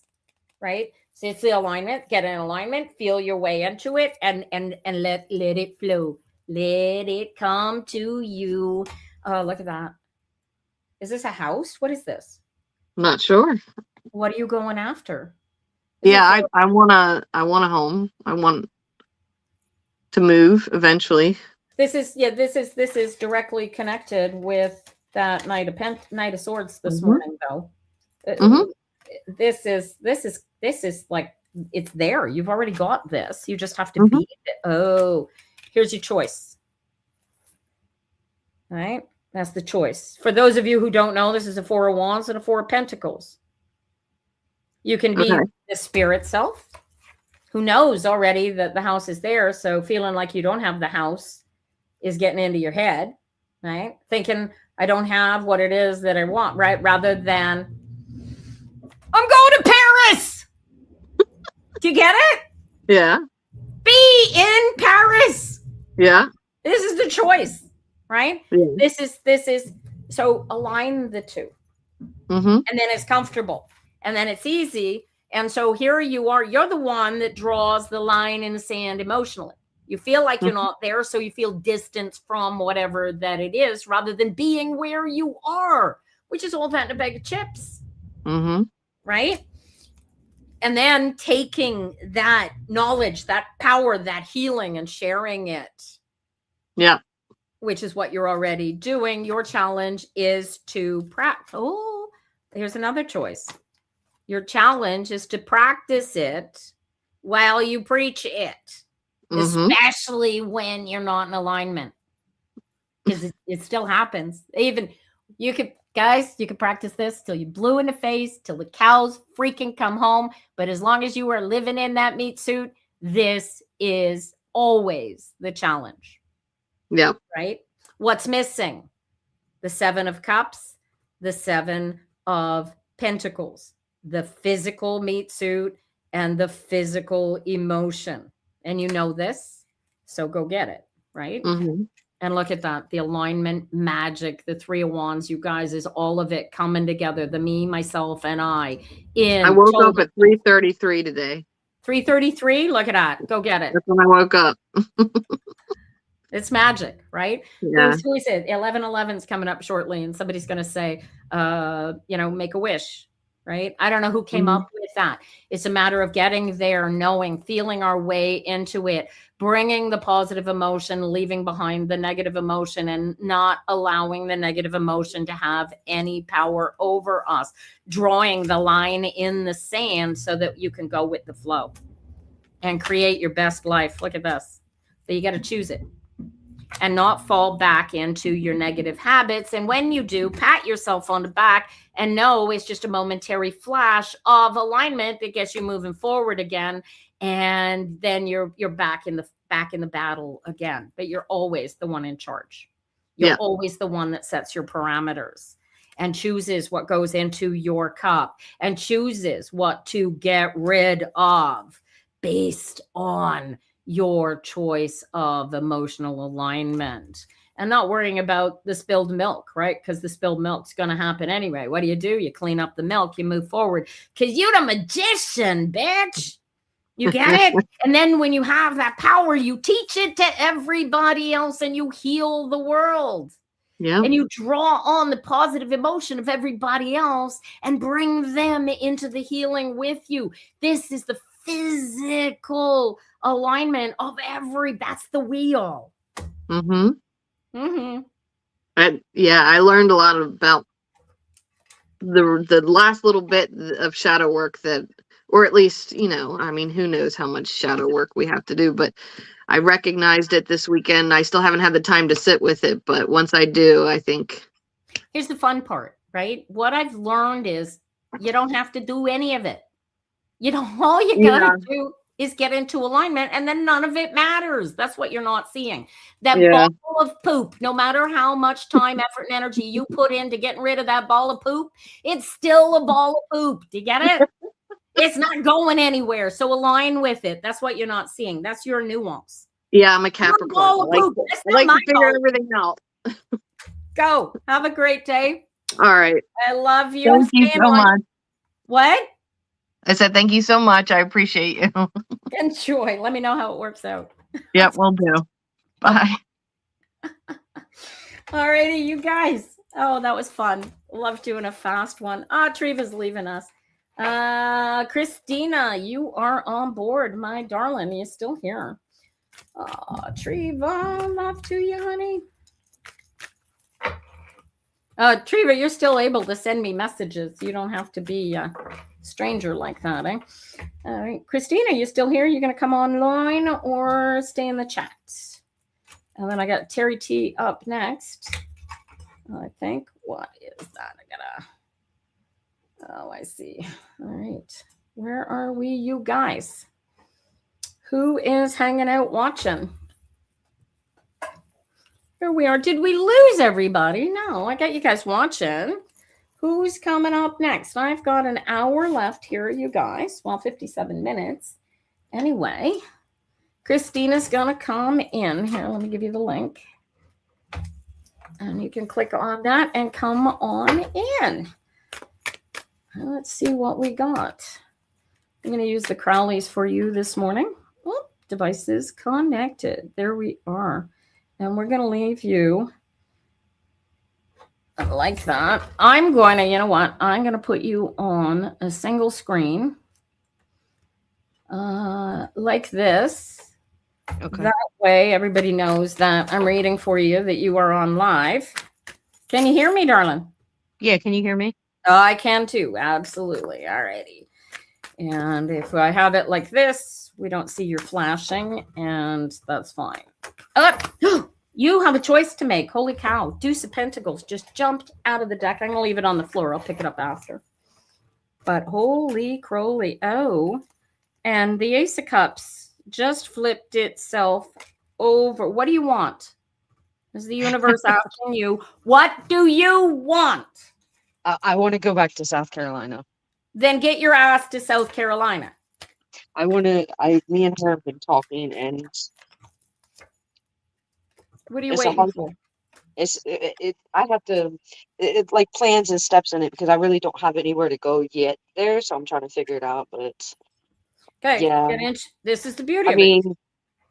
right? So it's the alignment. Get in alignment, feel your way into it, and let it flow. Let it come to you. Oh, look at that. Is this a house? What is this? Not sure. What are you going after? Yeah, I want a home. I want to move eventually. This is directly connected with that Knight of Swords this morning, though. This is like, it's there. You've already got this. You just have to be it. Oh, here's your choice. All right. That's the choice. For those of you who don't know, this is a Four of Wands and a Four of Pentacles. You can be the spirit self who knows already that the house is there. So feeling like you don't have the house is getting into your head, right? Thinking I don't have what it is that I want, right? Rather than I'm going to Paris. Do you get it? Yeah. Be in Paris. Yeah. This is the choice, right? Yeah. This is so align the two. And then it's comfortable. And then it's easy. And so here you are. You're the one that draws the line in the sand emotionally. You feel like you're not there, so you feel distance from whatever that it is, rather than being where you are, which is all that in a bag of chips. Right? And then taking that knowledge, that power, that healing, and sharing it. Yeah. Which is what you're already doing. Your challenge is to practice. Oh, here's another choice. Your challenge is to practice it while you preach it, especially when you're not in alignment, because it still happens. Even you could practice this till you blue in the face, till the cows freaking come home. But as long as you are living in that meat suit, this is always the challenge. Yeah. Right? What's missing? The Seven of Cups, the Seven of Pentacles, the physical meat suit, and the physical emotion. And you know this, so go get it, right? And look at that, the alignment magic, the Three of Wands, you guys, is all of it coming together. The me, myself, and I. I woke up at 3:33 today. 3:33? Look at that. Go get it. That's when I woke up. It's magic, right? Yeah. Who is it? 11/11 is coming up shortly, and somebody's going to say, make a wish, right? I don't know who came up with that. It's a matter of getting there, knowing, feeling our way into it, bringing the positive emotion, leaving behind the negative emotion, and not allowing the negative emotion to have any power over us, drawing the line in the sand so that you can go with the flow and create your best life. Look at this. So you got to choose it and not fall back into your negative habits. And when you do, pat yourself on the back and know it's just a momentary flash of alignment that gets you moving forward again. And then you're back in the battle again, but you're always the one in charge. You're Yeah. always the one that sets your parameters and chooses what goes into your cup and chooses what to get rid of based on your choice of emotional alignment, and not worrying about the spilled milk, right? Because the spilled milk's going to happen anyway. What do? You clean up the milk, you move forward, because you're the magician, bitch. You get it? And then when you have that power, you teach it to everybody else and you heal the world. Yeah. And you draw on the positive emotion of everybody else and bring them into the healing with you. This is the physical alignment of that's the wheel. Mm-hmm. Mm-hmm. I learned a lot about the last little bit of shadow work that, or at least, I mean, who knows how much shadow work we have to do, but I recognized it this weekend. I still haven't had the time to sit with it, but once I do, I think. Here's the fun part, right? What I've learned is you don't have to do any of it. All you gotta do is get into alignment, and then none of it matters. That's what you're not seeing. That ball of poop, no matter how much time, effort, and energy you put into getting rid of that ball of poop, it's still a ball of poop. Do you get it? It's not going anywhere. So align with it. That's what you're not seeing. That's your nuance. Yeah, I'm a Capricorn. I like to figure everything out. Go. Have a great day. All right. I love you. Thank you so much. What? I said, thank you so much. I appreciate you. Enjoy. Let me know how it works out. Yep, will do. Bye. All righty, you guys. Oh, that was fun. Love doing a fast one. Triva's leaving us. Christina, you are on board, my darling. You're still here. Triva, love to you, honey. Triva, you're still able to send me messages. You don't have to be a stranger like that, eh? All right, Christina, you still here? You're going to come online or stay in the chat? And then I got Terry T up next. I think. What is that? Oh, I see. All right. Where are we, you guys? Who is hanging out watching? Here we are. Did we lose everybody? No, I got you guys watching. Who's coming up next? I've got an hour left here, you guys. Well, 57 minutes. Anyway, Christina's going to come in. Here, let me give you the link. And you can click on that and come on in. Let's see what we got. I'm going to use the Crowleys for you this morning. Oh, devices connected. There we are. And we're going to leave you like that. I'm going to, you know what? I'm going to put you on a single screen like this. Okay. That way everybody knows that I'm reading for you, that you are on live. Can you hear me, darling? Yeah, can you hear me? I can too. Absolutely. All righty. And if I have it like this, we don't see your flashing, and that's fine. You have a choice to make. Holy cow. Deuce of Pentacles just jumped out of the deck. I'm going to leave it on the floor. I'll pick it up after. But holy crowley. Oh, and the Ace of Cups just flipped itself over. What do you want? Is the universe asking you, what do you want? I want to go back to South Carolina. Then get your ass to South Carolina. Me and her have been talking, and What are you it's waiting for? I have to, it's like plans and steps in it, because I really don't have anywhere to go yet there, so I'm trying to figure it out, but it's, Okay, yeah. this is the beauty I of mean,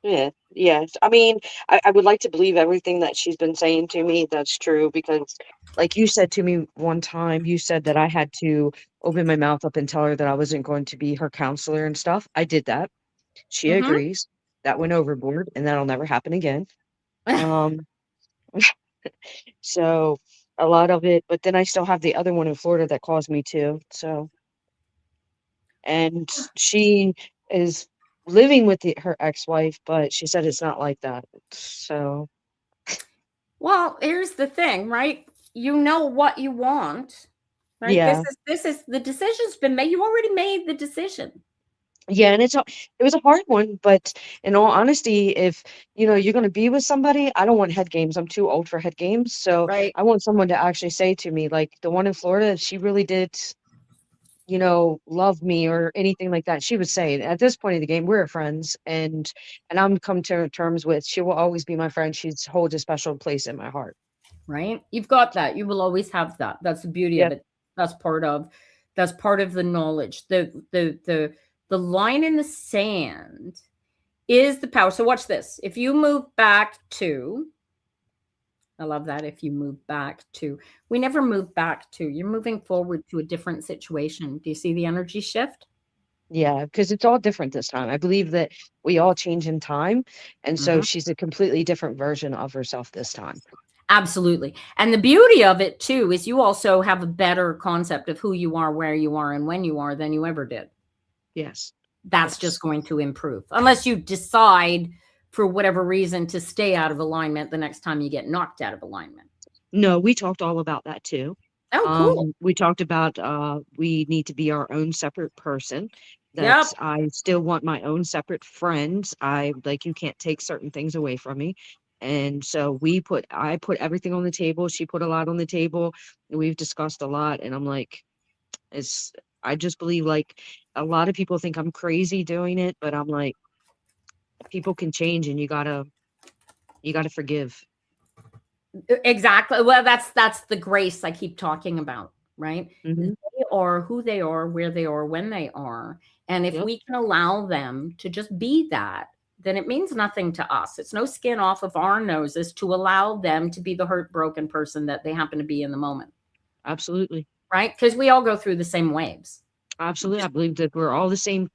it. yeah. I mean, I would like to believe everything that she's been saying to me, that's true, because like you said to me one time, you said that I had to open my mouth up and tell her that I wasn't going to be her counselor and stuff. I did that. She agrees. That went overboard, and that'll never happen again. So a lot of it, but then I still have the other one in Florida that caused me to. So, and she is living with her ex-wife, but she said it's not like that. So, Well, here's the thing, right? You know what you want, right? yeah, This is the decision's been made. You already made the decision. Yeah, and it was a hard one, but in all honesty, if you're going to be with somebody, I don't want head games. I'm too old for head games, so Right. I want someone to actually say to me, like the one in Florida, she really did, love me or anything like that. She would say, at this point in the game, we're friends, and I'm come to terms with she will always be my friend. She's holds a special place in my heart. Right? You've got that. You will always have that. That's the beauty Yeah. of it. That's part of the knowledge. The line in the sand is the power. So watch this. If you move back to, I love that. If you move back to, we never move back to, you're moving forward to a different situation. Do you see the energy shift? Yeah, because it's all different this time. I believe that we all change in time, and so Mhm. she's a completely different version of herself this time. Absolutely. And the beauty of it too is you also have a better concept of who you are, where you are, and when you are than you ever did. Yes. That's Yes. just going to improve unless you decide for whatever reason to stay out of alignment the next time you get knocked out of alignment. No, we talked all about that too. Oh, cool. We talked about we need to be our own separate person. Yep. That I still want my own separate friends. I like you can't take certain things away from me. And so I put everything on the table. She put a lot on the table. We've discussed a lot, and I'm like, it's I just believe like a lot of people think I'm crazy doing it, but I'm like, people can change, and you gotta forgive. Exactly. Well, that's the grace I keep talking about, right? Hmm. They are who they are, where they are, when they are. And if Yep. we can allow them to just be that, then it means nothing to us. It's no skin off of our noses to allow them to be the hurt, broken person that they happen to be in the moment, Absolutely. right? Because we all go through the same waves. Absolutely. I believe that we're all the same.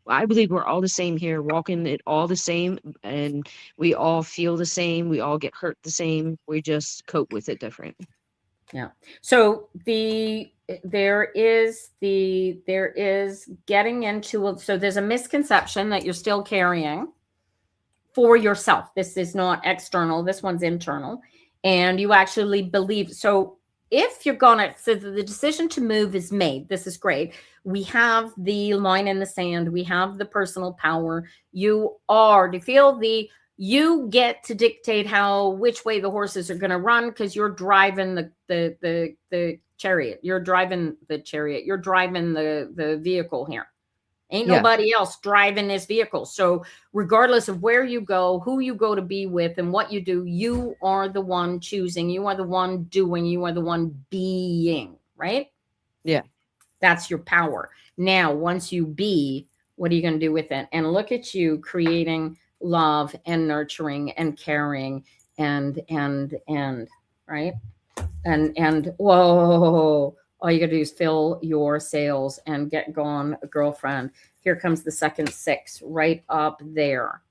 I believe we're all the same here, walking it all the same, and we all feel the same. We all get hurt the same. We just cope with it different. Yeah. So there is getting into so there's a misconception that you're still carrying for yourself. This is not external. This one's internal, and you actually believe. So if you're gonna, so the decision to move is made. This is great. We have the line in the sand. We have the personal power. You feel you get to dictate which way the horses are going to run because you're driving the chariot. You're driving the chariot. You're driving the vehicle here. Ain't Yeah. nobody else driving this vehicle. So regardless of where you go, who you go to be with, and what you do, you are the one choosing. You are the one doing. You are the one being, right? Yeah. That's your power. Now, once you be, what are you going to do with it? And look at you creating love and nurturing and caring and right? And whoa, all you got to do is fill your sails and get gone, girlfriend. Here comes the second six right up there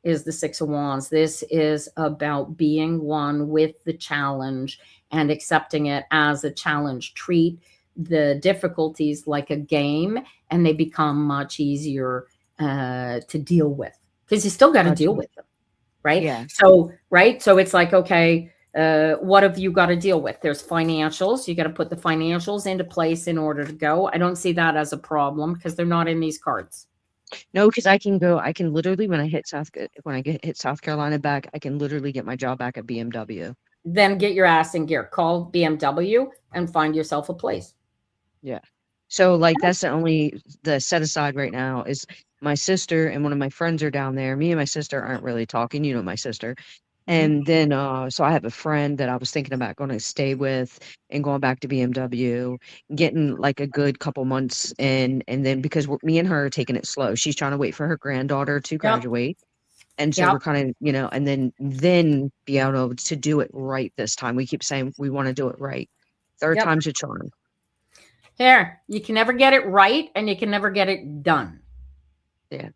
is the Six of Wands. This is about being one with the challenge and accepting it as a challenge. Treat the difficulties like a game, and they become much easier to deal with because you still got to deal with them, right? Yeah. So it's like, okay, what have you got to deal with? There's financials. You got to put the financials into place in order to go. I don't see that as a problem because they're not in these cards. No, because I can literally when I hit South Carolina back, I can literally get my job back at BMW. Then get your ass in gear. Call BMW and find yourself a place. Yeah. So like that's the set aside right now is my sister and one of my friends are down there. Me and my sister aren't really talking, my sister. And then so I have a friend that I was thinking about going to stay with and going back to BMW, getting like a good couple months in, and then because me and her are taking it slow. She's trying to wait for her granddaughter to graduate. And so we're kind of, and then be able to do it right this time. We keep saying we want to do it right. Third time's a charm. Here, you can never get it right and you can never get it done. Yeah.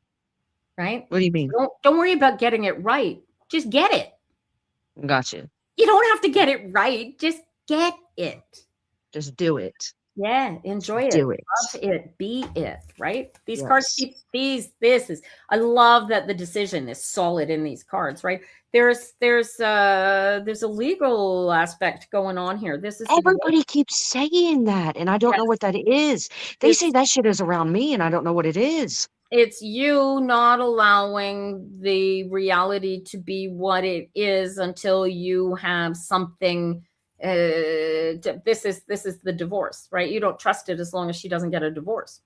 Right? What do you mean? Don't worry about getting it right. Just get it. Gotcha. You don't have to get it right. Just get it. Just do it. Yeah, enjoy it. Do it. Love it. Be it, right? These cards keep I love that the decision is solid in these cards, right? There's a legal aspect going on here. This is everybody keeps saying that, and I don't know what that is. They say that shit is around me, and I don't know what it is. It's you not allowing the reality to be what it is until you have something. This is the divorce, right? You don't trust it as long as she doesn't get a divorce.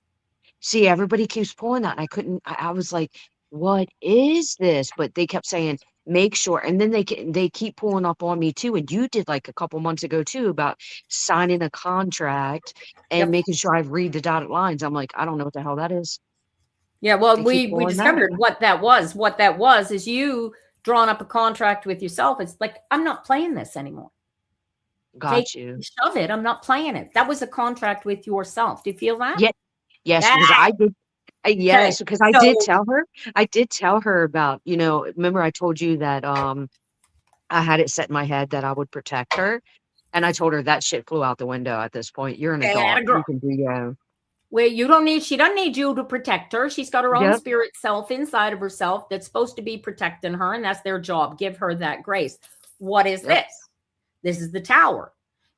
See, everybody keeps pulling that. And I was like, what is this? But they kept saying, make sure. And then they keep pulling up on me too. And you did like a couple months ago too about signing a contract and Yep. making sure I read the dotted lines. I'm like, I don't know what the hell that is. Yeah, well, They keep we pulling that. discovered what that was. What that was is you drawing up a contract with yourself. It's like, I'm not playing this anymore. Got you. Shove it. I'm not playing it. That was a contract with yourself. Do you feel that? Yeah. Yes, Yeah. because I did. Yes, because I So- did tell her. I did tell her about, remember I told you that I had it set in my head that I would protect her. And I told her that shit flew out the window at this point. You're an adult. You can do your own. Where she doesn't need you to protect her. She's got her own spirit self inside of herself that's supposed to be protecting her, and that's their job. Give her that grace. What is this? This is the tower.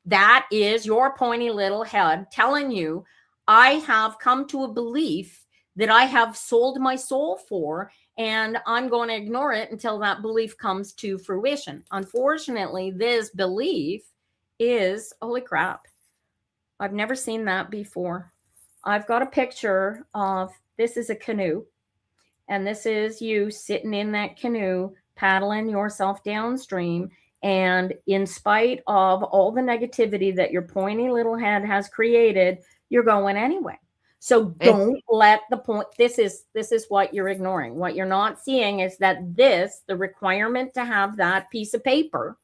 That is your pointy little head telling you, I have come to a belief that I have sold my soul for, and I'm going to ignore it until that belief comes to fruition. Unfortunately, this belief is, holy crap, I've never seen that before. I've got a picture of, this is a canoe, and this is you sitting in that canoe, paddling yourself downstream. And in spite of all the negativity that your pointy little head has created, you're going anyway. So don't let the point, this is what you're ignoring. What you're not seeing is that the requirement to have that piece of paper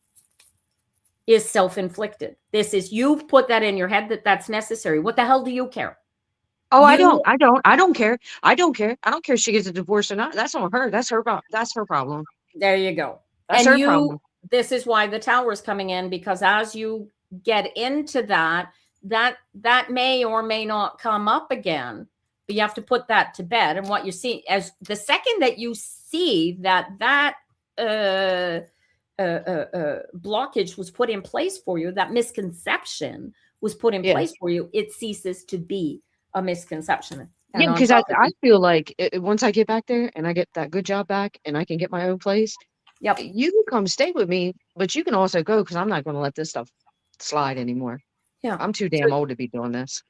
is self-inflicted. This is, you've put that in your head that that's necessary. What the hell do you care? Oh, I don't care. I don't care if she gets a divorce or not. That's on her. That's her problem. There you go. That's her problem. This is why the tower is coming in, because as you get into that may or may not come up again, but you have to put that to bed. And what you see, as the second that you see that blockage was put in place for you, that misconception was put in place for you, it ceases to be a misconception. Yeah, because I feel like once I get back there and I get that good job back and I can get my own place, you can come stay with me, but you can also go, because I'm not going to let this stuff slide anymore. Yeah, I'm too damn old to be doing this.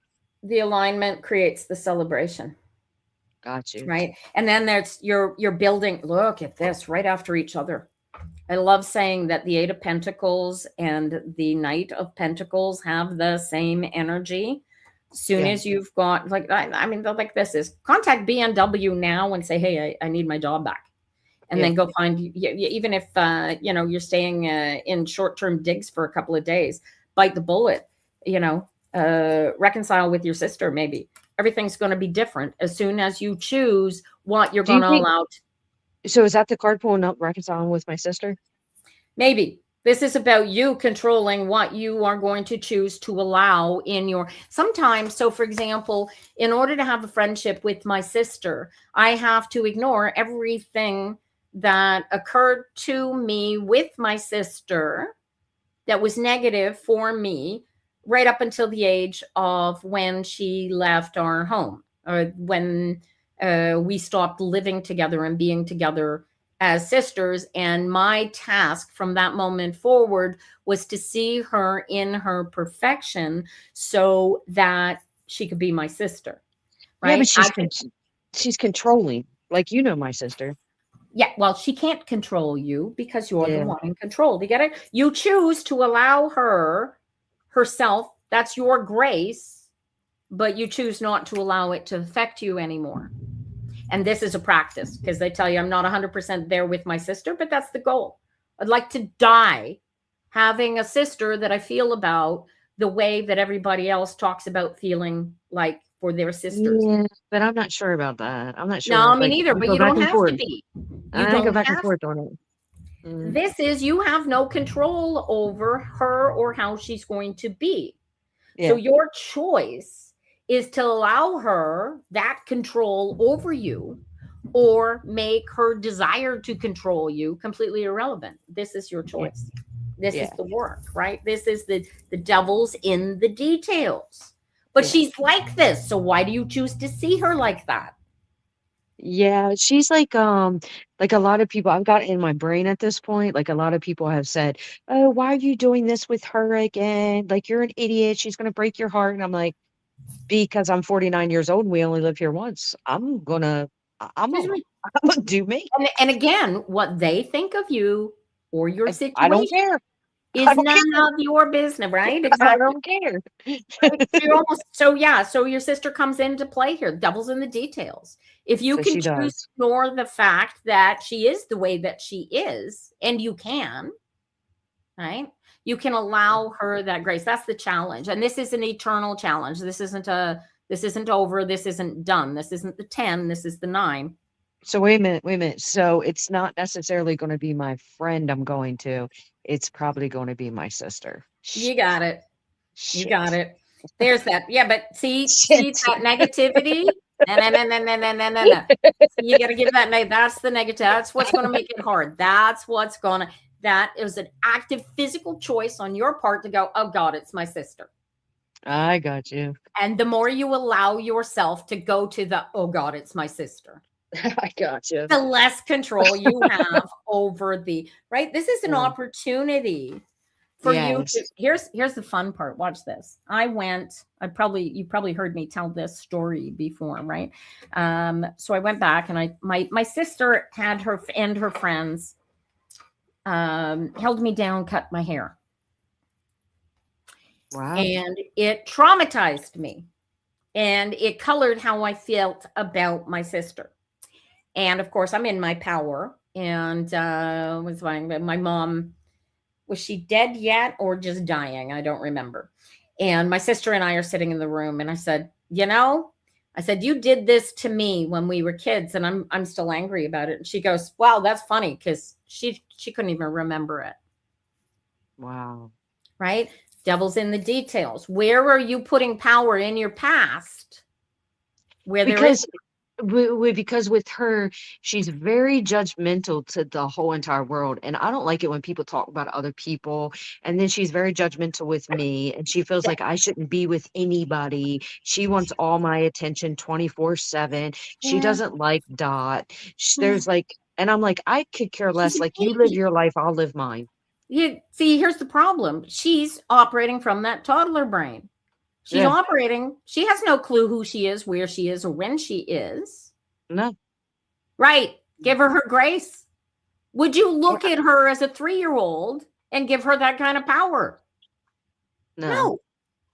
The alignment creates the celebration. Got you. Right. And then there's you're building, look at this, right after each other. I love saying that the 8 of Pentacles and the Knight of Pentacles have the same energy. Soon as you've got, like, I mean, like, this is, contact BNW now and say, hey, I need my job back. And then go find, even if, you're staying in short-term digs for a couple of days, bite the bullet, reconcile with your sister, maybe. Everything's going to be different as soon as you choose what you're going to allow. So is that the card pulling up, reconciling with my sister? Maybe. This is about you controlling what you are going to choose to allow in your, sometimes. So for example, in order to have a friendship with my sister, I have to ignore everything that occurred to me with my sister that was negative for me right up until the age of when she left our home, or when we stopped living together and being together as sisters. And my task from that moment forward was to see her in her perfection so that she could be my sister. Right? Yeah, but she's controlling, like, my sister. Yeah, well, she can't control you because you're the one in control. You get it? You choose to allow her herself. That's your grace, but you choose not to allow it to affect you anymore. And this is a practice, because they tell you I'm not 100% there with my sister, but that's the goal. I'd like to die having a sister that I feel about the way that everybody else talks about feeling like for their sisters. Yeah, but I'm not sure about that. I'm not sure. No, me neither, but you don't have to be. I go back and forth on it. This is, you have no control over her or how she's going to be. Yeah. So your choice is to allow her that control over you, or make her desire to control you completely irrelevant. This is your choice. This is the work, right? This is the devil's in the details. But she's like this. So why do you choose to see her like that? Yeah, she's like a lot of people I've got in my brain at this point, like a lot of people have said, "Oh, why are you doing this with her again? Like you're an idiot. She's gonna break your heart." And I'm like, because I'm 49 years old and we only live here once. I'm Here's gonna what- I'm gonna do me. And again, what they think of you or your I don't situation care. I is don't none care. of your business, right? I Exactly. don't care. So your sister comes into play here. Devil's in the details. If you So can she choose to does. ignore the fact that she is the way that she is, and you can, right? You can allow her that grace. That's the challenge. And this is an eternal challenge. This isn't over. This isn't done. This isn't the 10. This is the 9. So wait a minute, wait a minute. So it's not necessarily going to be my friend I'm going to. It's probably going to be my sister. You got it. You Shit. got it. There's that. Yeah, but see Shit. that negativity? No. You got to give that that's the negative. That's what's going to make it hard. That is an active physical choice on your part to go, oh God, it's my sister. I got you. And the more you allow yourself to go to the, oh God, it's my sister, I got you. the less control you have over right? This is an Yeah. opportunity for you Yes. to, here's the fun part. Watch this. You probably heard me tell this story before, right? So I went back and my sister had her and her friends held me down, cut my hair. Wow. And it traumatized me. And it colored how I felt about my sister. And of course, I'm in my power. And my mom, was she dead yet or just dying? I don't remember. And my sister and I are sitting in the room. And I said, you did this to me when we were kids, and I'm still angry about it. And she goes, wow, that's funny, because she couldn't even remember it. Wow. Right? Devil's in the details. Where are you putting power in your past? Because with her, she's very judgmental to the whole entire world. And I don't like it when people talk about other people. And then she's very judgmental with me. And she feels like I shouldn't be with anybody. She wants all my attention 24/7. She doesn't like Dot. There's like, and I'm like, I could care less. Like, you live your life, I'll live mine. You see, here's the problem. She's operating from that toddler brain. She's operating. She has no clue who she is, where she is, or when she is. No. Right. Give her grace. Would you look at her as a 3-year-old and give her that kind of power? No.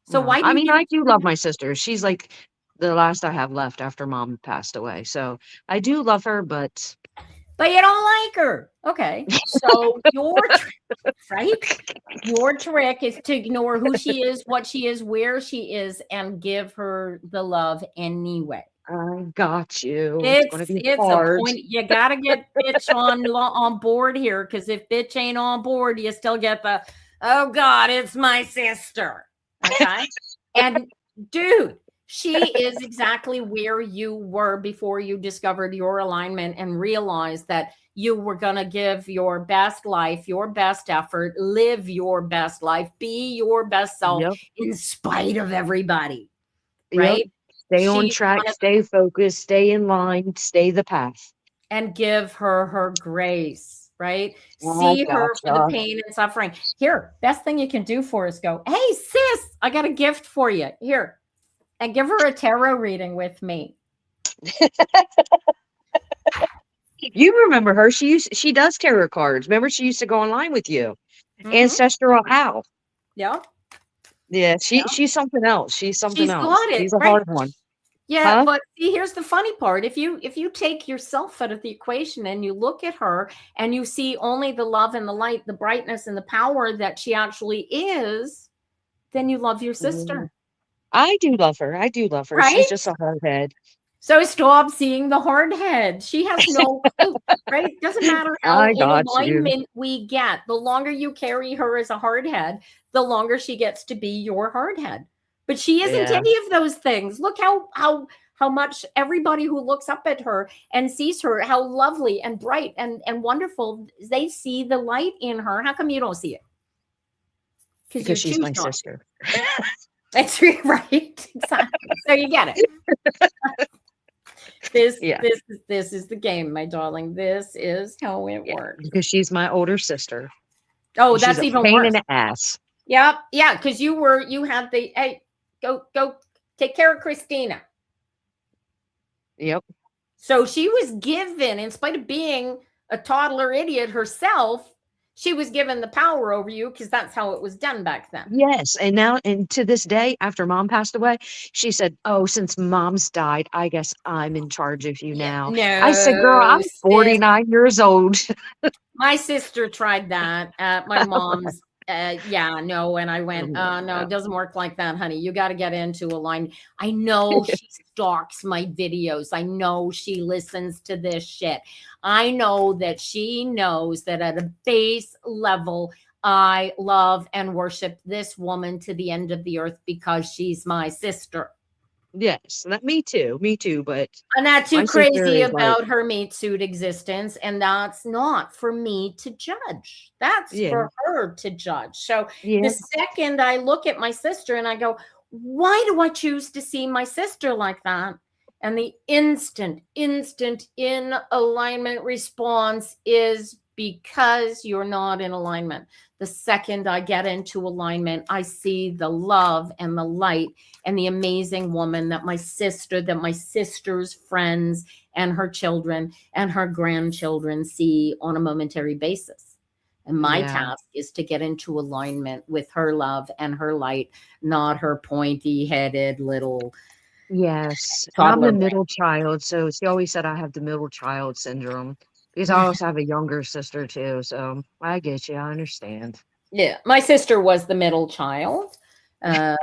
So why? I mean, I do love my sister. She's like the last I have left after Mom passed away. So I do love her, but you don't like her. Okay. So your trick is to ignore who she is, what she is, where she is, and give her the love anyway. I got you. It's going to be a hard. point. You got to get bitch on board here, because if bitch ain't on board, you still get the, oh God, it's my sister. Okay. And dude, she is exactly where you were before you discovered your alignment and realized that you were going to give your best life, your best effort, live your best life, be your best self in spite of everybody. Right? Stay on track, stay focused, stay in line, stay the path. And give her grace, right? See her for the pain and suffering. Here, best thing you can do for us, go, hey, sis, I got a gift for you. Here. And give her a tarot reading with me. You remember her. She does tarot cards. Remember, she used to go online with you. Ancestral Owl. Yeah. Yeah, she's something else. She's something else. Got it, she's a hard one. Yeah, but see, here's the funny part. If you take yourself out of the equation and you look at her and you see only the love and the light, the brightness and the power that she actually is, then you love your sister. I do love her. Right? She's just a hard head. So stop seeing the hard head. She has no clue, right? Doesn't matter how in alignment we get. The longer you carry her as a hard head, the longer she gets to be your hard head. But she isn't any of those things. Look how much everybody who looks up at her and sees her, how lovely and bright and wonderful, they see the light in her. How come you don't see it? Because she's my sister. That's right. Exactly. So you get it. Yeah. This is the game, my darling. This is how it Yeah. works. Because she's my older sister. Oh, And she's that's a even pain in worse. the ass. Yeah, yeah, because you had the hey, go take care of Christina. Yep. So she was given, in spite of being a toddler idiot herself, she was given the power over you because that's how it was done back then. Yes. And now, and to this day, after mom passed away, she said, "Oh, since mom's died, I guess I'm in charge of you Yeah, now." I said, "Girl, no, I'm sis. 49 years old." My sister tried that at my mom's. Yeah, no, and I went, no, Yeah. it doesn't work like that, honey. You got to get into a line. I know she stalks my videos. I know she listens to this shit. I know that she knows that at a base level, I love and worship this woman to the end of the earth because she's my sister. Yes. Me too. Me too. But I'm not too my sister crazy is like, about her meat suit existence, and that's not for me to judge. That's yeah, for her to judge. So the yeah, second I look at my sister and I go, why do I choose to see my sister like that? And the instant in alignment response is because you're not in alignment. The second I get into alignment, I see the love and the light and the amazing woman that my sister's friends and her children and her grandchildren see on a momentary basis. And my yeah. task is to get into alignment with her love and her light, not her pointy headed little Yes. And I'm toddler the brain. middle child. So she always said I have the middle child syndrome because I also have a younger sister too. So I get you. I understand. Yeah, my sister was the middle child, uh,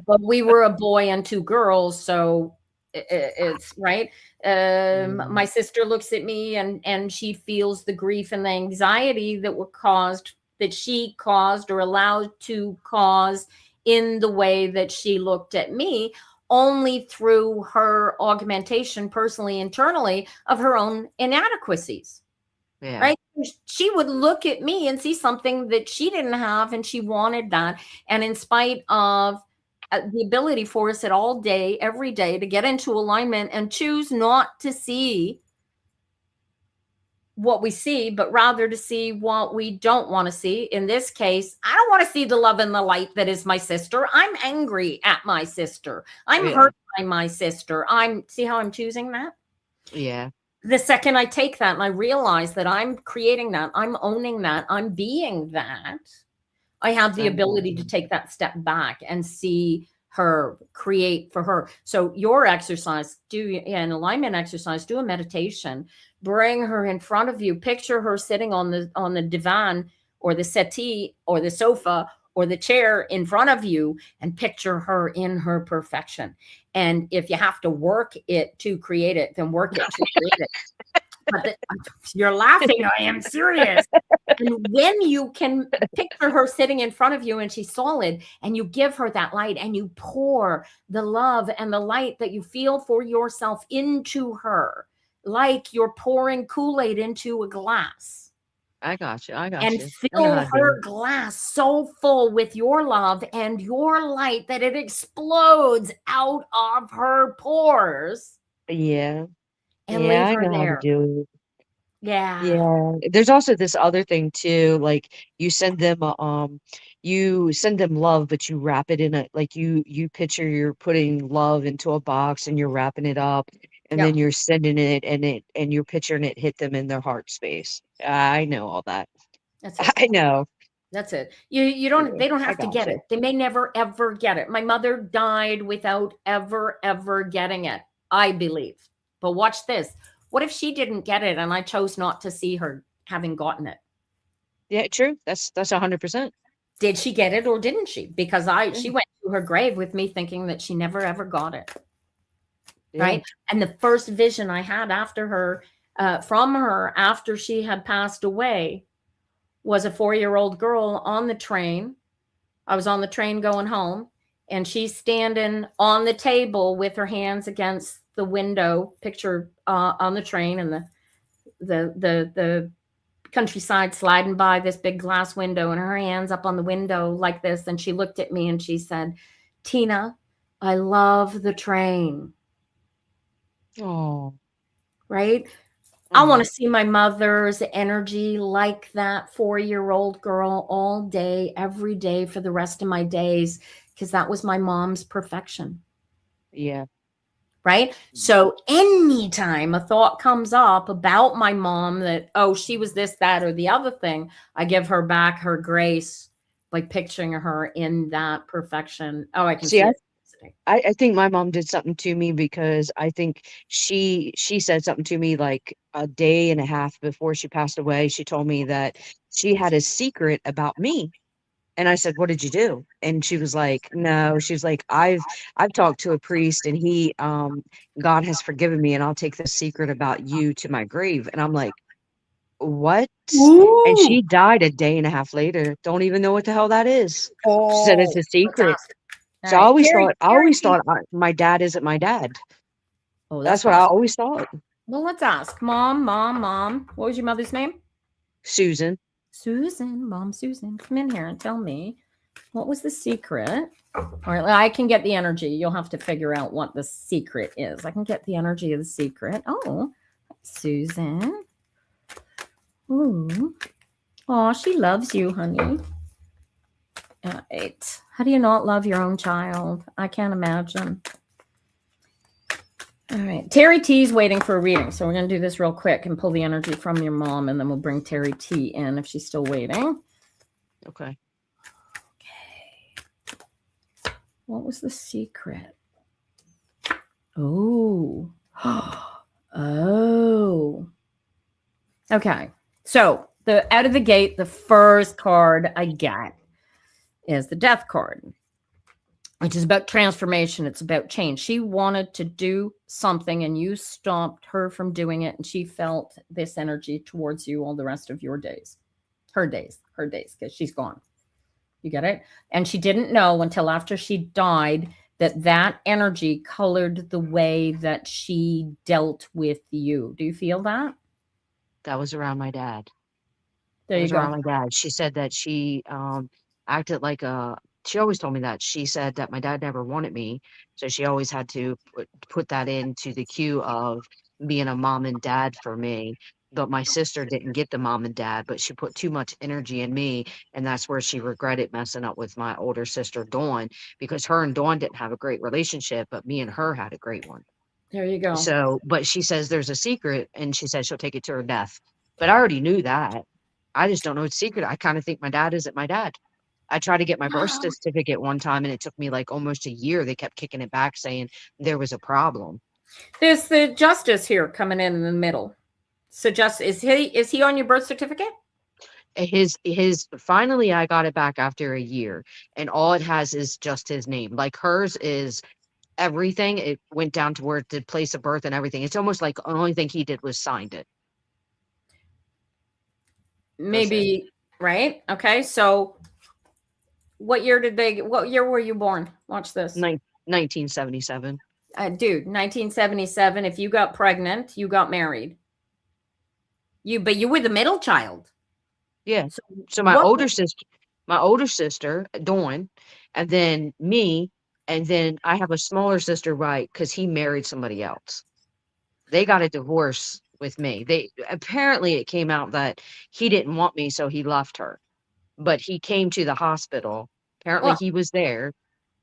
but we were a boy and two girls, so it's right. My sister looks at me and she feels the grief and the anxiety that she caused or allowed to cause in the way that she looked at me, only through her augmentation personally, internally, of her own inadequacies. Yeah. Right? She would look at me and see something that she didn't have, and she wanted that. And in spite of the ability for us at all day, every day, to get into alignment and choose not to see what we see, but rather to see what we don't want to see. In this case, I don't want to see the love and the light that is my sister. I'm angry at my sister. I'm Yeah. hurt by my sister. See how I'm choosing that? Yeah. The second I take that and I realize that I'm creating that, I'm owning that, I'm being that, I have the ability to take that step back and see her, create for her. So your exercise, do an alignment exercise, do a meditation, bring her in front of you, picture her sitting on the divan or the settee or the sofa or the chair in front of you, and picture her in her perfection. And if you have to work it to create it, then work it to create it. But you're laughing. I am serious. And when you can picture her sitting in front of you and she's solid, and you give her that light and you pour the love and the light that you feel for yourself into her, like you're pouring Kool-Aid into a glass. I got you. I got And you. I know how fill to do her it. glass so full with your love and your light that it explodes out of her pores, Yeah. and Yeah. leave I her know how to there. do it. Yeah. Yeah. There's also this other thing too. Like you send them love, but you wrap it in like you picture you're putting love into a box and you're wrapping it up, and Yeah. then you're sending it and you're picturing it hit them in their heart space. I know all that. That's it. I know. That's it. You don't, they don't I have to got get you. it. They may never ever get it. My mother died without ever getting it, I believe. But watch this. What if she didn't get it and I chose not to see her having gotten it? Yeah, true. That's 100%. Did she get it or didn't she? Because she went to her grave with me thinking that she never ever got it. Yeah. Right. And the first vision I had after her, from her after she had passed away, was a 4-year-old girl on the train. I was on the train going home, and she's standing on the table with her hands against the window, picture on the train, and the countryside sliding by this big glass window, and her hands up on the window like this. And she looked at me and she said, "Tina, I love the train." Oh. right? I want to see my mother's energy like that 4-year-old girl all day, every day for the rest of my days, because that was my mom's perfection. Yeah. Right. So anytime a thought comes up about my mom that, oh, she was this, that, or the other thing, I give her back her grace by picturing her in that perfection. Oh, I can See, see I it. I think my mom did something to me because I think she said something to me like a day and a half before she passed away. She told me that she had a secret about me. And I said, "What did you do?" And she was like, "No." She's like, I've talked to a priest and he God has forgiven me and I'll take the secret about you to my grave." And I'm like, "What?" And Ooh. she died a day and a half later. Don't even know what the hell that is. She said it's Oh, a let's secret. ask. All So I right. always Terry, thought I Terry always T. thought my dad isn't my dad. Oh, that's That's what I possible. always thought. Well, let's ask. Mom. What was your mother's name? Susan. Susan. Mom Susan. Come in here and tell me what was the secret. All right, I can get the energy. You'll have to figure out what the secret is. I can get the energy of the secret. Oh, Susan. Ooh. Oh, she loves you, honey. All right. How do you not love your own child? I can't imagine. All right. Terry T's waiting for a reading. So we're going to do this real quick and pull the energy from your mom, and then we'll bring Terry T in if she's still waiting. Okay. What was the secret? Oh. Oh. Okay. So the out of the gate, the first card I get is the death card, which is about transformation. It's about change. She wanted to do something and you stopped her from doing it. And she felt this energy towards you all the rest of your days, her days, because she's gone. You get it? And she didn't know until after she died that that energy colored the way that she dealt with you. Do you feel that? That was around my dad. There That you was go. around my dad. She said that she acted like a she always told me that. She said that my dad never wanted me, so she always had to put that into the queue of being a mom and dad for me. But my sister didn't get the mom and dad, but she put too much energy in me, and that's where she regretted messing up with my older sister Dawn, because her and Dawn didn't have a great relationship, but me and her had a great one. There you go. So, but she says there's a secret, and she says she'll take it to her death. But I already knew that. I just don't know its secret. I kind of think my dad isn't my dad. I tried to get my birth certificate one time, and it took me like almost a year. They kept kicking it back, saying there was a problem. There's the justice here coming in the middle. So just is he on your birth certificate? His finally I got it back after a year, and all it has is just his name. Like hers is everything. It went down to where the place of birth and everything. It's almost like the only thing he did was signed it. That's it. Maybe, right? Okay. So what year were you born? Watch this. 1977. Dude, 1977. If you got pregnant, you got married. But you were the middle child. Yeah. So So what? my older sister, Dawn, and then me, and then I have a smaller sister, right? Because he married somebody else. They got a divorce with me. They apparently it came out that he didn't want me, so he left her. But he came to the hospital. Apparently Well, he was there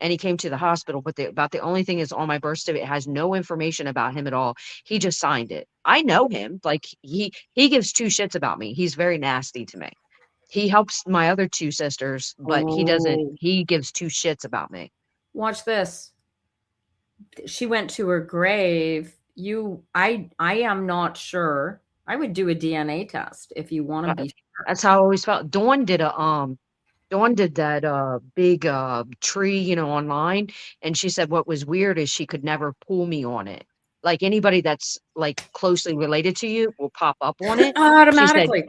and he came to the hospital, but about the only thing is on my birth certificate, it has no information about him at all. He just signed it. I know him. Like he gives two shits about me. He's very nasty to me. He helps my other two sisters, but he doesn't. oh, He gives two shits about me. watch this. She went to her grave. I am not sure. I would do a DNA test if you want to be sure. That's how I always felt. Dawn did that big tree, online, and she said what was weird is she could never pull me on it. Like anybody that's like closely related to you will pop up on it. Automatically.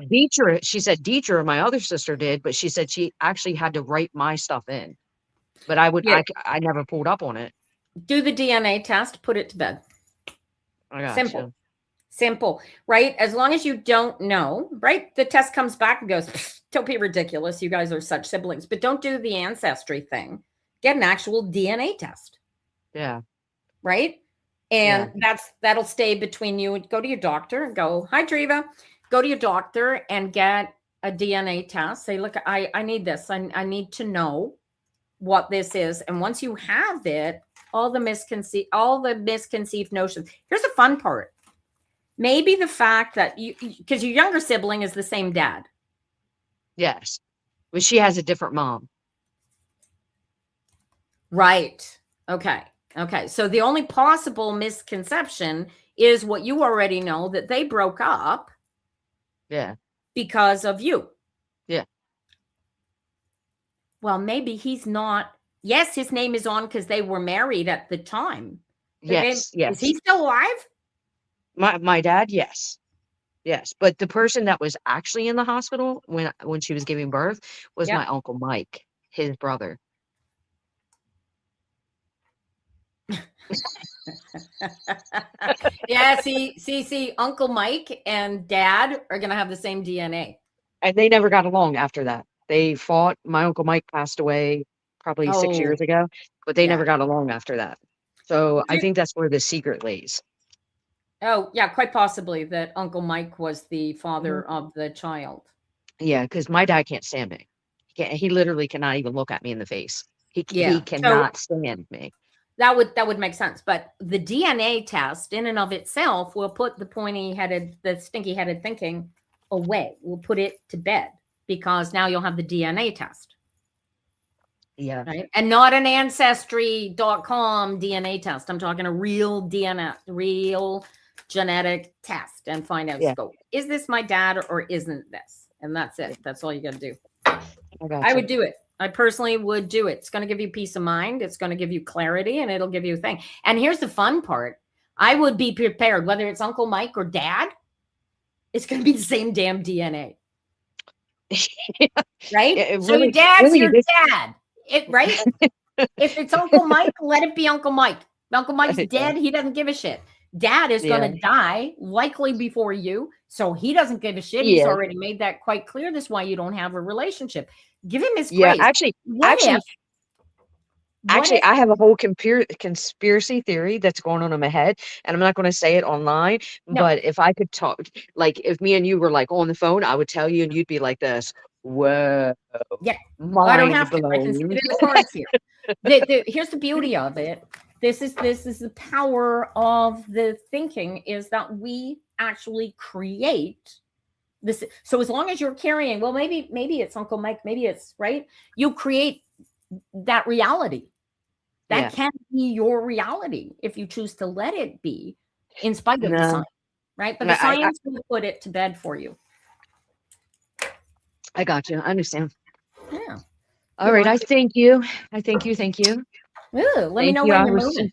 She said Deetra, my other sister did, but she said she actually had to write my stuff in. But Yeah. I never pulled up on it. Do the DNA test, put it to bed. I got Simple. you. Simple, right? As long as you don't know, right? The test comes back and goes, don't be ridiculous. You guys are such siblings, but don't do the ancestry thing. Get an actual DNA test. Yeah. Right? And that'll stay between you. Go to your doctor and go, hi, Treva. Go to your doctor and get a DNA test. Say, look, I need this. I need to know what this is. And once you have it, all the misconceived notions. Here's the fun part. Maybe the fact that because your younger sibling is the same dad. Yes. But she has a different mom. Right. Okay. Okay. So the only possible misconception is what you already know, that they broke up. Yeah. Because of you. Yeah. Well, maybe he's not. Yes, his name is on because they were married at the time. Yes. Is he still alive? My dad, yes. Yes. But the person that was actually in the hospital when she was giving birth was my Uncle Mike, his brother. Yeah, see, Uncle Mike and Dad are gonna have the same DNA. And they never got along after that. They fought. My Uncle Mike passed away probably 6 years ago, but they never got along after that. So I think that's where the secret lays. Oh, yeah, quite possibly that Uncle Mike was the father of the child. Yeah, because my dad can't stand me. He literally cannot even look at me in the face. He cannot stand me. That would make sense. But the DNA test in and of itself will put the stinky-headed thinking away. We'll put it to bed because now you'll have the DNA test. Yeah. Right. And not an ancestry.com DNA test. I'm talking a real DNA, real genetic test and find out, is this my dad or isn't this? And that's it. That's all you got to do. I would do it. I personally would do it. It's going to give you peace of mind. It's going to give you clarity and it'll give you a thing. And here's the fun part. I would be prepared, whether it's Uncle Mike or Dad, it's going to be the same damn DNA. Right? So your dad's your dad. Right? If it's Uncle Mike, let it be Uncle Mike. Uncle Mike's dead. He doesn't give a shit. Dad is going to die likely before you. So he doesn't give a shit. He's already made that quite clear. This is why you don't have a relationship. Give him his grace. Actually, I have a whole conspiracy theory that's going on in my head, and I'm not going to say it online. No. But if I could talk, like if me and you were like on the phone, I would tell you, and you'd be like this. Whoa! Yeah, I don't have to. I can see it in the cards here. Here's the beauty of it. This is the power of the thinking, is that we actually create this. So as long as you're carrying, well, maybe it's Uncle Mike, maybe it's right. You create that reality. That can be your reality if you choose to let it be, in spite of the science, right? But the science will put it to bed for you. I got you. I understand. Yeah. All right. I thank you. Thank you. Ooh, let me know when you're moving.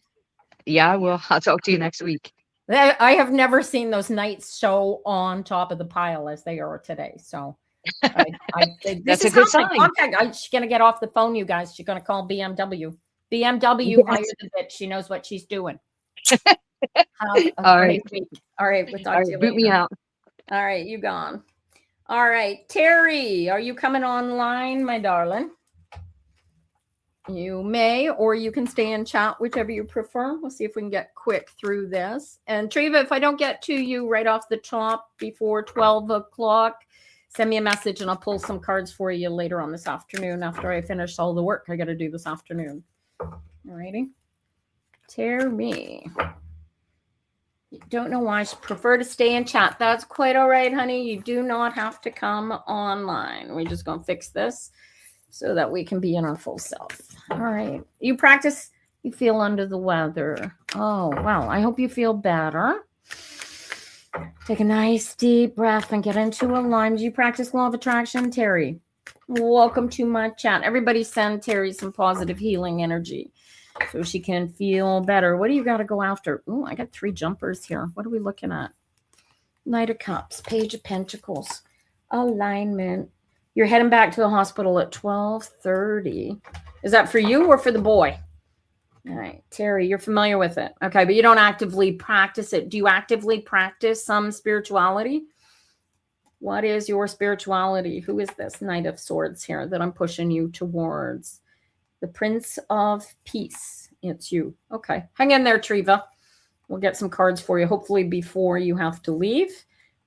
Yeah, well, I'll talk to you next week. I have never seen those nights so on top of the pile as they are today. So that's a good sign. She's going to get off the phone, you guys. She's going to call BMW. BMW hired the bitch. She knows what she's doing. All right. All right. We'll talk to you later. Boot me out. All right. You gone. All right. Terry, are you coming online, my darling? You may, or you can stay in chat, whichever you prefer. We'll see if we can get quick through this. And Treva, if I don't get to you right off the top before 12 o'clock, send me a message and I'll pull some cards for you later on this afternoon after I finish all the work I got to do this afternoon. All righty. Terry. You don't know why I prefer to stay in chat. That's quite all right, honey. You do not have to come online. We're just going to fix this so that we can be in our full self. All right. You practice, you feel under the weather. Oh, wow. I hope you feel better. Take a nice deep breath and get into alignment. Do you practice law of attraction, Terry? Welcome to my chat. Everybody send Terry some positive healing energy so she can feel better. What do you got to go after? Oh, I got 3 jumpers here. What are we looking at? Knight of Cups, Page of Pentacles, alignment. You're heading back to the hospital at 12:30. Is that for you or for the boy? All right, Terry, you're familiar with it. Okay, but you don't actively practice it. Do you actively practice some spirituality? What is your spirituality? Who is this Knight of Swords here that I'm pushing you towards? The Prince of Peace. It's you. Okay, hang in there, Treva. we'll get some cards for you, hopefully before you have to leave.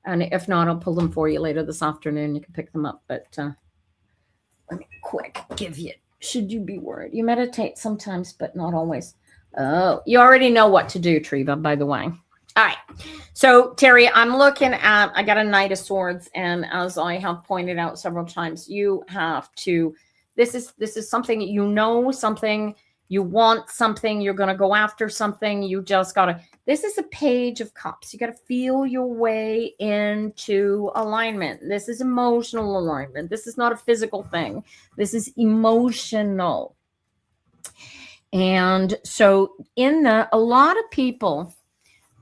And if not, I'll pull them for you later this afternoon. You can pick them up. But let me quick give you, should you be worried? You meditate sometimes, but not always. Oh, you already know what to do, Triva, by the way. All right. So, Terry, I'm looking at, I got a Knight of Swords. And as I have pointed out several times, you have to, this is something, you know, something, you want something, you're going to go after something. You just got to, this is a Page of Cups. You got to feel your way into alignment. This is emotional alignment. This is not a physical thing. This is emotional. And so a lot of people,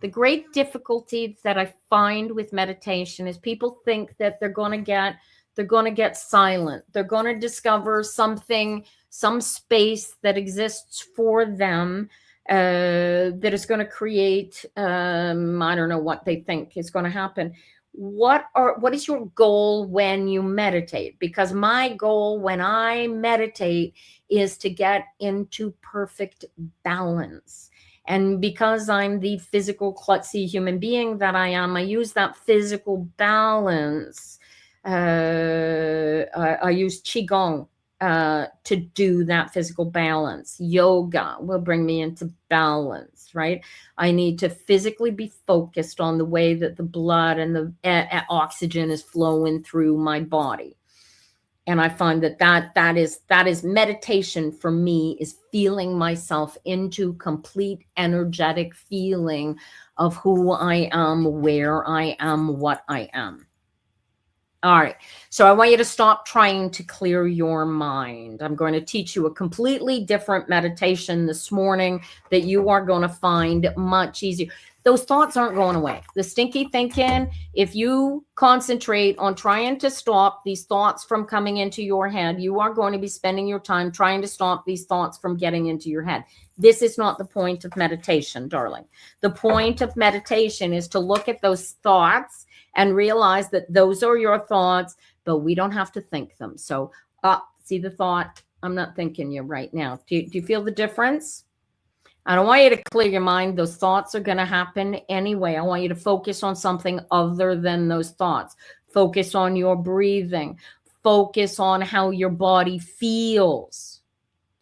the great difficulty that I find with meditation is people think that they're going to get silent. They're going to discover something, some space that exists for them that is going to create, I don't know what they think is going to happen. What is your goal when you meditate? Because my goal when I meditate is to get into perfect balance. And because I'm the physical, klutzy human being that I am, I use that physical balance. I use Qigong to do that physical balance. Yoga will bring me into balance, right? I need to physically be focused on the way that the blood and the oxygen is flowing through my body. And I find that is meditation for me, is feeling myself into complete energetic feeling of who I am, where I am, what I am. All right. So I want you to stop trying to clear your mind. I'm going to teach you a completely different meditation this morning that you are going to find much easier. Those thoughts aren't going away. The stinky thinking, if you concentrate on trying to stop these thoughts from coming into your head, you are going to be spending your time trying to stop these thoughts from getting into your head. This is not the point of meditation, darling. The point of meditation is to look at those thoughts and realize that those are your thoughts, but we don't have to think them. So, see the thought? I'm not thinking you right now. Do you feel the difference? I don't want you to clear your mind. Those thoughts are going to happen anyway. I want you to focus on something other than those thoughts. Focus on your breathing. Focus on how your body feels.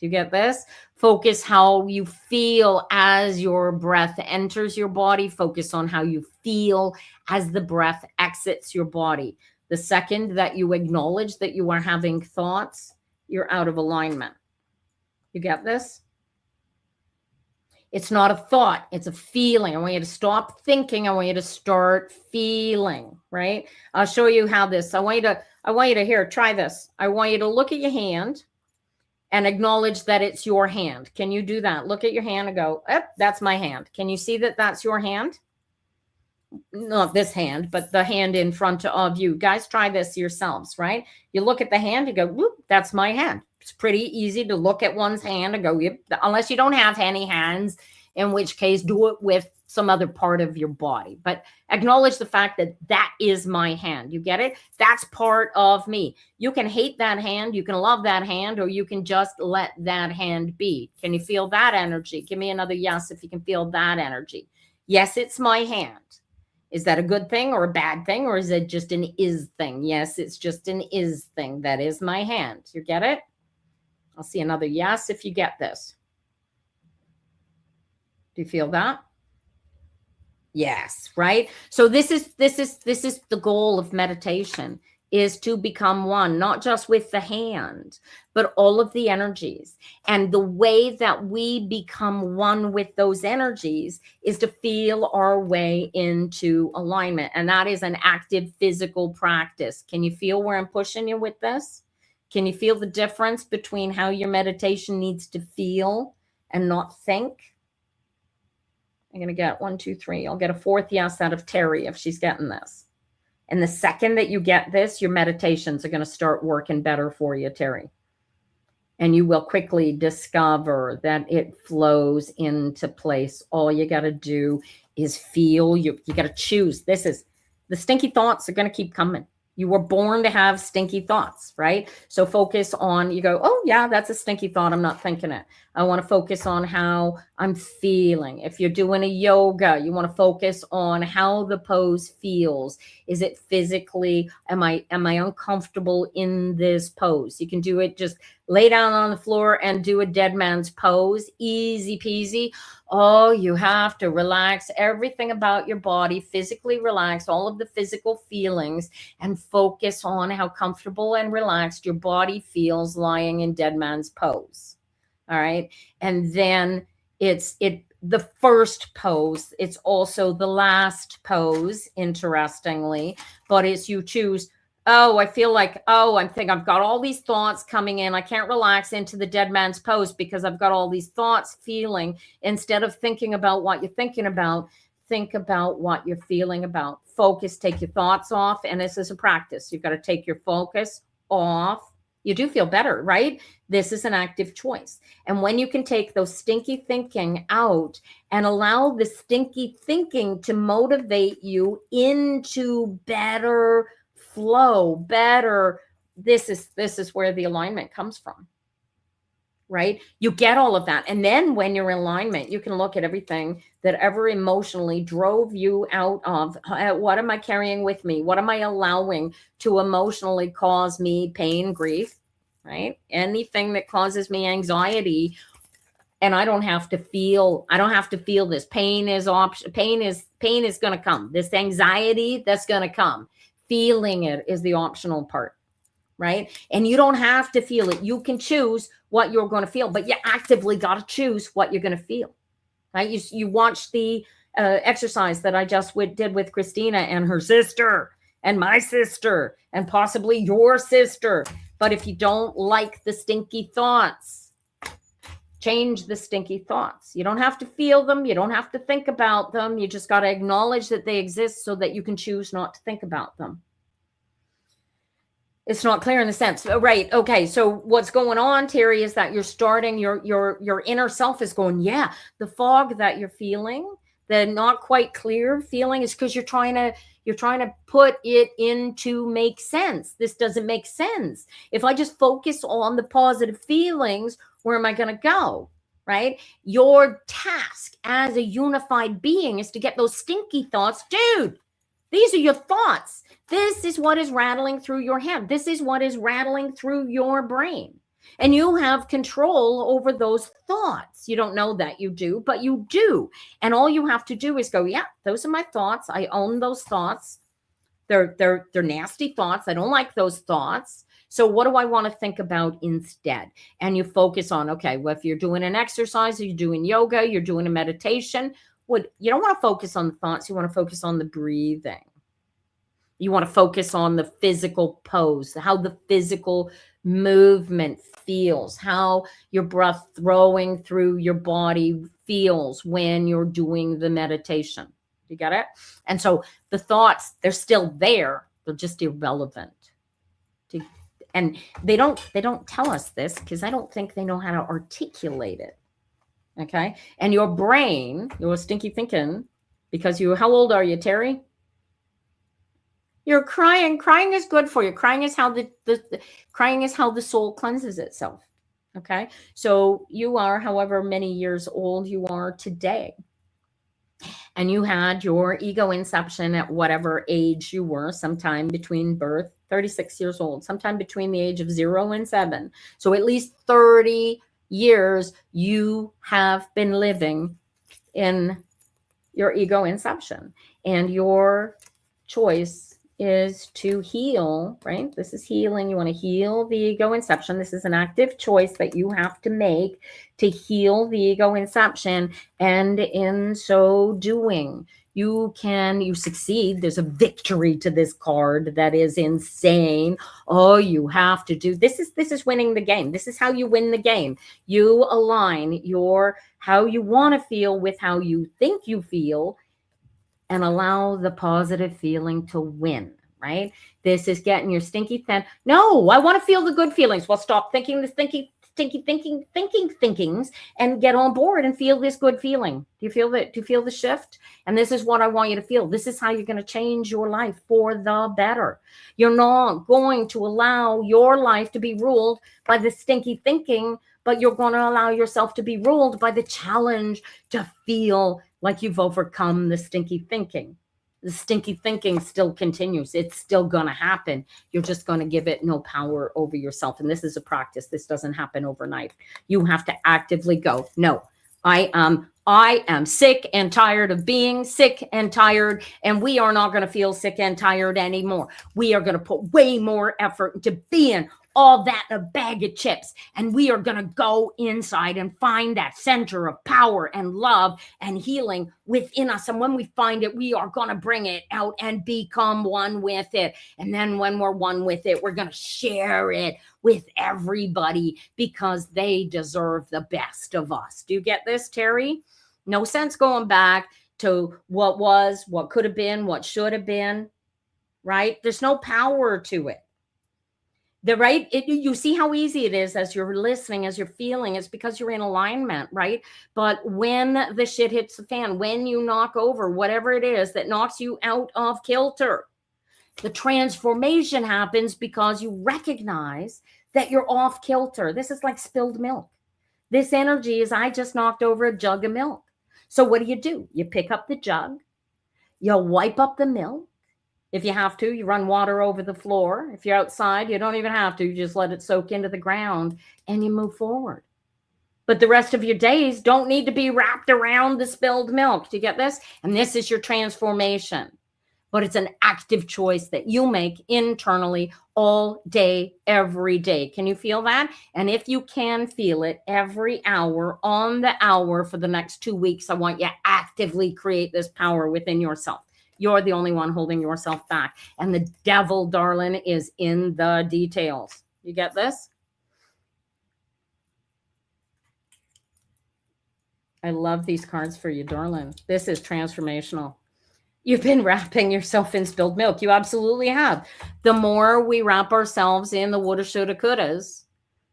Do you get this? Focus how you feel as your breath enters your body. Focus on how you feel as the breath exits your body. The second that you acknowledge that you are having thoughts, you're out of alignment. You get this? It's not a thought. It's a feeling. I want you to stop thinking. I want you to start feeling, right? I'll show you how this, I want you to here, try this. I want you to look at your hand and acknowledge that it's your hand. Can you do that? Look at your hand and go, that's my hand. Can you see that that's your hand? Not this hand, but the hand in front of you. Guys, try this yourselves, right? You look at the hand and go, whoop, that's my hand. It's pretty easy to look at one's hand and go, yep, unless you don't have any hands, in which case do it with some other part of your body. But acknowledge the fact that that is my hand. You get it? That's part of me. You can hate that hand, you can love that hand, or you can just let that hand be. Can you feel that energy? Give me another yes if you can feel that energy. Yes, it's my hand. Is that a good thing or a bad thing, or is it just an is thing? Yes, it's just an is thing. That is my hand. You get it? I'll see another yes if you get this. Do you feel that? Yes, right? So this is the goal of meditation, is to become one, not just with the hand, but all of the energies. And the way that we become one with those energies is to feel our way into alignment. And that is an active physical practice. Can you feel where I'm pushing you with this? Can you feel the difference between how your meditation needs to feel and not think? I'm going to get 1, 2, 3. I'll get a fourth yes out of Terry if she's getting this. And the second that you get this, your meditations are going to start working better for you, Terry. And you will quickly discover that it flows into place. All you got to do is feel. You got to choose. This is, the stinky thoughts are going to keep coming. You were born to have stinky thoughts, right? So focus on, you go, oh yeah, that's a stinky thought. I'm not thinking it. I want to focus on how I'm feeling. If you're doing a yoga, you want to focus on how the pose feels. Is it physically, am I uncomfortable in this pose? You can do it, just lay down on the floor and do a dead man's pose. Easy peasy. Oh, you have to relax everything about your body, physically relax all of the physical feelings, and focus on how comfortable and relaxed your body feels lying in dead man's pose. All right. And then it's the first pose. It's also the last pose, interestingly, but it's you choose. Oh, I feel like, oh, I think I've got all these thoughts coming in. I can't relax into the dead man's pose because I've got all these thoughts feeling. Instead of thinking about what you're thinking about, think about what you're feeling about. Focus, take your thoughts off. And this is a practice. You've got to take your focus off. You do feel better, right? This is an active choice. And when you can take those stinky thinking out and allow the stinky thinking to motivate you into better flow, better, this is where the alignment comes from, right? You get all of that. And then when you're in alignment, you can look at everything that ever emotionally drove you out of, what am I carrying with me? What am I allowing to emotionally cause me pain, grief, right? Anything that causes me anxiety, and I don't have to feel this. Pain is going to come. This anxiety that's going to come. Feeling it is the optional part, right? And you don't have to feel it. You can choose what you're going to feel, but you actively got to choose what you're going to feel, right? You watch the exercise that I just did with Christina and her sister and my sister and possibly your sister. But if you don't like the stinky thoughts, change the stinky thoughts. You don't have to feel them. You don't have to think about them. You just got to acknowledge that they exist so that you can choose not to think about them. It's not clear in the sense, right? Okay. So what's going on, Terry, is that you're starting, your inner self is going, yeah, the fog that you're feeling, the not quite clear feeling, is because you're trying to put it in to make sense. This doesn't make sense. If I just focus on the positive feelings, where am I going to go? Right? Your task as a unified being is to get those stinky thoughts. Dude, these are your thoughts. This is what is rattling through your head. This is what is rattling through your brain. And you have control over those thoughts. You don't know that you do, but you do. And all you have to do is go, yeah, those are my thoughts. I own those thoughts. They're nasty thoughts. I don't like those thoughts. So what do I want to think about instead? And you focus on, okay, well, if you're doing an exercise, you're doing yoga, you're doing a meditation, you don't want to focus on the thoughts. You want to focus on the breathing. You want to focus on the physical pose, how the physical movement feels, how your breath throwing through your body feels when you're doing the meditation. You got it? And so the thoughts, they're still there. They're just irrelevant. And they don't tell us this because I don't think they know how to articulate it. Okay. And your brain, your stinky thinking, because how old are you, Terry? You're crying. Crying is good for you. Crying is how the soul cleanses itself. Okay. So you are, however many years old you are today, and you had your ego inception at whatever age you were, sometime between birth, 36 years old, sometime between the age of 0 and 7. So at least 30 years you have been living in your ego inception, and your choice is to heal, right? This is healing. You want to heal the ego inception. This is an active choice that you have to make to heal the ego inception. And in so doing, you succeed. There's a victory to this card that is insane. Oh, you have to do this is winning the game. This is how you win the game. You align how you want to feel with how you think you feel, and allow the positive feeling to win, right? This is getting your stinky No, I want to feel the good feelings. Well, stop thinking the stinky stinky thinkings and get on board and feel this good feeling. Do you feel that? Do you feel the shift? And this is what I want you to feel. This is how you're going to change your life for the better. You're not going to allow your life to be ruled by the stinky thinking, but you're going to allow yourself to be ruled by the challenge to feel like you've overcome the stinky thinking. The stinky thinking still continues. It's still going to happen. You're just going to give it no power over yourself. And this is a practice. This doesn't happen overnight. You have to actively go, no, I am sick and tired of being sick and tired, and we are not going to feel sick and tired anymore. We are going to put way more effort into being all that in a bag of chips. And we are going to go inside and find that center of power and love and healing within us. And when we find it, we are going to bring it out and become one with it. And then when we're one with it, we're going to share it with everybody because they deserve the best of us. Do you get this, Terry? No sense going back to what was, what could have been, what should have been, right? There's no power to it. You see how easy it is as you're listening, as you're feeling. It's because you're in alignment, right? But when the shit hits the fan, when you knock over whatever it is that knocks you out of kilter, the transformation happens because you recognize that you're off kilter. This is like spilled milk. This energy is, I just knocked over a jug of milk. So what do? You pick up the jug, you wipe up the milk. If you have to, you run water over the floor. If you're outside, you don't even have to. You just let it soak into the ground and you move forward. But the rest of your days don't need to be wrapped around the spilled milk. Do you get this? And this is your transformation. But it's an active choice that you make internally all day, every day. Can you feel that? And if you can feel it every hour on the hour for the next 2 weeks, I want you to actively create this power within yourself. You're the only one holding yourself back. And the devil, darling, is in the details. You get this? I love these cards for you, darling. This is transformational. You've been wrapping yourself in spilled milk. You absolutely have. The more we wrap ourselves in the woulda, shoulda, couldas,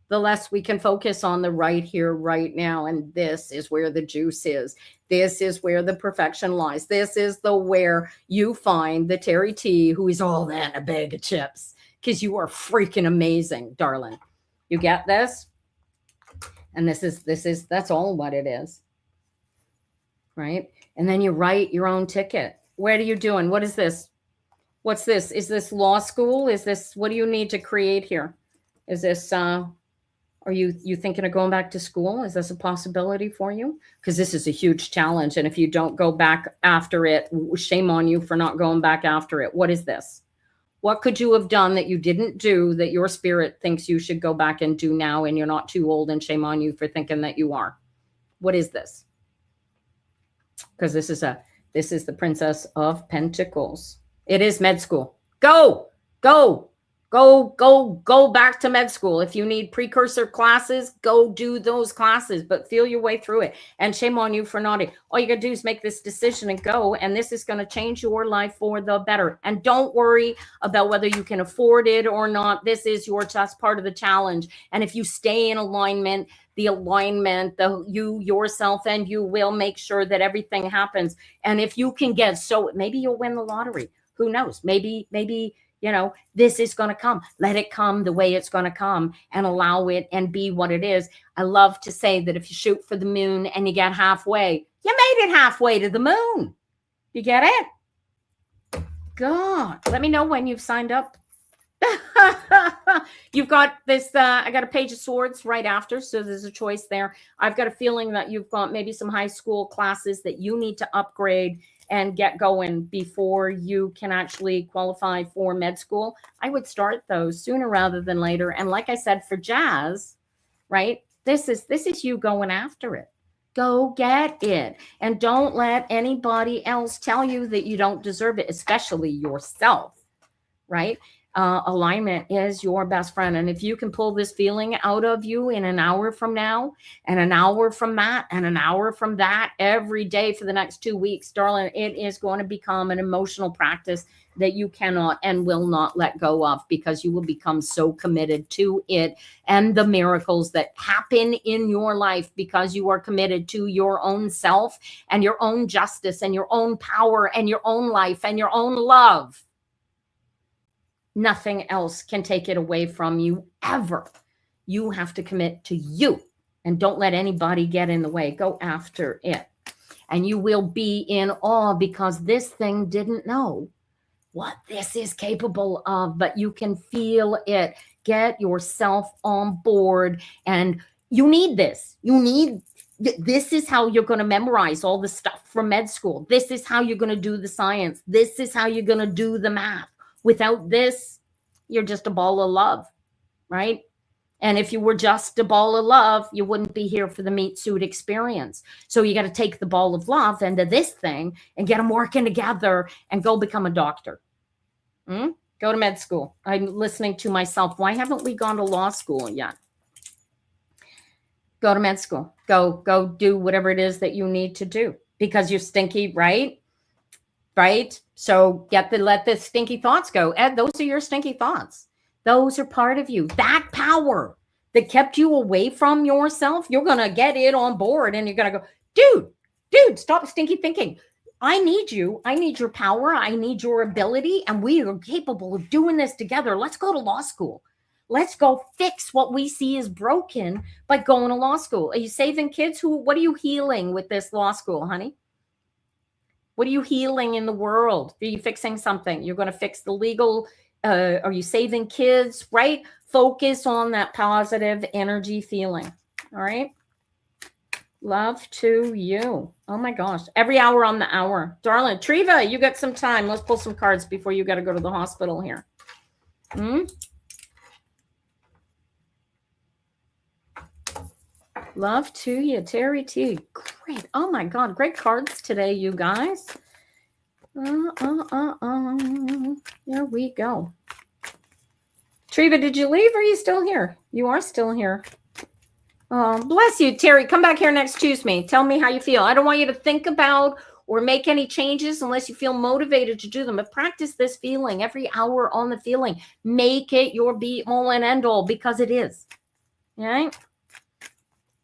the less we can focus on the right here, right now. And this is where the juice is. This is where the perfection lies. This is where you find the Terry T, who is all that in a bag of chips, because you are freaking amazing, darling. You get this? And that's all what it is. Right? And then you write your own ticket. What are you doing? What is this? What's this? Is this law school? Is this, what do you need to create here? Is this, are you thinking of going back to school? Is this a possibility for you? Because this is a huge challenge. And if you don't go back after it, shame on you for not going back after it. What is this? What could you have done that you didn't do that your spirit thinks you should go back and do now, and you're not too old, and shame on you for thinking that you are? What is this? Because this is the Princess of Pentacles. It is med school. Go back to med school. If you need precursor classes, go do those classes, but feel your way through it. And shame on you for not. All you gotta do is make this decision and go. And this is going to change your life for the better. And don't worry about whether you can afford it or not. This is that's part of the challenge. And if you stay in alignment, you yourself, and you will make sure that everything happens. And if you can maybe you'll win the lottery. Who knows? Maybe, this is going to come. Let it come the way it's going to come, and allow it and be what it is. I love to say that if you shoot for the moon and you get halfway, you made it halfway to the moon. You get it? God, let me know when you've signed up. You've got this, I got a Page of Swords right after, so there's a choice there. I've got a feeling that you've got maybe some high school classes that you need to upgrade and get going before you can actually qualify for med school. I would start those sooner rather than later. And like I said, for Jazz, right, this is you going after it. Go get it. And don't let anybody else tell you that you don't deserve it, especially yourself, right? Alignment is your best friend. And if you can pull this feeling out of you in an hour from now, and an hour from that, and an hour from that, every day for the next 2 weeks, darling, it is going to become an emotional practice that you cannot and will not let go of, because you will become so committed to it and the miracles that happen in your life because you are committed to your own self and your own justice and your own power and your own life and your own love. Nothing else can take it away from you ever. You have to commit to you and don't let anybody get in the way. Go after it. And you will be in awe because this thing didn't know what this is capable of, but you can feel it. Get yourself on board, and you need this. This is how you're going to memorize all the stuff from med school. This is how you're going to do the science. This is how you're going to do the math. Without this, you're just a ball of love, right? And if you were just a ball of love, you wouldn't be here for the meat suit experience. So you got to take the ball of love into this thing and get them working together and go become a doctor. Go to med school. I'm listening to myself. Why haven't we gone to law school yet? Go to med school. Go do whatever it is that you need to do because you're stinky, right? Right? So let the stinky thoughts go. Ed, those are your stinky thoughts. Those are part of you. That power that kept you away from yourself, you're going to get it on board and you're going to go, dude, stop stinky thinking. I need you. I need your power. I need your ability. And we are capable of doing this together. Let's go to law school. Let's go fix what we see is broken by going to law school. Are you saving kids? What are you healing with this law school, honey? What are you healing in the world? Are you fixing something? You're going to fix the legal. Are you saving kids, right? Focus on that positive energy feeling. All right. Love to you. Oh my gosh. Every hour on the hour. Darling, Triva, you got some time. Let's pull some cards before you got to go to the hospital here. Love to you, Terry T. Great. Oh my God. Great cards today, you guys. There we go. Triva, did you leave or are you still here? You are still here. Oh, bless you, Terry. Come back here next Tuesday. Tell me how you feel. I don't want you to think about or make any changes unless you feel motivated to do them. But practice this feeling every hour on the feeling. Make it your be all and end all because it is. All right.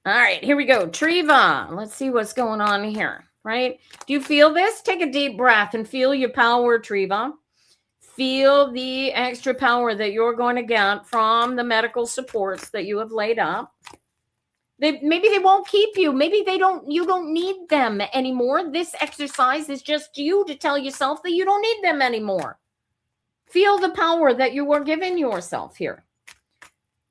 All right, here we go. Triva, let's see what's going on here, right? Do you feel this? Take a deep breath and feel your power, Triva. Feel the extra power that you're going to get from the medical supports that you have laid up. Maybe they won't keep you. Maybe you don't need them anymore. This exercise is just you to tell yourself that you don't need them anymore. Feel the power that you are giving yourself here.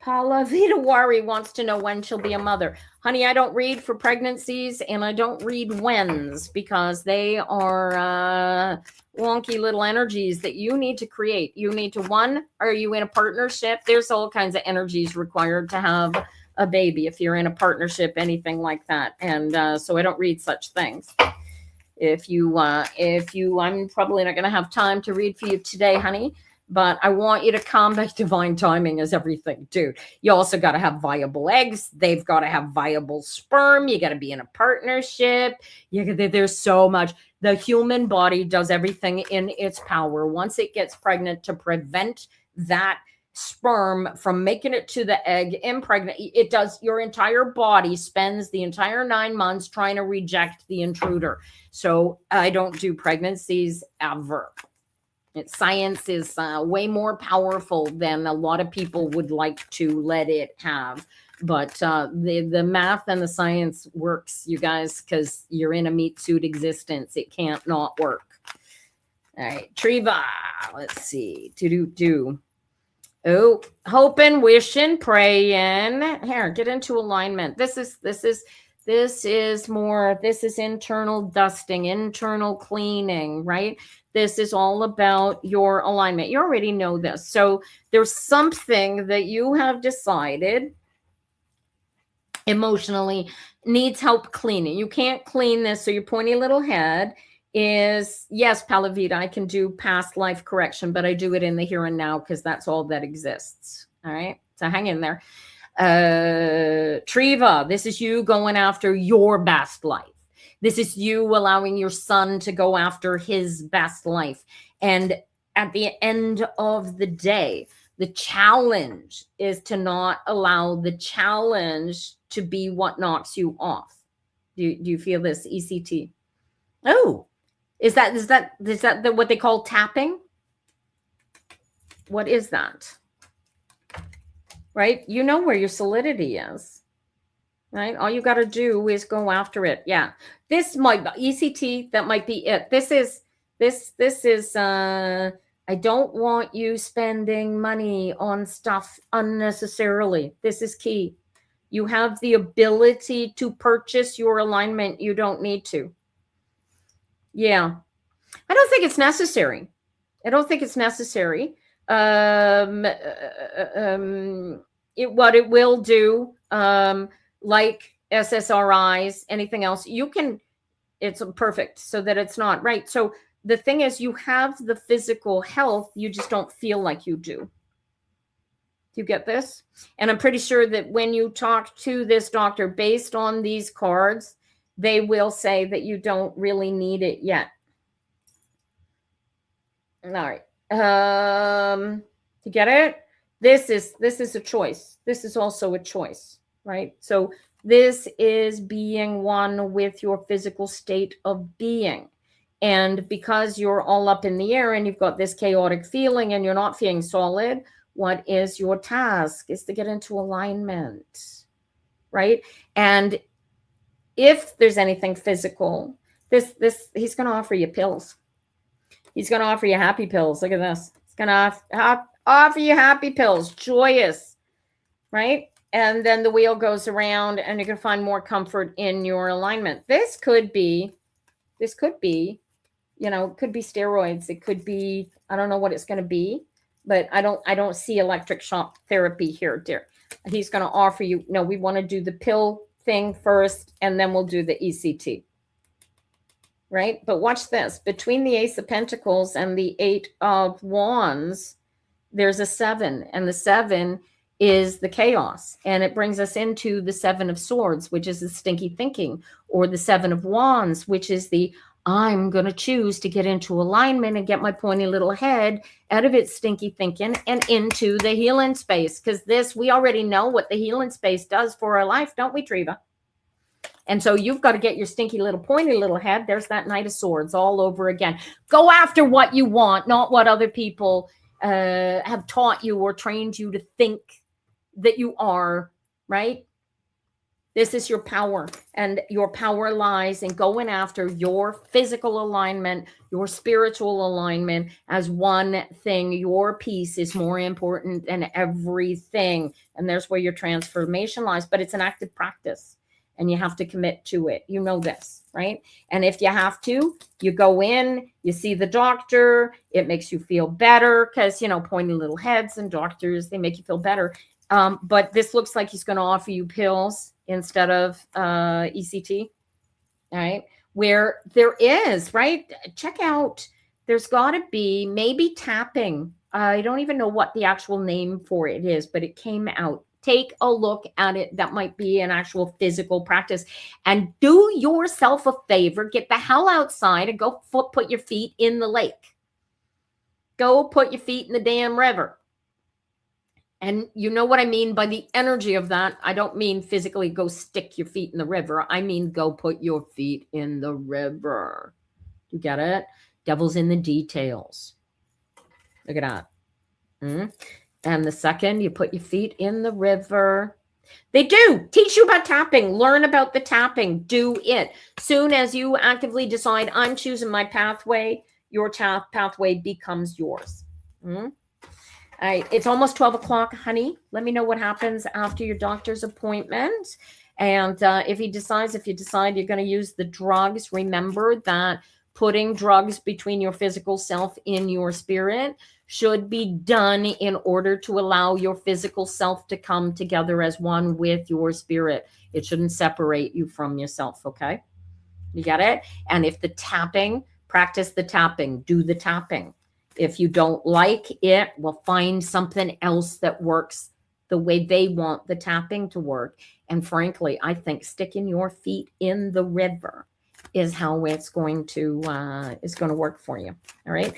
Paula Vitawari wants to know when she'll be a mother. Honey, I don't read for pregnancies and I don't read whens because they are wonky little energies that you need to create. You need to, are you in a partnership? There's all kinds of energies required to have a baby if you're in a partnership, anything like that. And so I don't read such things. I'm probably not going to have time to read for you today, honey. But I want you to come back. Divine timing is everything, dude. You also got to have viable eggs. They've got to have viable sperm. You got to be in a partnership. There's so much. The human body does everything in its power once it gets pregnant to prevent that sperm from making it to the egg impregnate. It does. Your entire body spends the entire 9 months trying to reject the intruder. So I don't do pregnancies ever. Science is way more powerful than a lot of people would like to let it have. But the math and the science works, you guys, because you're in a meat suit existence. It can't not work. All right, Triva, let's see. Oh, hoping, wishing, praying. Here, get into alignment. This is internal dusting, internal cleaning, right? This is all about your alignment. You already know this. So there's something that you have decided emotionally needs help cleaning. You can't clean this. So your pointy little head is, yes, Palavita, I can do past life correction, but I do it in the here and now because that's all that exists. All right. So hang in there. Triva, this is you going after your best life. This is you allowing your son to go after his best life. And at the end of the day, the challenge is to not allow the challenge to be what knocks you off. Do you feel this, ECT? Oh, is that what they call tapping? What is that? Right? You know where your solidity is. Right? All you got to do is go after it. Yeah. This might ECT, that might be it. This is I don't want you spending money on stuff unnecessarily. This is key. You have the ability to purchase your alignment. You don't need to. Yeah. I don't think it's necessary. I don't think it's necessary. What it will do, like SSRIs, anything else, you can, it's perfect so that it's not right. So the thing is, you have the physical health, you just don't feel like you do. Do you get this? And I'm pretty sure that when you talk to this doctor based on these cards, they will say that you don't really need it yet. All right. To get it, this is a choice. This is also a choice, right? So this is being one with your physical state of being. And because you're all up in the air and you've got this chaotic feeling and you're not feeling solid, what is your task? Is to get into alignment, right? And if there's anything physical, he's going to offer you pills. He's going to offer you happy pills. Look at this. He's going to offer you happy pills, joyous, right? And then the wheel goes around and you can find more comfort in your alignment. This could be, you know, it could be steroids. It could be, I don't know what it's going to be, but I don't see electric shock therapy here, dear. He's going to offer you, no, we want to do the pill thing first, and then we'll do the ECT. Right? But watch this. Between the Ace of Pentacles and the Eight of Wands, there's a 7. And the 7 is the chaos. And it brings us into the 7 of Swords, which is the stinky thinking. Or the 7 of Wands, which is the I'm going to choose to get into alignment and get my pointy little head out of its stinky thinking and into the healing space. Because this, we already know what the healing space does for our life, don't we, Treva? And so you've got to get your stinky little pointy little head. There's that Knight of Swords all over again. Go after what you want, not what other people have taught you or trained you to think that you are, right? This is your power, and your power lies in going after your physical alignment, your spiritual alignment as one thing. Your peace is more important than everything. And there's where your transformation lies, but it's an active practice. And you have to commit to it. You know this, right? And if you have to, you go in, you see the doctor. It makes you feel better because, you know, pointy little heads and doctors, they make you feel better. But this looks like he's going to offer you pills instead of ECT, all right? Where there is, right? Check out, there's got to be maybe tapping. I don't even know what the actual name for it is, but it came out. Take a look at it. That might be an actual physical practice. And do yourself a favor. Get the hell outside and go put your feet in the lake. Go put your feet in the damn river. And you know what I mean by the energy of that. I don't mean physically go stick your feet in the river. I mean go put your feet in the river. You get it? Devil's in the details. Look at that. And the second you put your feet in the river, they do teach you about tapping. Learn about the tapping. Do it. Soon as you actively decide, I'm choosing my pathway, your pathway becomes yours. It's almost 12 o'clock, honey. Let me know what happens after your doctor's appointment. And if you decide you're going to use the drugs, remember that putting drugs between your physical self in your spirit should be done in order to allow your physical self to come together as one with your spirit. It shouldn't separate you from yourself, okay? You get it? And if the tapping, practice the tapping, do the tapping. If you don't like it, well, find something else that works the way they want the tapping to work. And frankly, I think sticking your feet in the river is how it's going to work for you. All right.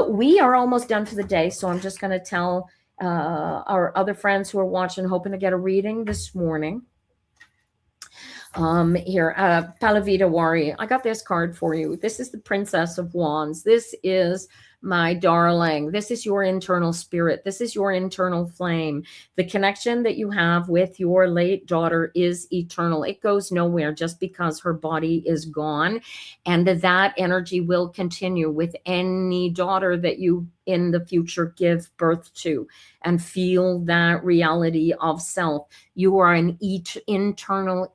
We are almost done for the day, so I'm just going to tell our other friends who are watching, hoping to get a reading this morning. Here, Palavita Wari, I got this card for you. This is the Princess of Wands. This is my darling. This is your internal spirit. This is your internal flame. The connection that you have with your late daughter is eternal. It goes nowhere just because her body is gone. And that energy will continue with any daughter that you in the future give birth to, and feel that reality of self. You are an eternal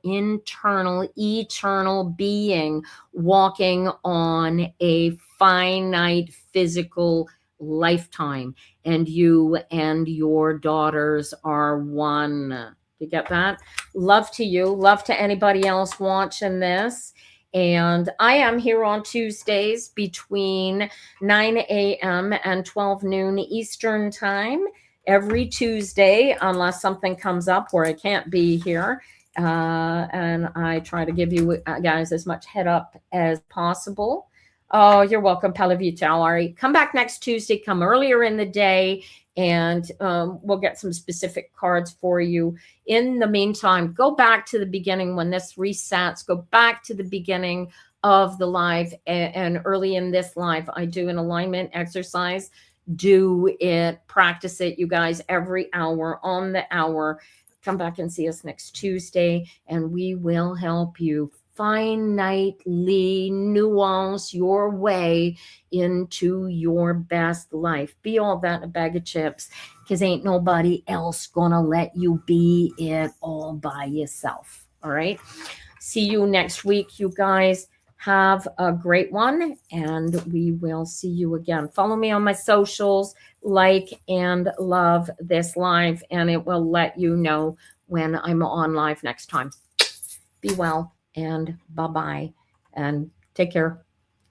being walking on a finite physical lifetime, and you and your daughters are one. You get that? Love to you. Love to anybody else watching this. And I am here on Tuesdays between 9 a.m. and 12 noon Eastern time every Tuesday, unless something comes up where I can't be here. And I try to give you guys as much head up as possible. Oh, you're welcome, Palavita. All right. Come back next Tuesday. Come earlier in the day, and we'll get some specific cards for you. In the meantime, go back to the beginning when this resets. Go back to the beginning of the live, and early in this live, I do an alignment exercise. Do it, practice it, you guys, every hour on the hour. Come back and see us next Tuesday, and we will help you finitely nuance your way into your best life. Be all that in a bag of chips, because ain't nobody else gonna let you be it all by yourself. All right. See you next week, you guys. Have a great one, and we will see you again. Follow me on my socials, like and love this live, and it will let you know when I'm on live next time. Be well, and bye-bye, and take care.